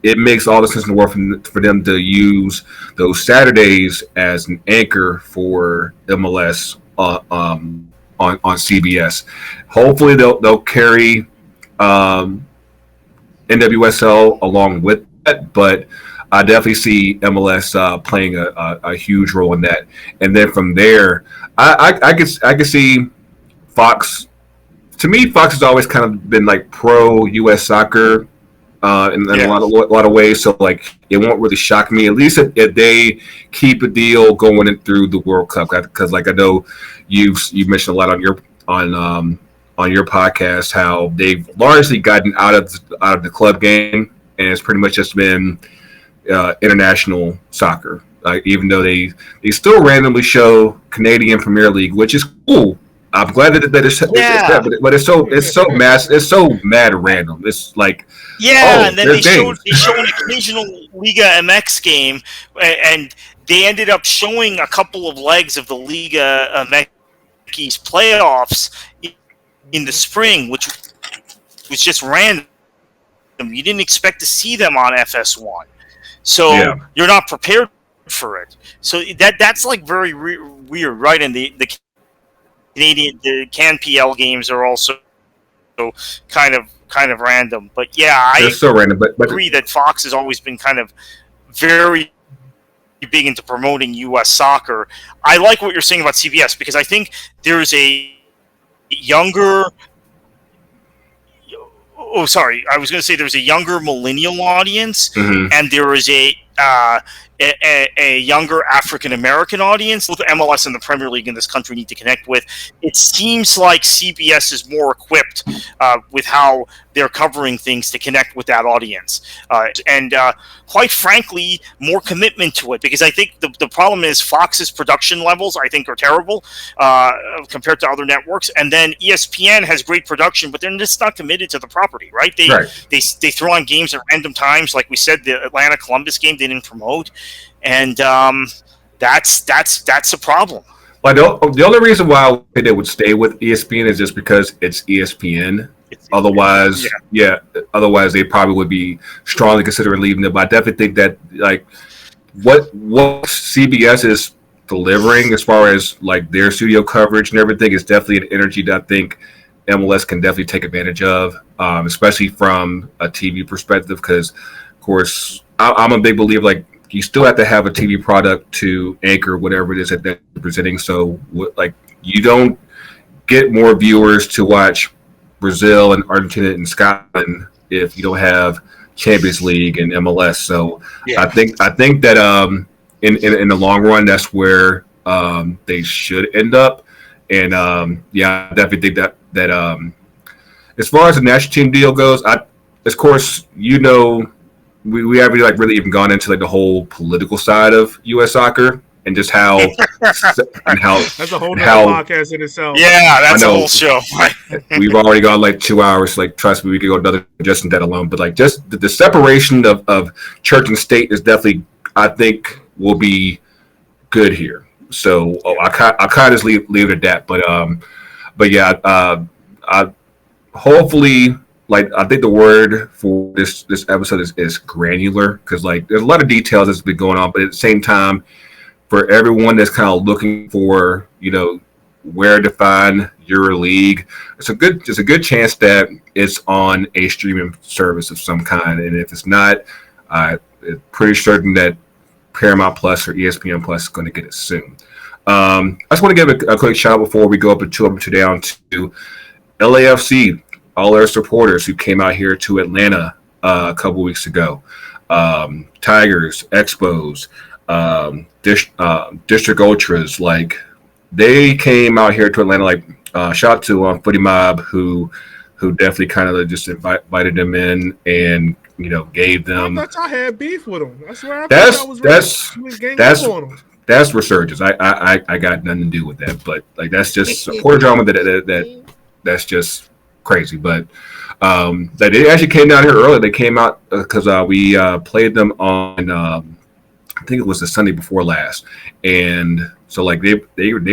it makes all the sense in the world for them to use those Saturdays as an anchor for MLS on CBS. Hopefully they'll carry NWSL along with that, but I definitely see MLS playing a huge role in that. And then from there, I could see Fox. To me, Fox has always kind of been like pro U.S. soccer in a lot of ways. So like, it won't really shock me, at least if they keep a deal going in through the World Cup. Because like, I know you've mentioned a lot on your podcast how they've largely gotten out of the club game, and it's pretty much just been international soccer. Even though they still randomly show Canadian Premier League, which is cool. I'm glad that it's but it's so mad random. It's like, and then they show an occasional Liga MX game, and they ended up showing a couple of legs of the Liga MX playoffs in the spring, which was just random. You didn't expect to see them on FS1, so you're not prepared for it. So that's like very weird, right? And the Canadian, the CanPL games are also kind of random. But I so random. But agree that Fox has always been kind of very big into promoting U.S. soccer. I like what you're saying about CBS, because I think there's a younger. Oh, sorry. I was going to say there's a younger millennial audience, and there is a younger African American audience. Both MLS and the Premier League in this country need to connect with. It seems like CBS is more equipped with how they're covering things to connect with that audience, and quite frankly, more commitment to it. Because I think the problem is Fox's production levels, I think, are terrible compared to other networks, and then ESPN has great production, but they're just not committed to the property, right? They throw on games at random times, like we said, the Atlanta Columbus game they didn't promote. And that's a problem. But the only reason why they would stay with ESPN is just because it's ESPN. Otherwise they probably would be strongly considering leaving it. But I definitely think that, like, what CBS is delivering as far as like their studio coverage and everything is definitely an energy that I think MLS can definitely take advantage of, especially from a TV perspective. Because, of course, I'm a big believer, like, you still have to have a TV product to anchor whatever it is that they're presenting. So, like, you don't get more viewers to watch Brazil and Argentina and Scotland if you don't have Champions League and MLS. So, yeah. I think that in the long run, that's where they should end up. And I definitely think that as far as the national team deal goes, of course, we haven't like really even gone into like the whole political side of U.S. soccer and just how that's a whole podcast in itself. Yeah, that's a whole show. We've already gone like 2 hours. Like, trust me, we could go another just in that alone. But like, just the separation of church and state is definitely, I think, will be good here. So I kind of just leave it at that. But yeah, I hopefully, like, I think the word for this episode is granular, because like there's a lot of details that's been going on, but at the same time, for everyone that's kind of looking for where to find your league, it's a good chance that it's on a streaming service of some kind, and if it's not, I'm pretty certain that Paramount Plus or ESPN Plus is going to get it soon. I just want to give a quick shout out before we go up and two down to LAFC, all our supporters who came out here to Atlanta a couple weeks ago. Tigers, Expos, District Ultras, like, they came out here to Atlanta. Like, shout out to Footy Mob who definitely kind of just invited them in and gave them. I thought I had beef with them. I swear, that's resurgence. I got nothing to do with that, but like that's just supporter drama that's just crazy. But they actually came down here early. They came out because we played them on I think it was the Sunday before last, and so like they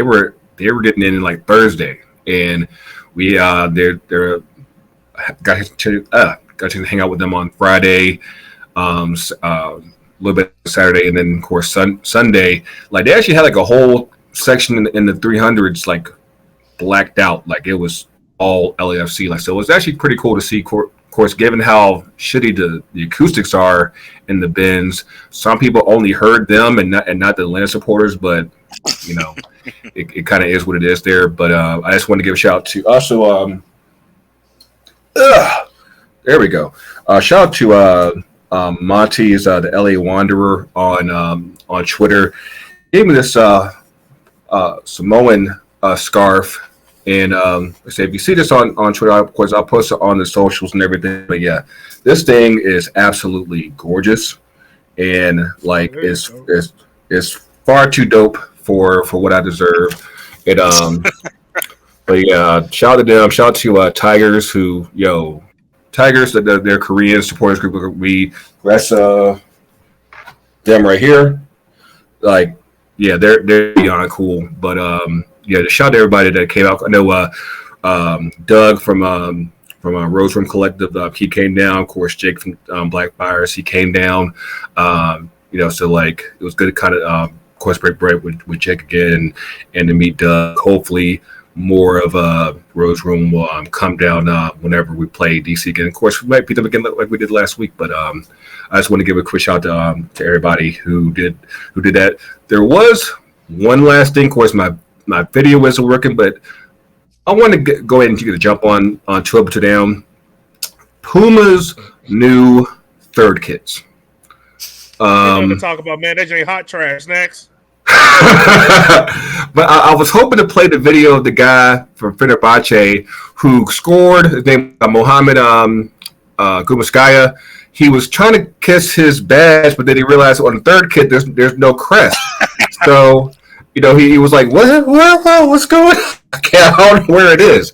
were getting in like Thursday, and we they're got to hang out with them on Friday, a little bit Saturday, and then of course Sunday. Like, they actually had like a whole section in the 300s like blacked out, like it was all LAFC. Like, so it was actually pretty cool to see. Of course, given how shitty the acoustics are in the bins, some people only heard them and not the Atlanta supporters. But it kind of is what it is there. But I just want to give a shout out to also. There we go. Shout out to Monty's the LA Wanderer on Twitter. Gave me this Samoan scarf, and if you see this on Twitter, of course I'll post it on the socials and everything. But yeah, this thing is absolutely gorgeous, and like it's far too dope for what I deserve. It but yeah, shout out to them. Shout out to Tigers Tigers, their Korean supporters group. That's them right here. Like, yeah, they're beyond cool. But to shout out to everybody that came out. I know Doug from Rose Room Collective, he came down. Of course, Jake from Black Buyers, he came down. So like it was good to kind of course break with Jake again and to meet Doug. Hopefully, more of a Rose Room will come down whenever we play DC again. Of course, we might beat them again like we did last week, but I just want to give a quick shout out to everybody who did that. There was one last thing. Of course, my video isn't working, but I want to go ahead and get a jump on 12 to down. Puma's new third kits. To talk about, man, that ain't hot trash. Next. But I was hoping to play the video of the guy from Fenerbahce who scored. His name is Mohamed Gumaskaya. He was trying to kiss his badge, but then he realized on the third kit there's no crest. So he was like, what's going on? I don't know where it is.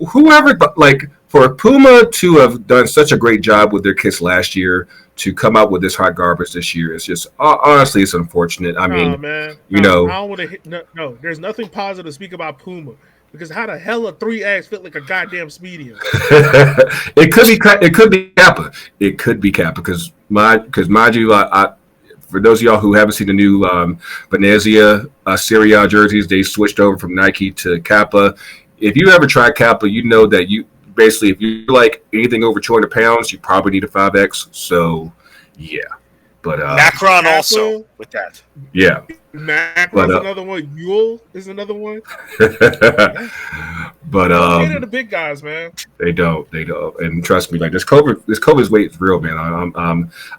Whoever, like, for Puma to have done such a great job with their kits last year, to come out with this hot garbage this year, it's just honestly, it's unfortunate. I mean, man. I don't want to. No, there's nothing positive to speak about Puma, because how the hell a 3X fit like a goddamn Speedio? It could be Kappa. It could be Kappa because mind you, for those of y'all who haven't seen the new Venezia Serie A jerseys, they switched over from Nike to Kappa. If you ever try Kappa, you know that you basically, if you like anything over 200 pounds, you probably need a 5X. So, yeah. But Macron also with that. Yeah. Macron's another one. Yule is another one. But they're the big guys, man. They don't. And trust me, like this COVID's weight is real, man.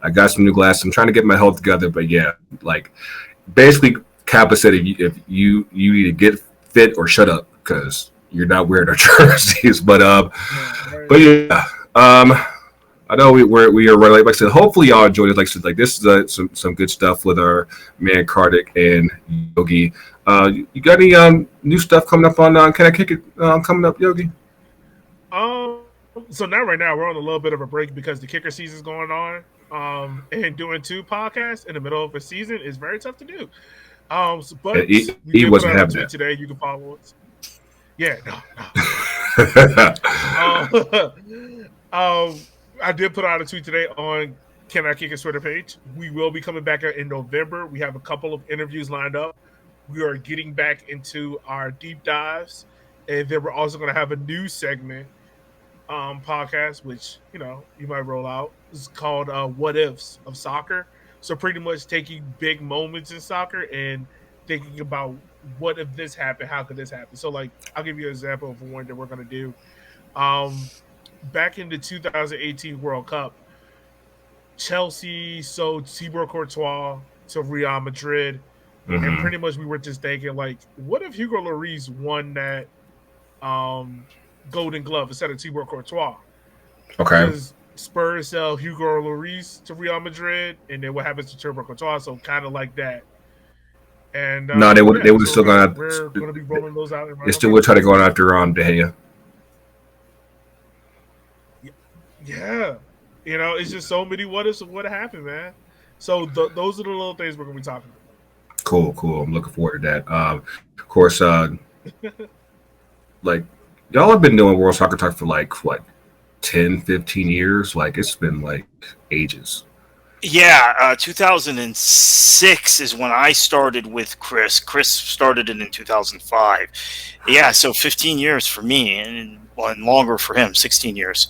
I got some new glasses. I'm trying to get my health together, but yeah, like basically Kappa said, if you need to get fit or shut up because you're not wearing our jerseys. But yeah. I know we are right. Like I said, hopefully y'all enjoyed it. Like I said, like this is some good stuff with our man Kartik and Yogi. You got any new stuff coming up on Can I Kick It coming up, Yogi? So right now we're on a little bit of a break because the kicker season's going on. And doing 2 podcasts in the middle of a season is very tough to do. But he wasn't having that today. You can follow us. Yeah, no. I did put out a tweet today on Can I Kick It Twitter page. We will be coming back in November. We have a couple of interviews lined up. We are getting back into our deep dives, and then we're also going to have a new segment podcast, which you might roll out. It's called "What Ifs of Soccer." So pretty much taking big moments in soccer and thinking about what if this happened, how could this happen? So like, I'll give you an example of one that we're going to do. Back in the 2018 World Cup, Chelsea sold Thibaut Courtois to Real Madrid. Mm-hmm. And pretty much we were just thinking, like, what if Hugo Lloris won that Golden Glove instead of Thibaut Courtois? Okay. Because Spurs sell Hugo Lloris to Real Madrid, and then what happens to Thibaut Courtois? So kind of like that. And no, they would have still gone. We're going to be rolling those out. They still would try to go after De Gea. Yeah, it's just so many what ifs of what happened, man. So those are the little things we're gonna be talking about. Cool. I'm looking forward to that. Of course, like y'all have been doing World Soccer Talk for like what 10, 15 years. Like it's been like ages. Yeah, 2006 is when I started with Chris. Chris started it in 2005. Yeah, so 15 years for me, and longer for him, 16 years.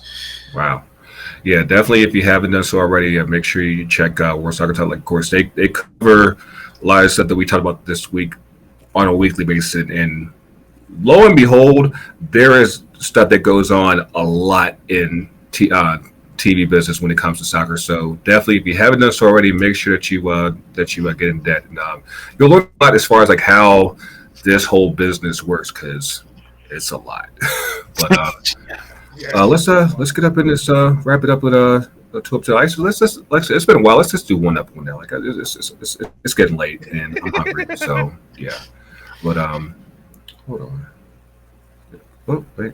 Wow. Yeah, definitely. If you haven't done so already, make sure you check out World Soccer Talk. Like, of course, they cover a lot of stuff that we talked about this week on a weekly basis. And lo and behold, there is stuff that goes on a lot in TV business when it comes to soccer. So definitely, if you haven't done so already, make sure that you get in debt. And you'll learn a lot as far as like how this whole business works because it's a lot. But let's get up in this. Wrap it up with 2 up to ice. It's been a while. Let's just do 1 up, 1 down. Like it's getting late and I'm hungry. So yeah. But hold on. Oh wait.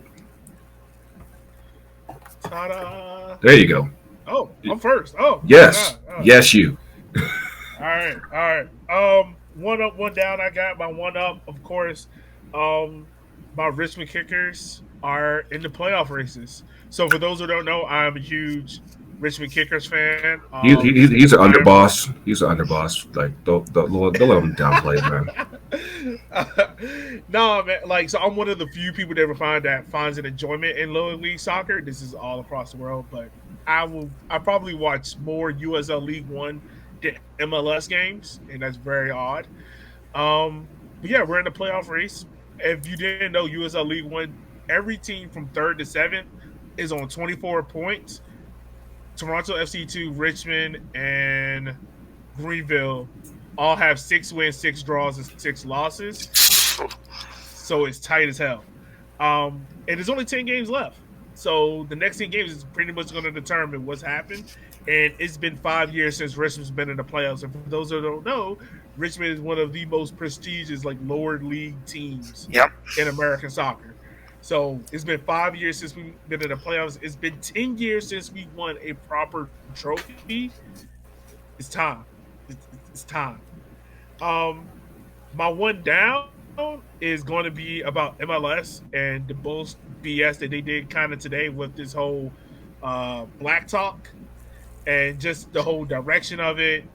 Ta-da. There you go. Oh, I'm first. Oh yes, yes you. All right. 1 up, 1 down. I got my 1 up. Of course, my Richmond Kickers are in the playoff races. So for those who don't know, I'm a huge Richmond Kickers fan. He's an underboss. He's an underboss. Like don't let him downplay, man. No, man. Like, so I'm one of the few people that finds an enjoyment in lower league soccer. This is all across the world, but I probably watch more USL League One than MLS games, and that's very odd. But yeah, we're in the playoff race. If you didn't know, USL League One, every team from 3rd to 7th is on 24 points. Toronto FC 2, Richmond, and Greenville all have 6 wins, 6 draws, and 6 losses. So it's tight as hell. And there's only 10 games left. So the next 10 games is pretty much going to determine what's happened. And it's been 5 years since Richmond's been in the playoffs. And for those who don't know, Richmond is one of the most prestigious, like, lower league teams in American soccer. So it's been 5 years since we've been in the playoffs. It's been 10 years since we won a proper trophy. It's time. It's time. My 1 down is going to be about MLS and the bull BS that they did kind of today with this whole black talk and just the whole direction of it.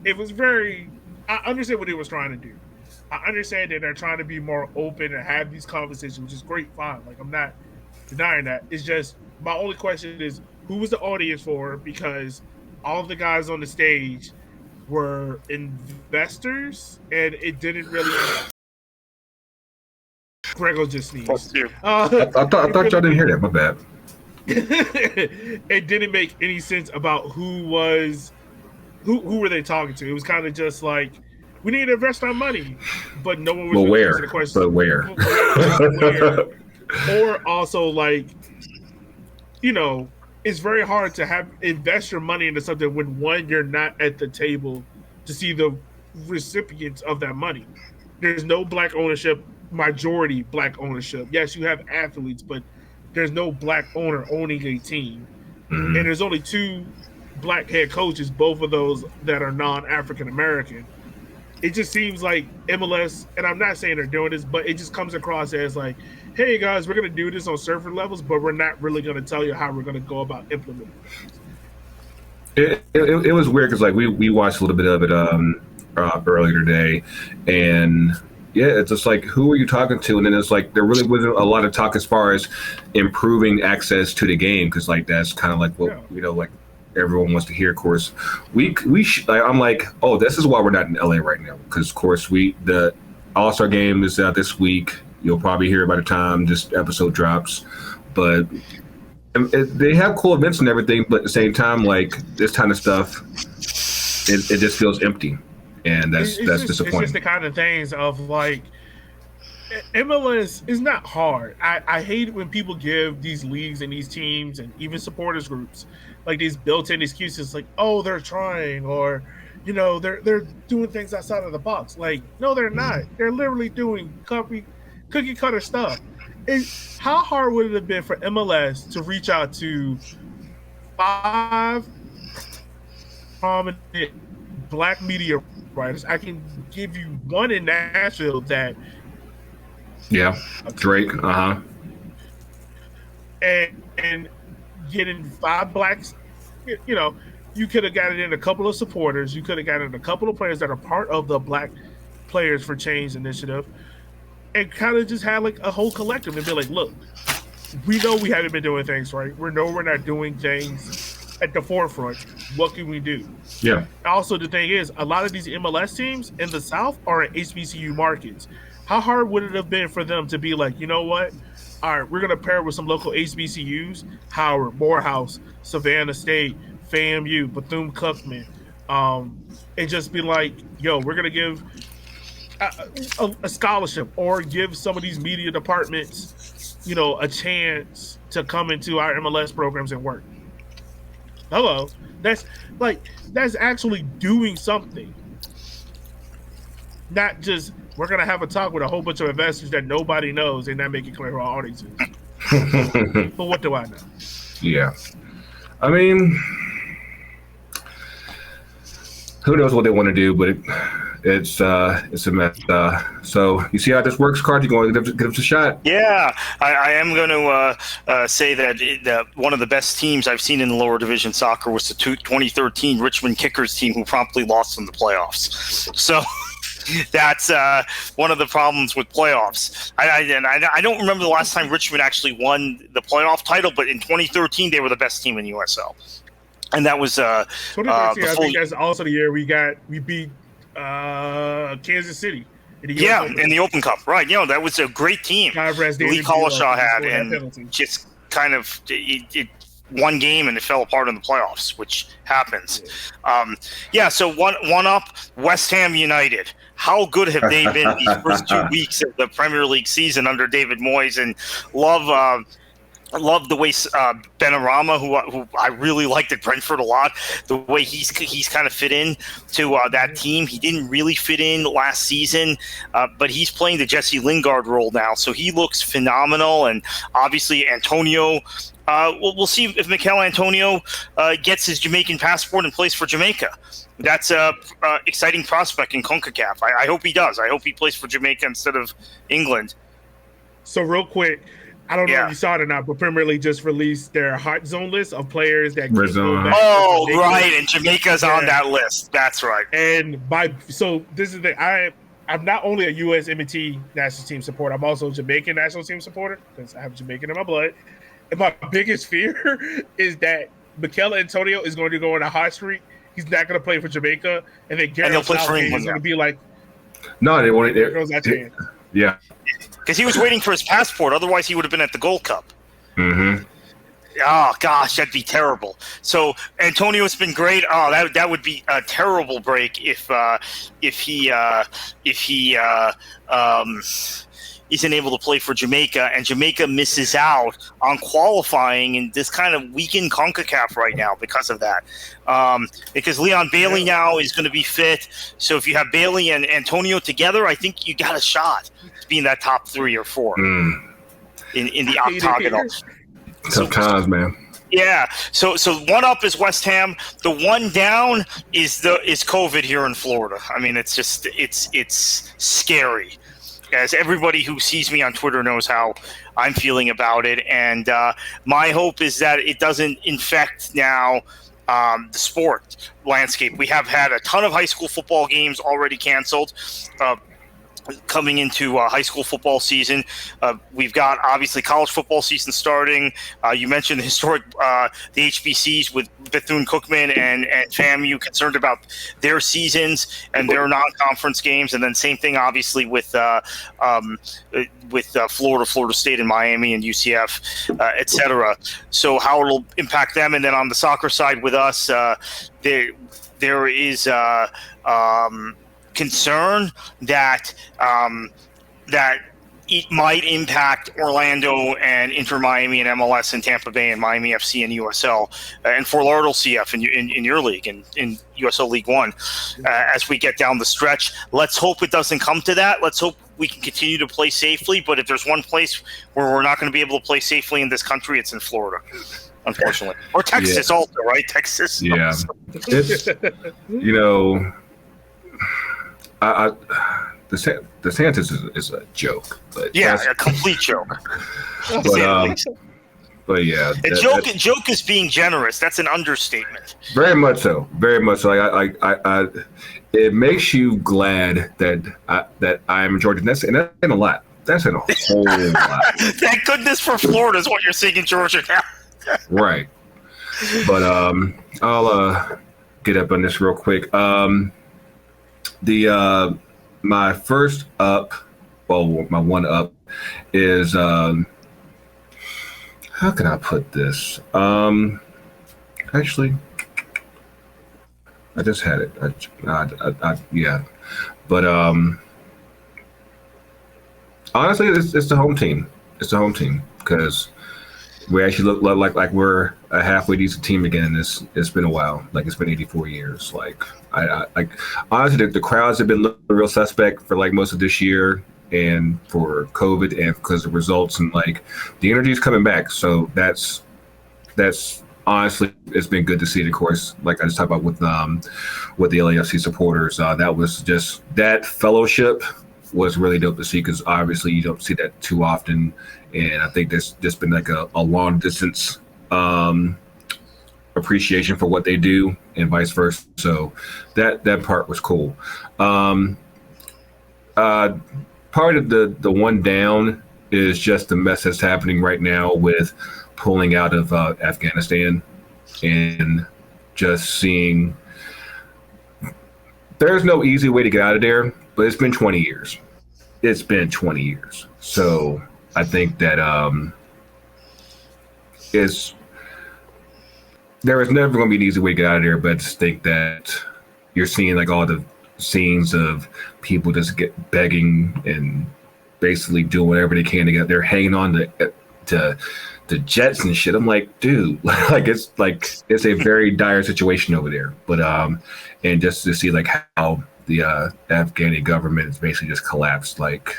it was very, I understand what they was trying to do. I understand that they're trying to be more open and have these conversations, which is great, fine. Like, I'm not denying that. It's just, my only question is, who was the audience for? Because all of the guys on the stage were investors, and it didn't really. Grego just sneezed. I thought y'all didn't hear that. My bad. It didn't make any sense about who were they talking to. It was kind of just like, we need to invest our money, but no one was really answering the question. But where? Or also, like, you know, it's very hard to invest your money into something when, one, you're not at the table to see the recipients of that money. There's no black ownership, majority black ownership. Yes, you have athletes, but there's no black owner owning a team. Mm-hmm. And there's only 2 black head coaches, both of those that are non-African American. It just seems like MLS, and I'm not saying they're doing this, but it just comes across as like, hey guys, we're going to do this on surface levels, but we're not really going to tell you how we're going to go about implementing it. It was weird because, like, we watched a little bit of it earlier today, and yeah, it's just like, who are you talking to? And then it's like, there really wasn't a lot of talk as far as improving access to the game, because, like, that's kind of like what you know, like, everyone wants to hear. Of course, I'm like, oh, this is why we're not in LA right now, because of course the All-Star game is out this week. You'll probably hear by the time this episode drops, but they have cool events and everything. But at the same time, like, this kind of stuff, it just feels empty, and that's disappointing. It's just the kind of things of, like, MLS is not hard. I hate it when people give these leagues and these teams and even supporters groups like these built-in excuses, like, oh, they're trying, or, you know, they're doing things outside of the box. Like, no, they're not. They're literally doing cookie cutter stuff. How hard would it have been for MLS to reach out to 5 prominent black media writers? I can give you one in Nashville that. Yeah, Drake. And getting 5 blacks, you know, you could have gotten in a couple of supporters. You could have gotten a couple of players that are part of the Black Players for Change initiative, and kind of just had like a whole collective and be like, look, we know we haven't been doing things right. We know we're not doing things at the forefront. What can we do? Yeah. Also, the thing is, a lot of these MLS teams in the South are in HBCU markets. How hard would it have been for them to be like, you know what? All right, we're going to pair with some local HBCUs, Howard, Morehouse, Savannah State, FAMU, Bethune-Cookman, and just be like, yo, we're going to give a scholarship, or give some of these media departments, you know, a chance to come into our MLS programs and work. Hello. That's actually doing something. Not just, we're going to have a talk with a whole bunch of investors that nobody knows and not make it clear who our audience is. But what do I know? Yeah. I mean, who knows what they want to do, but it's a mess. So you see how this works, Card? You going to give us a shot? Yeah, I am going to say that one of the best teams I've seen in the lower division soccer was the 2013 Richmond Kickers team, who promptly lost in the playoffs. So that's one of the problems with playoffs. I don't remember the last time Richmond actually won the playoff title, but in 2013 they were the best team in the USL, and that was 2013. I think that's also the year we beat Kansas City. In the Open Cup, right? You know, that was a great team. Lee Collishaw had, and just kind of it one game and it fell apart in the playoffs, which happens. So one up, West Ham United. How good have they been these first 2 weeks of the Premier League season under David Moyes? And love the way Benrahma, who I really liked at Brentford a lot, the way he's kind of fit in to that team. He didn't really fit in last season, but he's playing the Jesse Lingard role now, so he looks phenomenal. And obviously Antonio, we'll see if Mikel Antonio gets his Jamaican passport and plays for Jamaica. That's a exciting prospect in CONCACAF. I hope he does. I hope he plays for Jamaica instead of England. So real quick, I don't know if you saw it or not, but Premier League just released their hot zone list of players that Red can go zone. back. Oh, right, and Jamaica's on that list. That's right. And so this is the I'm not only a U.S. M&T national team supporter, I'm also a Jamaican national team supporter because I have Jamaican in my blood. And my biggest fear is that Mikel Antonio is going to go on a hot streak. He's not going to play for Jamaica, and then Gareth Southgate is going to be like, "No, they won't." Yeah, because he was waiting for his passport. Otherwise, he would have been at the Gold Cup. Mm-hmm. Oh gosh, that'd be terrible. So Antonio's been great. Oh, that would be a terrible break if he isn't able to play for Jamaica, and Jamaica misses out on qualifying in this kind of weakened CONCACAF right now because of that. Because Leon Bailey now is going to be fit. So if you have Bailey and Antonio together, I think you got a shot to be in that top 3 or 4 in the octagonal. Tough times, man. Yeah. So one up is West Ham. The one down is COVID here in Florida. I mean, it's just it's scary. As everybody who sees me on Twitter knows how I'm feeling about it, and my hope is that it doesn't infect now the sport landscape. We have had a ton of high school football games already canceled. Coming into high school football season, we've got obviously college football season starting. You mentioned the historic the HBCs with Bethune-Cookman and FAMU concerned about their seasons and their non-conference games, and then same thing obviously with Florida State and Miami and UCF, etc. So how it'll impact them, and then on the soccer side with us, there is. Concern that it might impact Orlando and Inter Miami and MLS and Tampa Bay and Miami FC and USL and Fort Lauderdale CF in your league and in USL League One as we get down the stretch. Let's hope it doesn't come to that. Let's hope we can continue to play safely. But if there's one place where we're not going to be able to play safely in this country, it's in Florida. Unfortunately, or Texas also, right? Texas. Yeah, it's DeSantis is a joke, but a complete joke. But yeah, joke is being generous. That's an understatement. Very much so. Very much so. I it makes you glad that I'm Georgia, and that's a lot. That's a whole lot. Thank goodness for Florida is what you're seeing in Georgia now. Right. But I'll get up on this real quick. My first up, my one up is how can I put this? Actually, I just had it. Yeah, but honestly, it's the home team. It's the home team because we actually look like we're a halfway decent team again. It's been a while. Like it's been 84 years. Like I honestly, the crowds have been real suspect for like most of this year and for COVID and because of results and like the energy is coming back. So that's honestly, it's been good to see it. Of course, like I just talked about with the LAFC supporters, that was just that fellowship was really dope to see because obviously you don't see that too often. And I think there's just been like a long distance appreciation for what they do and vice versa. So that part was cool. Part of the one down is just the mess that's happening right now with pulling out of Afghanistan and just seeing there's no easy way to get out of there, but it's been 20 years. It's been 20 years. So I think that there is never going to be an easy way to get out of there, but I just think that you're seeing like all the scenes of people just get begging and basically doing whatever they can to get there, hanging on to jets and shit. I'm like, dude, it's a very dire situation over there. But and just to see like how the Afghani government has basically just collapsed like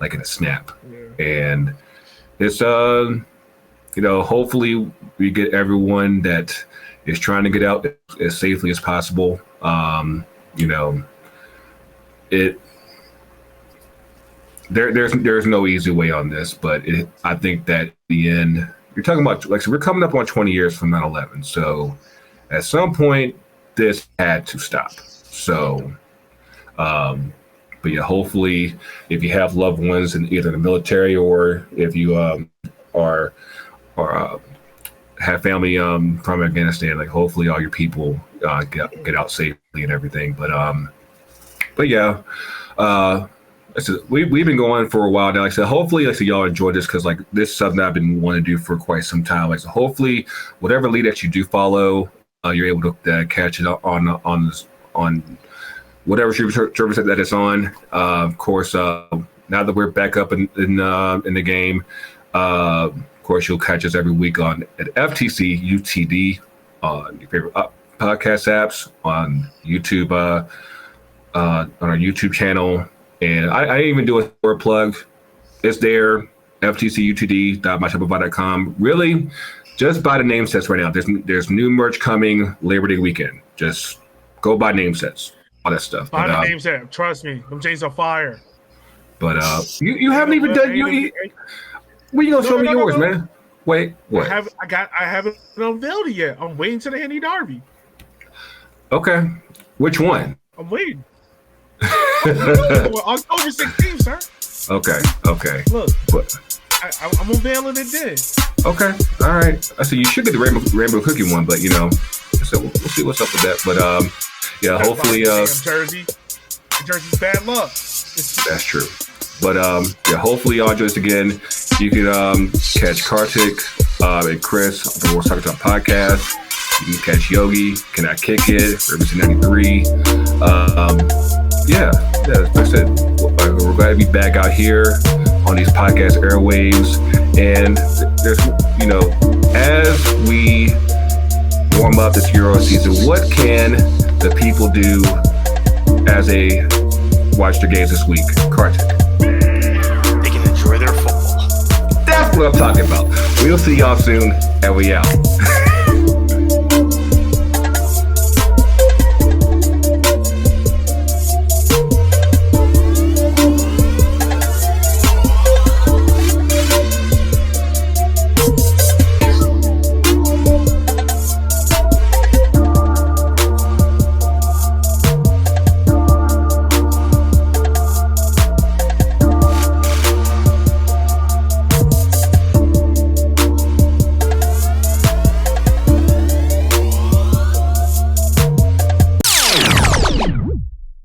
in a snap. Yeah. And it's hopefully we get everyone that is trying to get out as safely as possible. there's no easy way on this, but I think that at the end, you're talking about, like, so we're coming up on 20 years from 9/11. So at some point, this had to stop. So, but yeah, hopefully, if you have loved ones in either the military or if you have family from Afghanistan, like, hopefully all your people get out safely and everything. But yeah, we've been going for a while now. Like I said, hopefully, like I said, y'all enjoy this, because like this is something I've been wanting to do for quite some time. Like, so hopefully, whatever league that you do follow, you're able to catch it on whatever service that it's on. Of course, now that we're back up in the game, of course, you'll catch us every week at FTC UTD on your favorite podcast apps, on YouTube, on our YouTube channel. And I didn't even do a word plug. It's there, ftcutd.myshopify.com. Really, just buy the name sets right now. There's new merch coming Labor Day weekend. Just go buy name sets, all that stuff. Buy the name set. Trust me, them chains are fire. But you haven't even done. When you gonna show me yours, man? Wait, what? I haven't unveiled it yet. I'm waiting to the Henny Derby. Okay, which one? I'm waiting. October 16th, sir. Okay. Look, I'm unveiling it then. Okay, all right. I see you should get the rainbow cookie one, but so we'll see what's up with that. But yeah, hopefully. Jersey's bad luck. That's true. But yeah, hopefully y'all enjoy this again. You can catch Kartik and Chris on the World Soccer Talk podcast. You can catch Yogi, Can I Kick It, Revolution 93. Yeah, like I said, we're glad to be back out here on these podcast airwaves. And there's, as we warm up this Euro season, what can the people do as they watch their games this week? Kartik. They can enjoy their football. That's what I'm talking about. We'll see y'all soon, and we out.